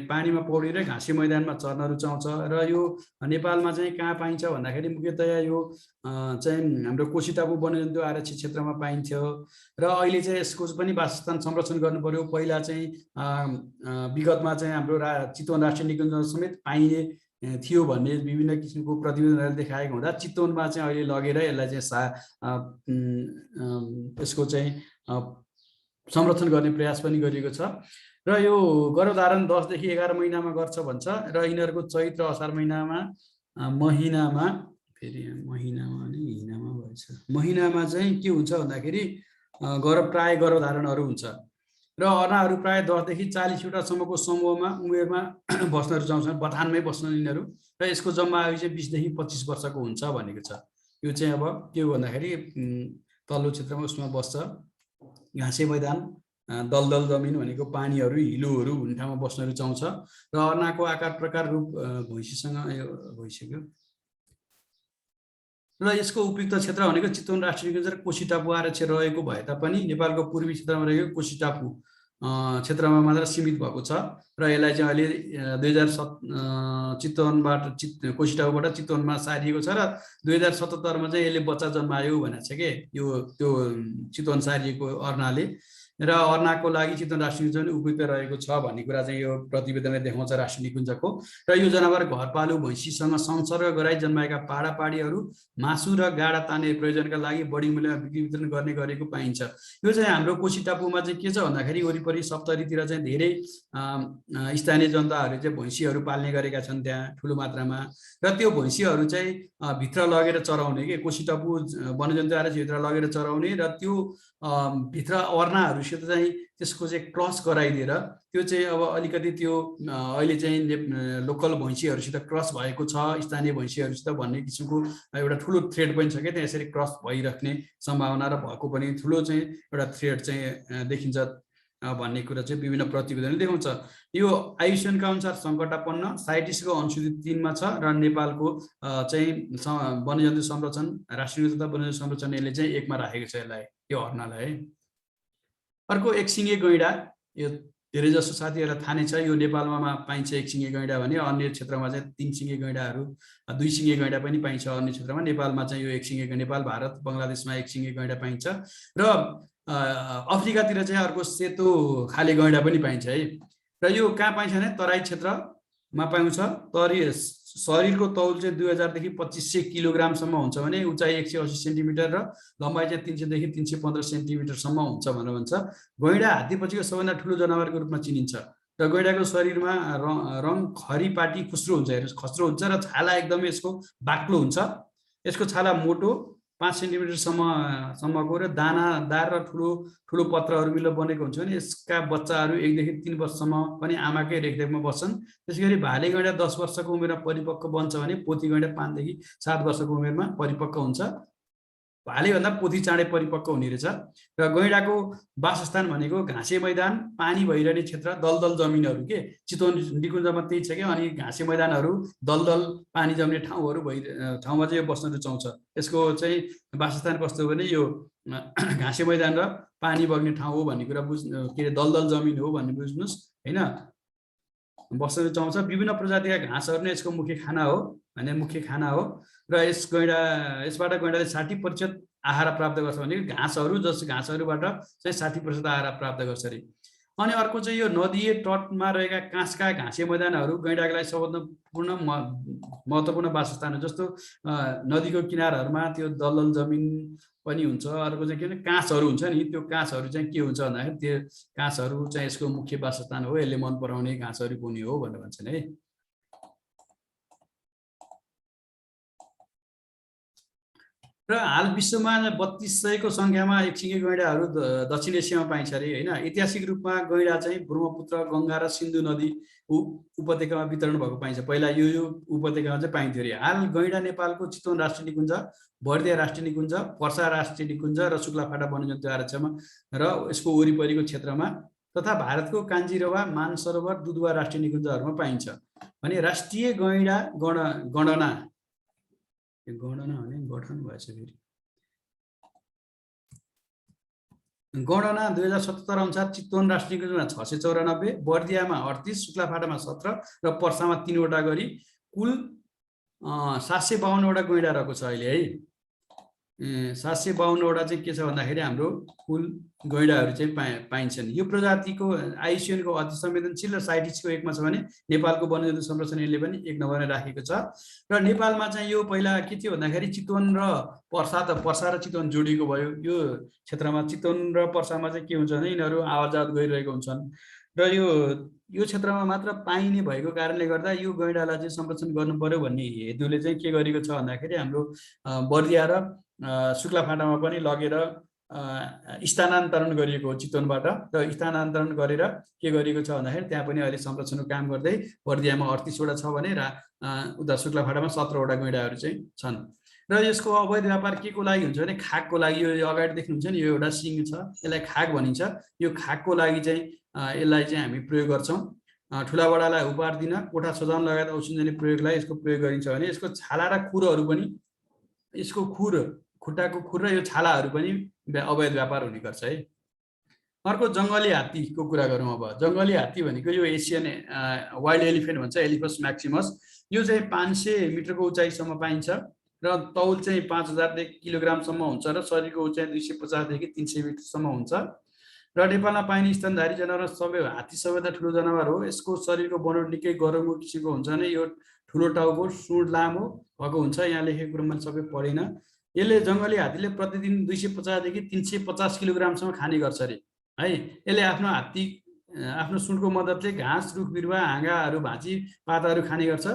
पानीमा पौडिएर घाँसे मैदानमा चर्न रुचाउँछ। र यो नेपालमा चाहिँ कहाँ पाइन्छ भन्दाखेरि मुख्यतया यो चाहिँ हाम्रो कोशी टापु वन्यजन्तु आरक्षित क्षेत्रमा पाइन्थ्यो, र अहिले चाहिँ यसको पनि वासस्थान संरक्षण गर्नु पर्यो। पहिला चाहिँ विगतमा चाहिँ हाम्रो चितवन राष्ट्रिय निकुञ्ज समेत पाइने थियो भन्ने विभिन्न किसिमको प्रतिवेदनहरू देखाएको हुँदा चितवनमा चाहिँ अहिले लगेर यसलाई चाहिँ यसको चाहिँ संरक्षण गर्ने प्रयास पनि गरिएको छ। र यो गर्भधारण 10 देखि 11 महिनामा गर्छ भन्छ, र यिनीहरूको चैत र असार महिनामा फेरि महिनामा चाहिँ के हुन्छ भन्दाखेरि प्राय गर्भधारणहरू हुन्छ, र अर्नाहरू प्राय 10 देखि 40 वटासम्मको समूहमा उमेरमा बस्न रुचाउँछन्, बथानमै बस्छन् यिनीहरू, र यसको जम्मा आयु चाहिँ 20 देखि 25 वर्षको हुन्छ भनेको छ। यो चाहिँ अब के हो भन्दाखेरि तल्लो क्षेत्रमा उसमा बस्छ, घाँसे मैदान, दलदल जमिन भनेको पानीहरू, हिलोहरू हुने ठाउँमा बस्न रुचाउँछ, र अर्नाको आकार प्रकार रूप भैँसीसँग भइसक्यो। र यसको उपयुक्त क्षेत्र भनेको चितवन राष्ट्रिय निकुञ्ज र कोशी टापु आरक्षित रहेको भए तापनि नेपालको पूर्वी क्षेत्रमा रहेको कोशी टापु क्षेत्रमा मात्र सीमित भएको छ, र यसलाई चाहिँ अहिले 2007 चितवनबाट कोशी टापुबाट चितवनमा सारिएको छ, र 2077 चाहिँ यसले बच्चा जन्मायो भनेको छ कि यो त्यो चितवन सारिएको अर्नाले। र अर्नाको लागि चितवन राष्ट्रिय निकुञ्ज उपयुक्त रहेको छ भन्ने कुरा चाहिँ यो प्रतिवेदनले देखाउँछ राष्ट्रिय निकुञ्जको। र यो जनावर घरपालु भैँसीसँग संसर्ग गराई जन्माएका पाडापाडीहरू मासु र गाडा तान्ने प्रयोजनका लागि बढी मूल्यमा बिक्री वितरण गर्ने गरेको पाइन्छ। यो चाहिँ हाम्रो कोशी टापुमा चाहिँ के छ भन्दाखेरि वरिपरि सप्तरीतिर चाहिँ धेरै स्थानीय जनताहरूले चाहिँ भैँसीहरू पाल्ने गरेका छन् त्यहाँ ठुलो मात्रामा, र त्यो भैँसीहरू चाहिँ भित्र लगेर चराउने के कोशी टापु वन्यजन्तु आरक्षितभित्र लगेर चराउने, र त्यो भित्र अर्नाहरूसित चाहिँ त्यसको चाहिँ क्रस गराइदिएर त्यो चाहिँ अब अलिकति त्यो अहिले चाहिँ लोकल भैँसीहरूसित क्रस भएको छ, स्थानीय भैँसीहरूसित भन्ने किसिमको एउटा ठुलो थ्रेड पनि छ क्या, त्यहाँ यसरी क्रस भइराख्ने सम्भावना र भएको पनि ठुलो चाहिँ एउटा थ्रेड चाहिँ देखिन्छ भन्ने कुरा चाहिँ विभिन्न प्रतिवेदनले देखाउँछ। यो आयुष्यनका अनुसार सङ्कटापन्न साइटिसको अनुसूचित 3 मा छ, र नेपालको चाहिँ वन्यजन्तु संरक्षण राष्ट्रिय तथा वन्यजन्तु संरक्षण यसले चाहिँ 1 मा राखेको छ यसलाई, यो अर्नालाई। अर्को एकसिङे गैँडा, यो धेरै जसो साथीहरूलाई थाहा नै छ, यो नेपालमा पाइन्छ एकसिङे गैँडा भने, अन्य क्षेत्रमा चाहिँ 3 सिङे गैँडाहरू 2 सिङे गैँडा पनि पाइन्छ अन्य क्षेत्रमा। नेपालमा चाहिँ यो एकसिङे, नेपाल भारत बङ्गलादेशमा एकसिङे गैँडा पाइन्छ, र अफ्रिकातिर चाहिँ अर्को सेतो खाले गैँडा पनि पाइन्छ है। र यो कहाँ पाइन्छ भने तराई क्षेत्रमा पाइन्छ। शरीरको तौल चाहिँ 2000 देखि 2500 किलोग्रामसम्म हुन्छ भने उचाइ 180 सेन्टिमिटर र लम्बाइ चाहिँ 300 देखि 315 सेन्टिमिटरसम्म हुन्छ भनेर भन्छ। गैँडा हात्तीपछिको सबैभन्दा ठुलो जनावरको रूपमा चिनिन्छ, र गैँडाको शरीरमा रङ खरीपाटी खस्रो हुन्छ, र छाला एकदमै यसको बाक्लो हुन्छ। यसको छाला मोटो 5 सेन्टिमिटरसम्मको र दानादार र ठुलो ठुलो पत्रहरू मिलेर बनेको हुन्छ भने यसका बच्चाहरू 1 देखि 3 वर्षसम्म पनि आमाकै रेखदेखमा बस्छन्। त्यसैगरी भाले गैँडा 10 वर्षको उमेरमा परिपक्व बन्छ भने पोथी गैँडा 5 देखि 7 वर्षको उमेरमा परिपक्व हुन्छ। भालेभन्दा पोथी चाँडै परिपक्व हुने रहेछ। र गैँडाको वासस्थान भनेको घाँसे मैदान, पानी भइरहने क्षेत्र, दलदल जमिनहरू के चितवन निकुञ्जमा त्यही छ क्या। अनि घाँसे मैदानहरू, दलदल पानी जम्ने ठाउँमा चाहिँ यो बस्न रुचाउँछ। यसको चाहिँ वासस्थान कस्तो हो भने यो घाँसे मैदान र पानी बग्ने ठाउँ हो भन्ने कुरा के अरे दलदल जमिन हो भन्ने बुझ्नुहोस् होइन। बस्न रुचाउँछ। विभिन्न प्रजातिका घाँसहरू नै यसको मुख्य खाना हो र यसबाट गैँडाले 60% आहार प्राप्त गर्छ भने घाँसहरूबाट चाहिँ 60% आहार प्राप्त गर्छ अरे। अनि अर्को चाहिँ यो नदीय तटमा रहेका काँसका घाँसे मैदानहरू गैँडाको लागि सबभन्दा महत्त्वपूर्ण वासस्थान हो। जस्तो नदीको किनारहरूमा त्यो दलदल जमिन पनि हुन्छ। अर्को चाहिँ के भने काँसहरू हुन्छ नि, त्यो काँसहरू चाहिँ के हुन्छ भन्दाखेरि त्यो काँसहरू चाहिँ यसको मुख्य वासस्थान हो। यसले मन पराउने घाँसहरू पुग्ने हो भनेर भन्छन् है। र हाल विश्वमा 3200को सङ्ख्यामा एकसिङे गैँडाहरू दक्षिण एसियामा पाइन्छ अरे होइन। ऐतिहासिक रूपमा गैँडा चाहिँ ब्रह्मपुत्र, गङ्गा र सिन्धु नदी उपत्यकामा वितरण भएको पाइन्छ। पहिला यो उपत्यकामा चाहिँ पाइन्थ्यो अरे। हाल गैँडा नेपालको चितवन राष्ट्रिय निकुञ्ज, बर्दिया राष्ट्रिय निकुञ्ज, पर्सा राष्ट्रिय निकुञ्ज र शुक्लाफाटा वन्यजन्तु आरक्षमा र यसको वरिपरिको क्षेत्रमा तथा भारतको कान्जिरवा, मानसरोवर, दुधवा राष्ट्रिय निकुञ्जहरूमा पाइन्छ। भने राष्ट्रिय गैँडा गणना भने गठन भएछ फेरि। गणना 2077 अनुसार चितवन राष्ट्रिय निकुञ्जमा 694, बर्दियामा 38, शुक्लाफाटामा 17 र पर्सामा 3 वटा गरी कुल 752 वटा गैँडा रहेको छ अहिले है। 752 वटा चाहिँ के छ भन्दाखेरि हाम्रो कुल गैँडाहरू चाहिँ पाइन्छन्। यो प्रजातिको आइसिएनको अति संवेदनशील र साइटिसको एकमा छ भने नेपालको वन्यजन्तु संरक्षण ऐनले पनि 1 नम्बरमा राखेको छ। र नेपालमा चाहिँ यो पहिला के थियो भन्दाखेरि चितवन र पर्सा र चितवन जोडिएको भयो। यो क्षेत्रमा चितवन र पर्सामा चाहिँ के हुन्छ भने यिनीहरू आवाजात गरिरहेको हुन्छन् र यो क्षेत्रमा मात्र पाइने भएको कारणले गर्दा यो गैँडालाई चाहिँ संरक्षण गर्नु पर्यो भन्ने हेतुले चाहिँ के गरेको छ भन्दाखेरि हाम्रो बर्दिया र शुक्लाफाटामा पनि लगेर स्थानान्तरण गरिएको हो चितवनबाट। र स्थानान्तरण गरेर के गरिएको छ भन्दाखेरि त्यहाँ पनि अहिले संरक्षणको काम गर्दै बर्दियामा 38 वटा छ भने उता शुक्लाफाटामा 17 वटा गैँडाहरू चाहिँ छन्। र यसको अवैध व्यापार के को लागि हुन्छ भने खागको लागि। यो अगाडि देख्नुहुन्छ नि, यो एउटा सिङ छ, यसलाई खाग भनिन्छ। यो खागको लागि चाहिँ यसलाई चाहिँ हामी प्रयोग गर्छौँ। ठुला बडालाई उपहार दिन, कोठा सजाउन लगायत औषधिजन्य प्रयोगलाई यसको प्रयोग गरिन्छ भने यसको छाला र खुरहरू पनि, यसको खुट्टाको खुर र यो छालाहरू पनि अवैध व्यापार हुने गर्छ है। अर्को जङ्गली हात्तीको कुरा गरौँ। अब जङ्गली हात्ती भनेको यो एसियन वाइल्ड एलिफेन्ट भन्छ, एलिफस म्याक्सिमस। यो चाहिँ 500 मिटरको उचाइसम्म पाइन्छ र तौल चाहिँ 5000 किलोग्रामसम्म हुन्छ र शरीरको उचाइ 250 देखि 300 मिटरसम्म हुन्छ। र नेपालमा पाइने स्तनधारी जनावर हात्ती सबैभन्दा ठुलो जनावर हो। यसको शरीरको बनोट निकै गरौँको किसिमको हुन्छ भने यो ठुलो टाउको, सुँड लामो भएको हुन्छ। यहाँ लेखेको कुरो मैले सबै पढिनँ। यसले जङ्गली हात्तीले प्रतिदिन 250 देखि 350 किलोग्रामसम्म खाने गर्छ अरे है। यसले आफ्नो सुँडको मद्दतले घाँस, रुख बिरुवा, हाँगाहरू, भाँची पाताहरू खाने गर्छ।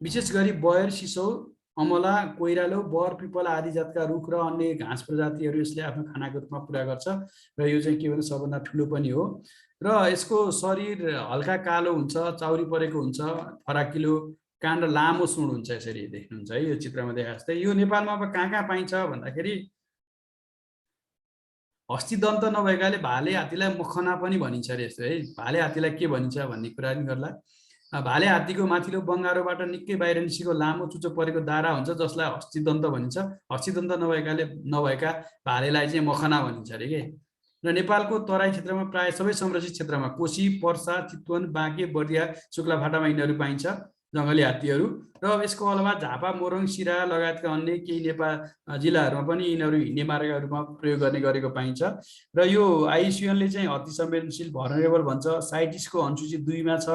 विशेष गरी बयर, सिसौ, अमला, कोइरालो, बर, पिपल आदि जातका रुख र अन्य घाँस प्रजातिहरू यसले आफ्नो खानाको रूपमा पुरा गर्छ। र यो चाहिँ के भने सबभन्दा ठुलो पनि हो। र यसको शरीर हल्का कालो हुन्छ, चाउरी परेको हुन्छ, फराकिलो कान र लामो सुँड हुन्छ। यसरी देख्नुहुन्छ है यो चित्रमा देखा जस्तै। यो नेपालमा अब कहाँ पाइन्छ भन्दाखेरि हस्तिदन्त नभएकाले भाले हात्तीलाई मखना पनि भनिन्छ अरे यस्तो है। भाले हात्तीलाई के भनिन्छ भन्ने कुरा पनि गर्ला। भाले हात्तीको माथिल्लो बङ्गारोबाट निकै बाहिर निस्केको लामो चुचो परेको दारा हुन्छ जसलाई हस्तिदन्त भनिन्छ। हस्तिदन्त नभएका भालेलाई चाहिँ मखना भनिन्छ अरे के। र नेपालको तराई क्षेत्रमा प्राय सबै संरक्षित क्षेत्रमा कोशी, पर्सा, चितवन, बाँके, बर्दिया, शुक्लाफाटामा यिनीहरू पाइन्छ जङ्गली हात्तीहरू। र यसको अलावा झापा, मोरङ, सिरा लगायतका अन्य केही नेपाल जिल्लाहरूमा पनि यिनीहरू हिँड्ने मार्गका रूपमा प्रयोग गर्ने गरेको पाइन्छ। र यो आइसिएनले चाहिँ अति संवेदनशील भर्नरेबल भन्छ। साइटिसको अनुसूची 2 मा छ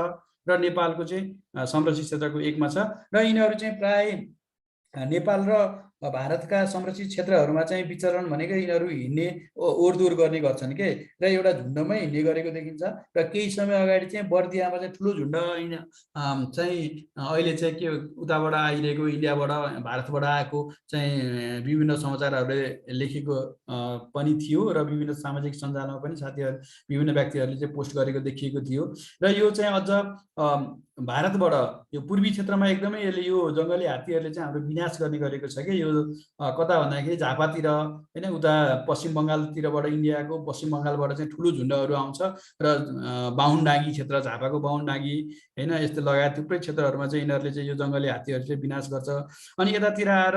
र नेपालको चाहिँ संरक्षित क्षेत्रको 1 मा छ। र यिनीहरू चाहिँ प्राय नेपाल र भारतका संरक्षित क्षेत्रहरूमा चाहिँ विचरण भनेको यिनीहरू हिँड्ने ओरदोर गर्ने गर्छन् के, र एउटा झुन्डमै हिँड्ने गरेको देखिन्छ। र केही समय अगाडि चाहिँ बर्दियामा चाहिँ ठुलो झुन्ड चाहिँ अहिले चाहिँ के उताबाट आइरहेको इन्डियाबाट भारतबाट आएको चाहिँ विभिन्न समाचारहरूले लेखेको पनि थियो, र विभिन्न सामाजिक सञ्जालमा पनि साथीहरू विभिन्न व्यक्तिहरूले चाहिँ पोस्ट गरेको देखिएको थियो। र यो चाहिँ अझ भारतबाट यो पूर्वी क्षेत्रमा एकदमै यसले यो जङ्गली हात्तीहरूले चाहिँ हाम्रो विनाश गर्ने गरेको छ कि। यो कता भन्दाखेरि झापातिर होइन, उता पश्चिम बङ्गालतिरबाट इन्डियाको पश्चिम बङ्गालबाट चाहिँ ठुलो झुन्डहरू आउँछ र बाहुनडाङ्गी क्षेत्र, झापाको बाहुनडाङ्गी होइन, यस्तो लगायत थुप्रै क्षेत्रहरूमा चाहिँ यिनीहरूले चाहिँ यो जङ्गली हात्तीहरू चाहिँ विनाश गर्छ। अनि यतातिर आएर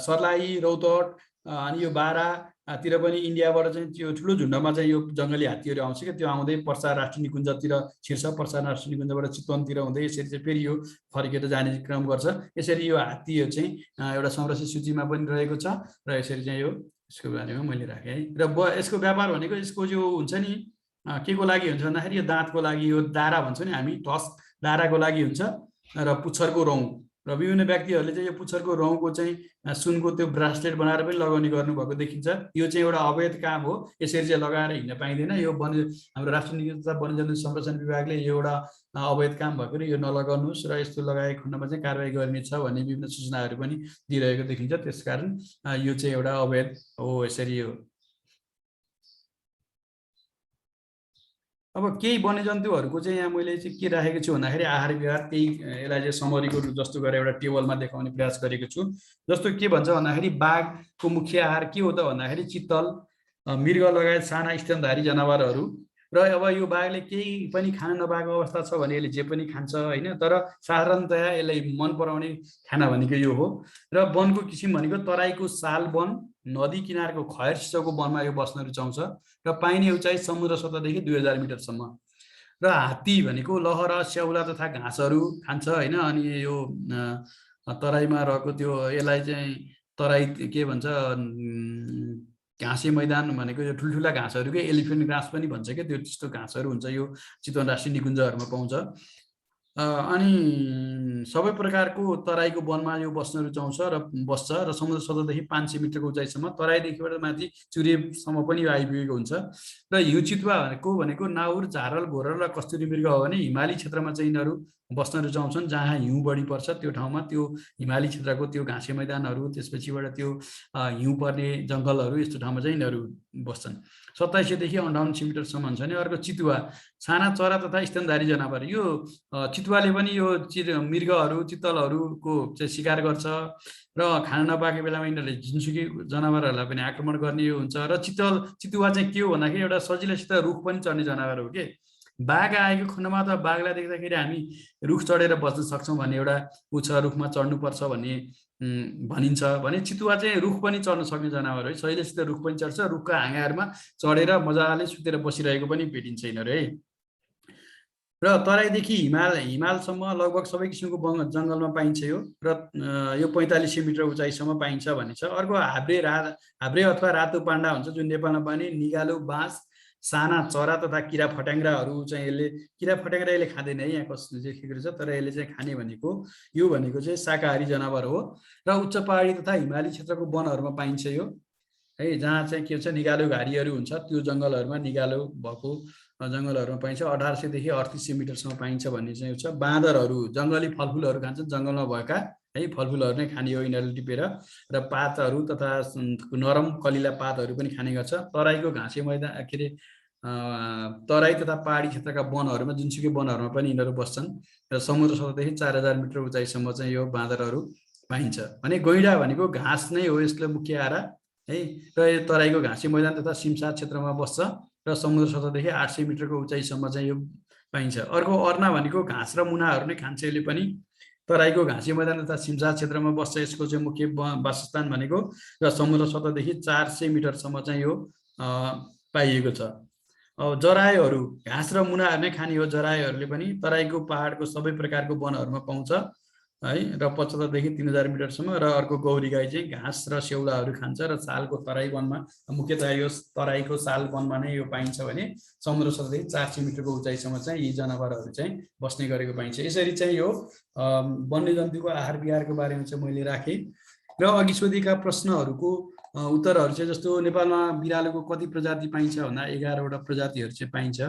सर्लाही, रौतहट अनि यो बारातिर पनि इन्डियाबाट चाहिँ त्यो ठुलो झुन्डमा चाहिँ यो जङ्गली हात्तीहरू आउँछ कि, त्यो आउँदै पर्सा राष्ट्रिय निकुञ्जतिर छिर्छ, पर्सा राष्ट्रिय निकुञ्जबाट चितवनतिर हुँदै यसरी चाहिँ फेरि यो फर्केर जाने क्रम गर्छ। यसरी यो हात्तीहरू चाहिँ एउटा संरक्षित सूचीमा पनि रहेको छ, र यसरी चाहिँ यो यसको बारेमा मैले राखेँ है। र यसको व्यापार भनेको यसको जो हुन्छ नि के को लागि हुन्छ भन्दाखेरि यो दाँतको लागि, यो दारा भन्छौँ नि हामी, टस्क दाराको लागि हुन्छ, र पुच्छरको रौँ, र विभिन्न व्यक्तिहरूले चाहिँ यो पुच्छरको रौँको चाहिँ सुनको त्यो ब्रासलेट बनाएर पनि लगाउने गर्नुभएको देखिन्छ। यो चाहिँ एउटा अवैध काम हो, यसरी चाहिँ लगाएर हिँड्न पाइँदैन। यो हाम्रो राष्ट्रिय निकुञ्ज वन्यजन्तु संरक्षण विभागले यो एउटा अवैध काम भएकोले यो नलगाउनुहोस् र यस्तो लगाएको खण्डमा चाहिँ कारवाही गरिनेछ भन्ने विभिन्न सूचनाहरू पनि दिइरहेको देखिन्छ। त्यसकारण यो चाहिँ एउटा अवैध हो, यसरी हो। अब केही वन्यजन्तुहरूको चाहिँ यहाँ मैले चाहिँ के राखेको छु भन्दाखेरि आहार विहार, त्यही यसलाई चाहिँ समरीको जस्तो गरेर एउटा टेबलमा देखाउने प्रयास गरेको छु। जस्तो के भन्छ भन्दाखेरि बाघको मुख्य आहार के हो त भन्दाखेरि चित्तल, मृग लगायत साना स्तनधारी जनावरहरू। र अब यो बाघले केही पनि खान नपाएको अवस्था छ भने यसले जे पनि खान्छ होइन, तर साधारणतया यसलाई मन पराउने खाना भनेको यो हो। र वनको किसिम भनेको तराईको साल वन, नदी किनारको खयर सिसोको वनमा यो बस्न रुचाउँछ, र पाइने उचाइ समुद्र सतहदेखि 2000 मिटरसम्म। र हात्ती भनेको लहरा, स्याउला तथा घाँसहरू खान्छ होइन। अनि यो तराईमा रहेको त्यो यसलाई चाहिँ तराई के भन्छ, घाँसे मैदान भनेको यो ठुल्ठुला घाँसहरूकै एलिफेन्ट ग्रास पनि भन्छ क्या, त्यो त्यस्तो घाँसहरू हुन्छ, यो चितवन राष्ट्रिय निकुञ्जहरूमा पाउँछ। अनि सबै प्रकारको तराईको वनमा यो बस्न रुचाउँछ र बस्छ, र समुद्र सतहदेखि 500 मिटरको उचाइसम्म, तराईदेखिबाट माथि चुरेसम्म पनि यो आइपुगेको हुन्छ। र हिउँ चितुवा भनेको नाउर, झारल, घोरल र कस्तुरी मृग हो भने हिमाली क्षेत्रमा चाहिँ यिनीहरू बस्न रुचाउँछन्। जहाँ हिउँ बढी पर्छ त्यो ठाउँमा, त्यो हिमाली क्षेत्रको त्यो घाँसे मैदानहरू, त्यसपछिबाट त्यो हिउँ पर्ने जङ्गलहरू, यस्तो ठाउँमा चाहिँ यिनीहरू बस्छन्। 2700 देखि 5800 मिटरसम्म हुन्छ भने। अर्को चितुवा, साना चरा तथा स्तनधारी जनावर। यो चितुवाले पनि यो मृगहरू, चित्तलहरूको चाहिँ शिकार गर्छ, र खान नपाएको बेलामा यिनीहरूले जुनसुकै जनावरहरूलाई पनि आक्रमण गर्ने यो हुन्छ। र चितुवा चाहिँ के हो भन्दाखेरि एउटा सजिलैसित रुख पनि चढ्ने जनावर हो के। बाघ आएको खण्डमा त बाघलाई देख्दाखेरि हामी रुख चढेर बस्न सक्छौँ भन्ने एउटा ऊ छ, रुखमा चढ्नुपर्छ भन्ने भनिन्छ भने चितुवा चाहिँ रुख पनि चढ्न सक्ने जनावर है, सहिलेसित रुख पनि चढ्छ, रुखका हाँगाहरूमा चढेर मजाले सुतेर बसिरहेको पनि भेटिन्छ यिनीहरू है। र तराईदेखि हिमालसम्म लगभग सबै किसिमको जङ्गलमा पाइन्छ यो, र यो 4500 मिटर उचाइसम्म पाइन्छ भनिन्छ। अर्को हाब्रे अथवा रातो पाण्डा हुन्छ, जुन नेपालमा पाइने निगालो, बाँस, साना चरा तथा किरा फट्याङ्ग्राहरू चाहिँ यसले, किरा फट्याङ्ग्रा यसले खाँदैन है, यहाँ कस्तो लेखेको रहेछ, तर यसले चाहिँ खाने भनेको यो भनेको चाहिँ शाकाहारी जनावर हो। र उच्च पहाडी तथा हिमाली क्षेत्रको वनहरूमा पाइन्छ यो है, जहाँ चाहिँ के हुन्छ निगालो घारीहरू हुन्छ, त्यो जङ्गलहरूमा निगालो भएको जङ्गलहरूमा पाइन्छ। 1800 देखि 3800 मिटरसम्म पाइन्छ भन्ने चाहिँ छ। बाँदरहरू जङ्गली फलफुलहरू खान्छन्, जङ्गलमा भएका है फलफुलहरू नै खाने हो यिनीहरूले टिपेर, र पातहरू तथा नरम कलिला पातहरू पनि खाने गर्छ। तराईको घाँसे मैदान के अरे तराई तथा पहाडी क्षेत्रका वनहरूमा, जुनसुकै वनहरूमा पनि यिनीहरू बस्छन्, र समुद्र सतहदेखि 4000 मिटर उचाइसम्म चाहिँ यो बाँदरहरू पाइन्छ। भने गैँडा भनेको घाँस नै हो यसको मुख्य आहार है, र यो तराईको घाँसे मैदान तथा सिमसार क्षेत्रमा बस्छ, र समुद्र सतहदेखि 800 मिटरको उचाइसम्म चाहिँ यो पाइन्छ। अर्को अर्ना भनेको घाँस र मुनाहरू नै खान्छ यसले पनि, तराईको घाँसे मैदान तथा सिमसार क्षेत्रमा बस्छ। यसको चाहिँ मुख्य वासस्थान भनेको, र समुद्र सतहदेखि 400 मिटरसम्म चाहिँ यो पाइएको छ। अब जरायोहरू घाँस र मुनाहरू नै खाने हो, जरायोहरूले पनि तराईको पहाडको सबै प्रकारको वनहरूमा पाउँछ है, र 75 देखि 3000 मिटरसम्म। र अर्को गौरी गाई चाहिँ घाँस र स्याउलाहरू खान्छ, र सालको तराई वनमा, मुख्यतः यो तराईको साल वनमा नै यो पाइन्छ भने समुद्र सतहदेखि 400 मिटरको उचाइसम्म चाहिँ यी जनावरहरू चाहिँ बस्ने गरेको पाइन्छ। यसरी चाहिँ यो वन्यजन्तुको आहार विहारको बारेमा चाहिँ मैले राखेँ। र अघि सोधेका प्रश्नहरूको उत्तरहरू चाहिँ जस्तो नेपालमा बिरालोको कति प्रजाति पाइन्छ भन्दा 11वटा प्रजातिहरू चाहिँ पाइन्छ।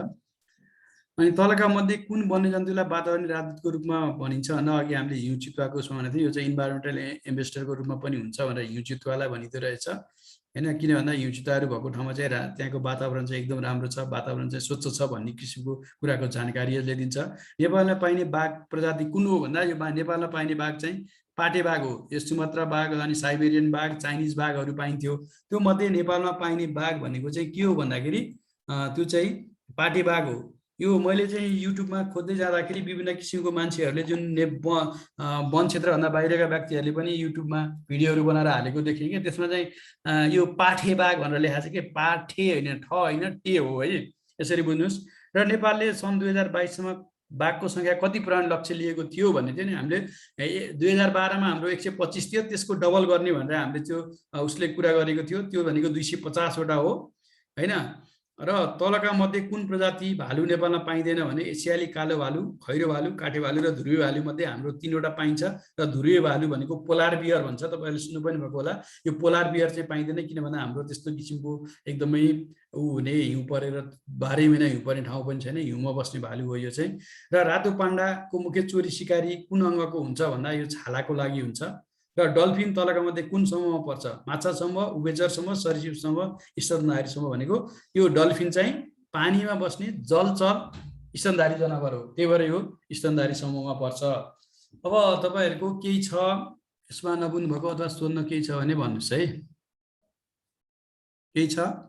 अनि तलका मध्ये कुन वन्यजन्तुलाई वातावरणीय राजदूतको रूपमा भनिन्छ भन्दा अघि हामीले हिउँ चितुवाको उसमा भनेको थियो, यो चाहिँ इन्भाइरोमेन्टल एम्बेसडरको रूपमा पनि हुन्छ भनेर हिउँ चितुवालाई भनिँदो रहेछ होइन। किन भन्दा हिउँ चितुवाहरू भएको ठाउँमा चाहिँ त्यहाँको वातावरण चाहिँ एकदम राम्रो छ, वातावरण चाहिँ स्वच्छ छ भन्ने किसिमको कुराको जानकारी यसले दिन्छ। नेपालमा पाइने बाघ प्रजाति कुन हो भन्दा यो नेपालमा पाइने बाघ चाहिँ पाटे बाघ हो। यो सुमात्रा बाघ अनि साइबेरियन बाघ, चाइनिज बाघहरू पाइन्थ्यो। त्यो मध्ये नेपालमा पाइने बाघ भनेको चाहिँ के हो भन्दाखेरि त्यो चाहिँ पाटे बाघ हो। यो मैले चाहिँ युट्युबमा खोज्दै जाँदाखेरि विभिन्न किसिमको मान्छेहरूले जुन वन क्षेत्रभन्दा बाहिरका व्यक्तिहरूले पनि युट्युबमा भिडियोहरू बनाएर हालेको देखेँ कि त्यसमा चाहिँ यो पाठे बाघ भनेर लेखाएको छ कि पाठे होइन, ठ होइन, टे हो है, यसरी बुझ्नुहोस्। र नेपालले सन् 2022सम्म बाघको सङ्ख्या कति पुर्याउने लक्ष्य लिएको थियो भन्ने थियो नि हामीले। 2012मा हाम्रो 125 थियो, त्यसको डबल गर्ने भनेर हामीले त्यो उसले कुरा गरेको थियो। त्यो भनेको 250वटा हो होइन। र तलका मध्ये कुन प्रजाति भालु नेपालमा पाइँदैन भने एसियाली कालो भालु, खैरो भालु, काठे भालु र ध्रुवे भालु मध्ये हाम्रो 3वटा पाइन्छ। र ध्रुवे भालु भनेको पोलार बियर भन्छ, तपाईँहरूले सुन्नु पनि भएको होला। यो पोलार बियर चाहिँ पाइँदैन किन भन्दा हाम्रो त्यस्तो किसिमको एकदमै हुने हिउँ परेर 12 महिना हिउँ पर्ने ठाउँ पनि छैन, हिउँमा बस्ने भालु हो यो चाहिँ। र रातो पाण्डाको मुख्य चोरी शिकारी कुन अङ्गको हुन्छ भन्दा यो छालाको लागि हुन्छ। र डल्फिन तलका मध्ये कुन समूहमा पर्छ? माछा समूह, उभयचर समूह, सरीसृप समूह, स्तनधारी समूह भनेको यो डल्फिन चाहिँ पानीमा बस्ने जलचर स्तनधारी जनावर हो, त्यही भएर यो स्तनधारी समूहमा पर्छ। अब तपाईँहरूको केही छ यसमा नबुझ्नु भएको अथवा सोध्न केही छ भने भन्नुहोस् है। केही छ?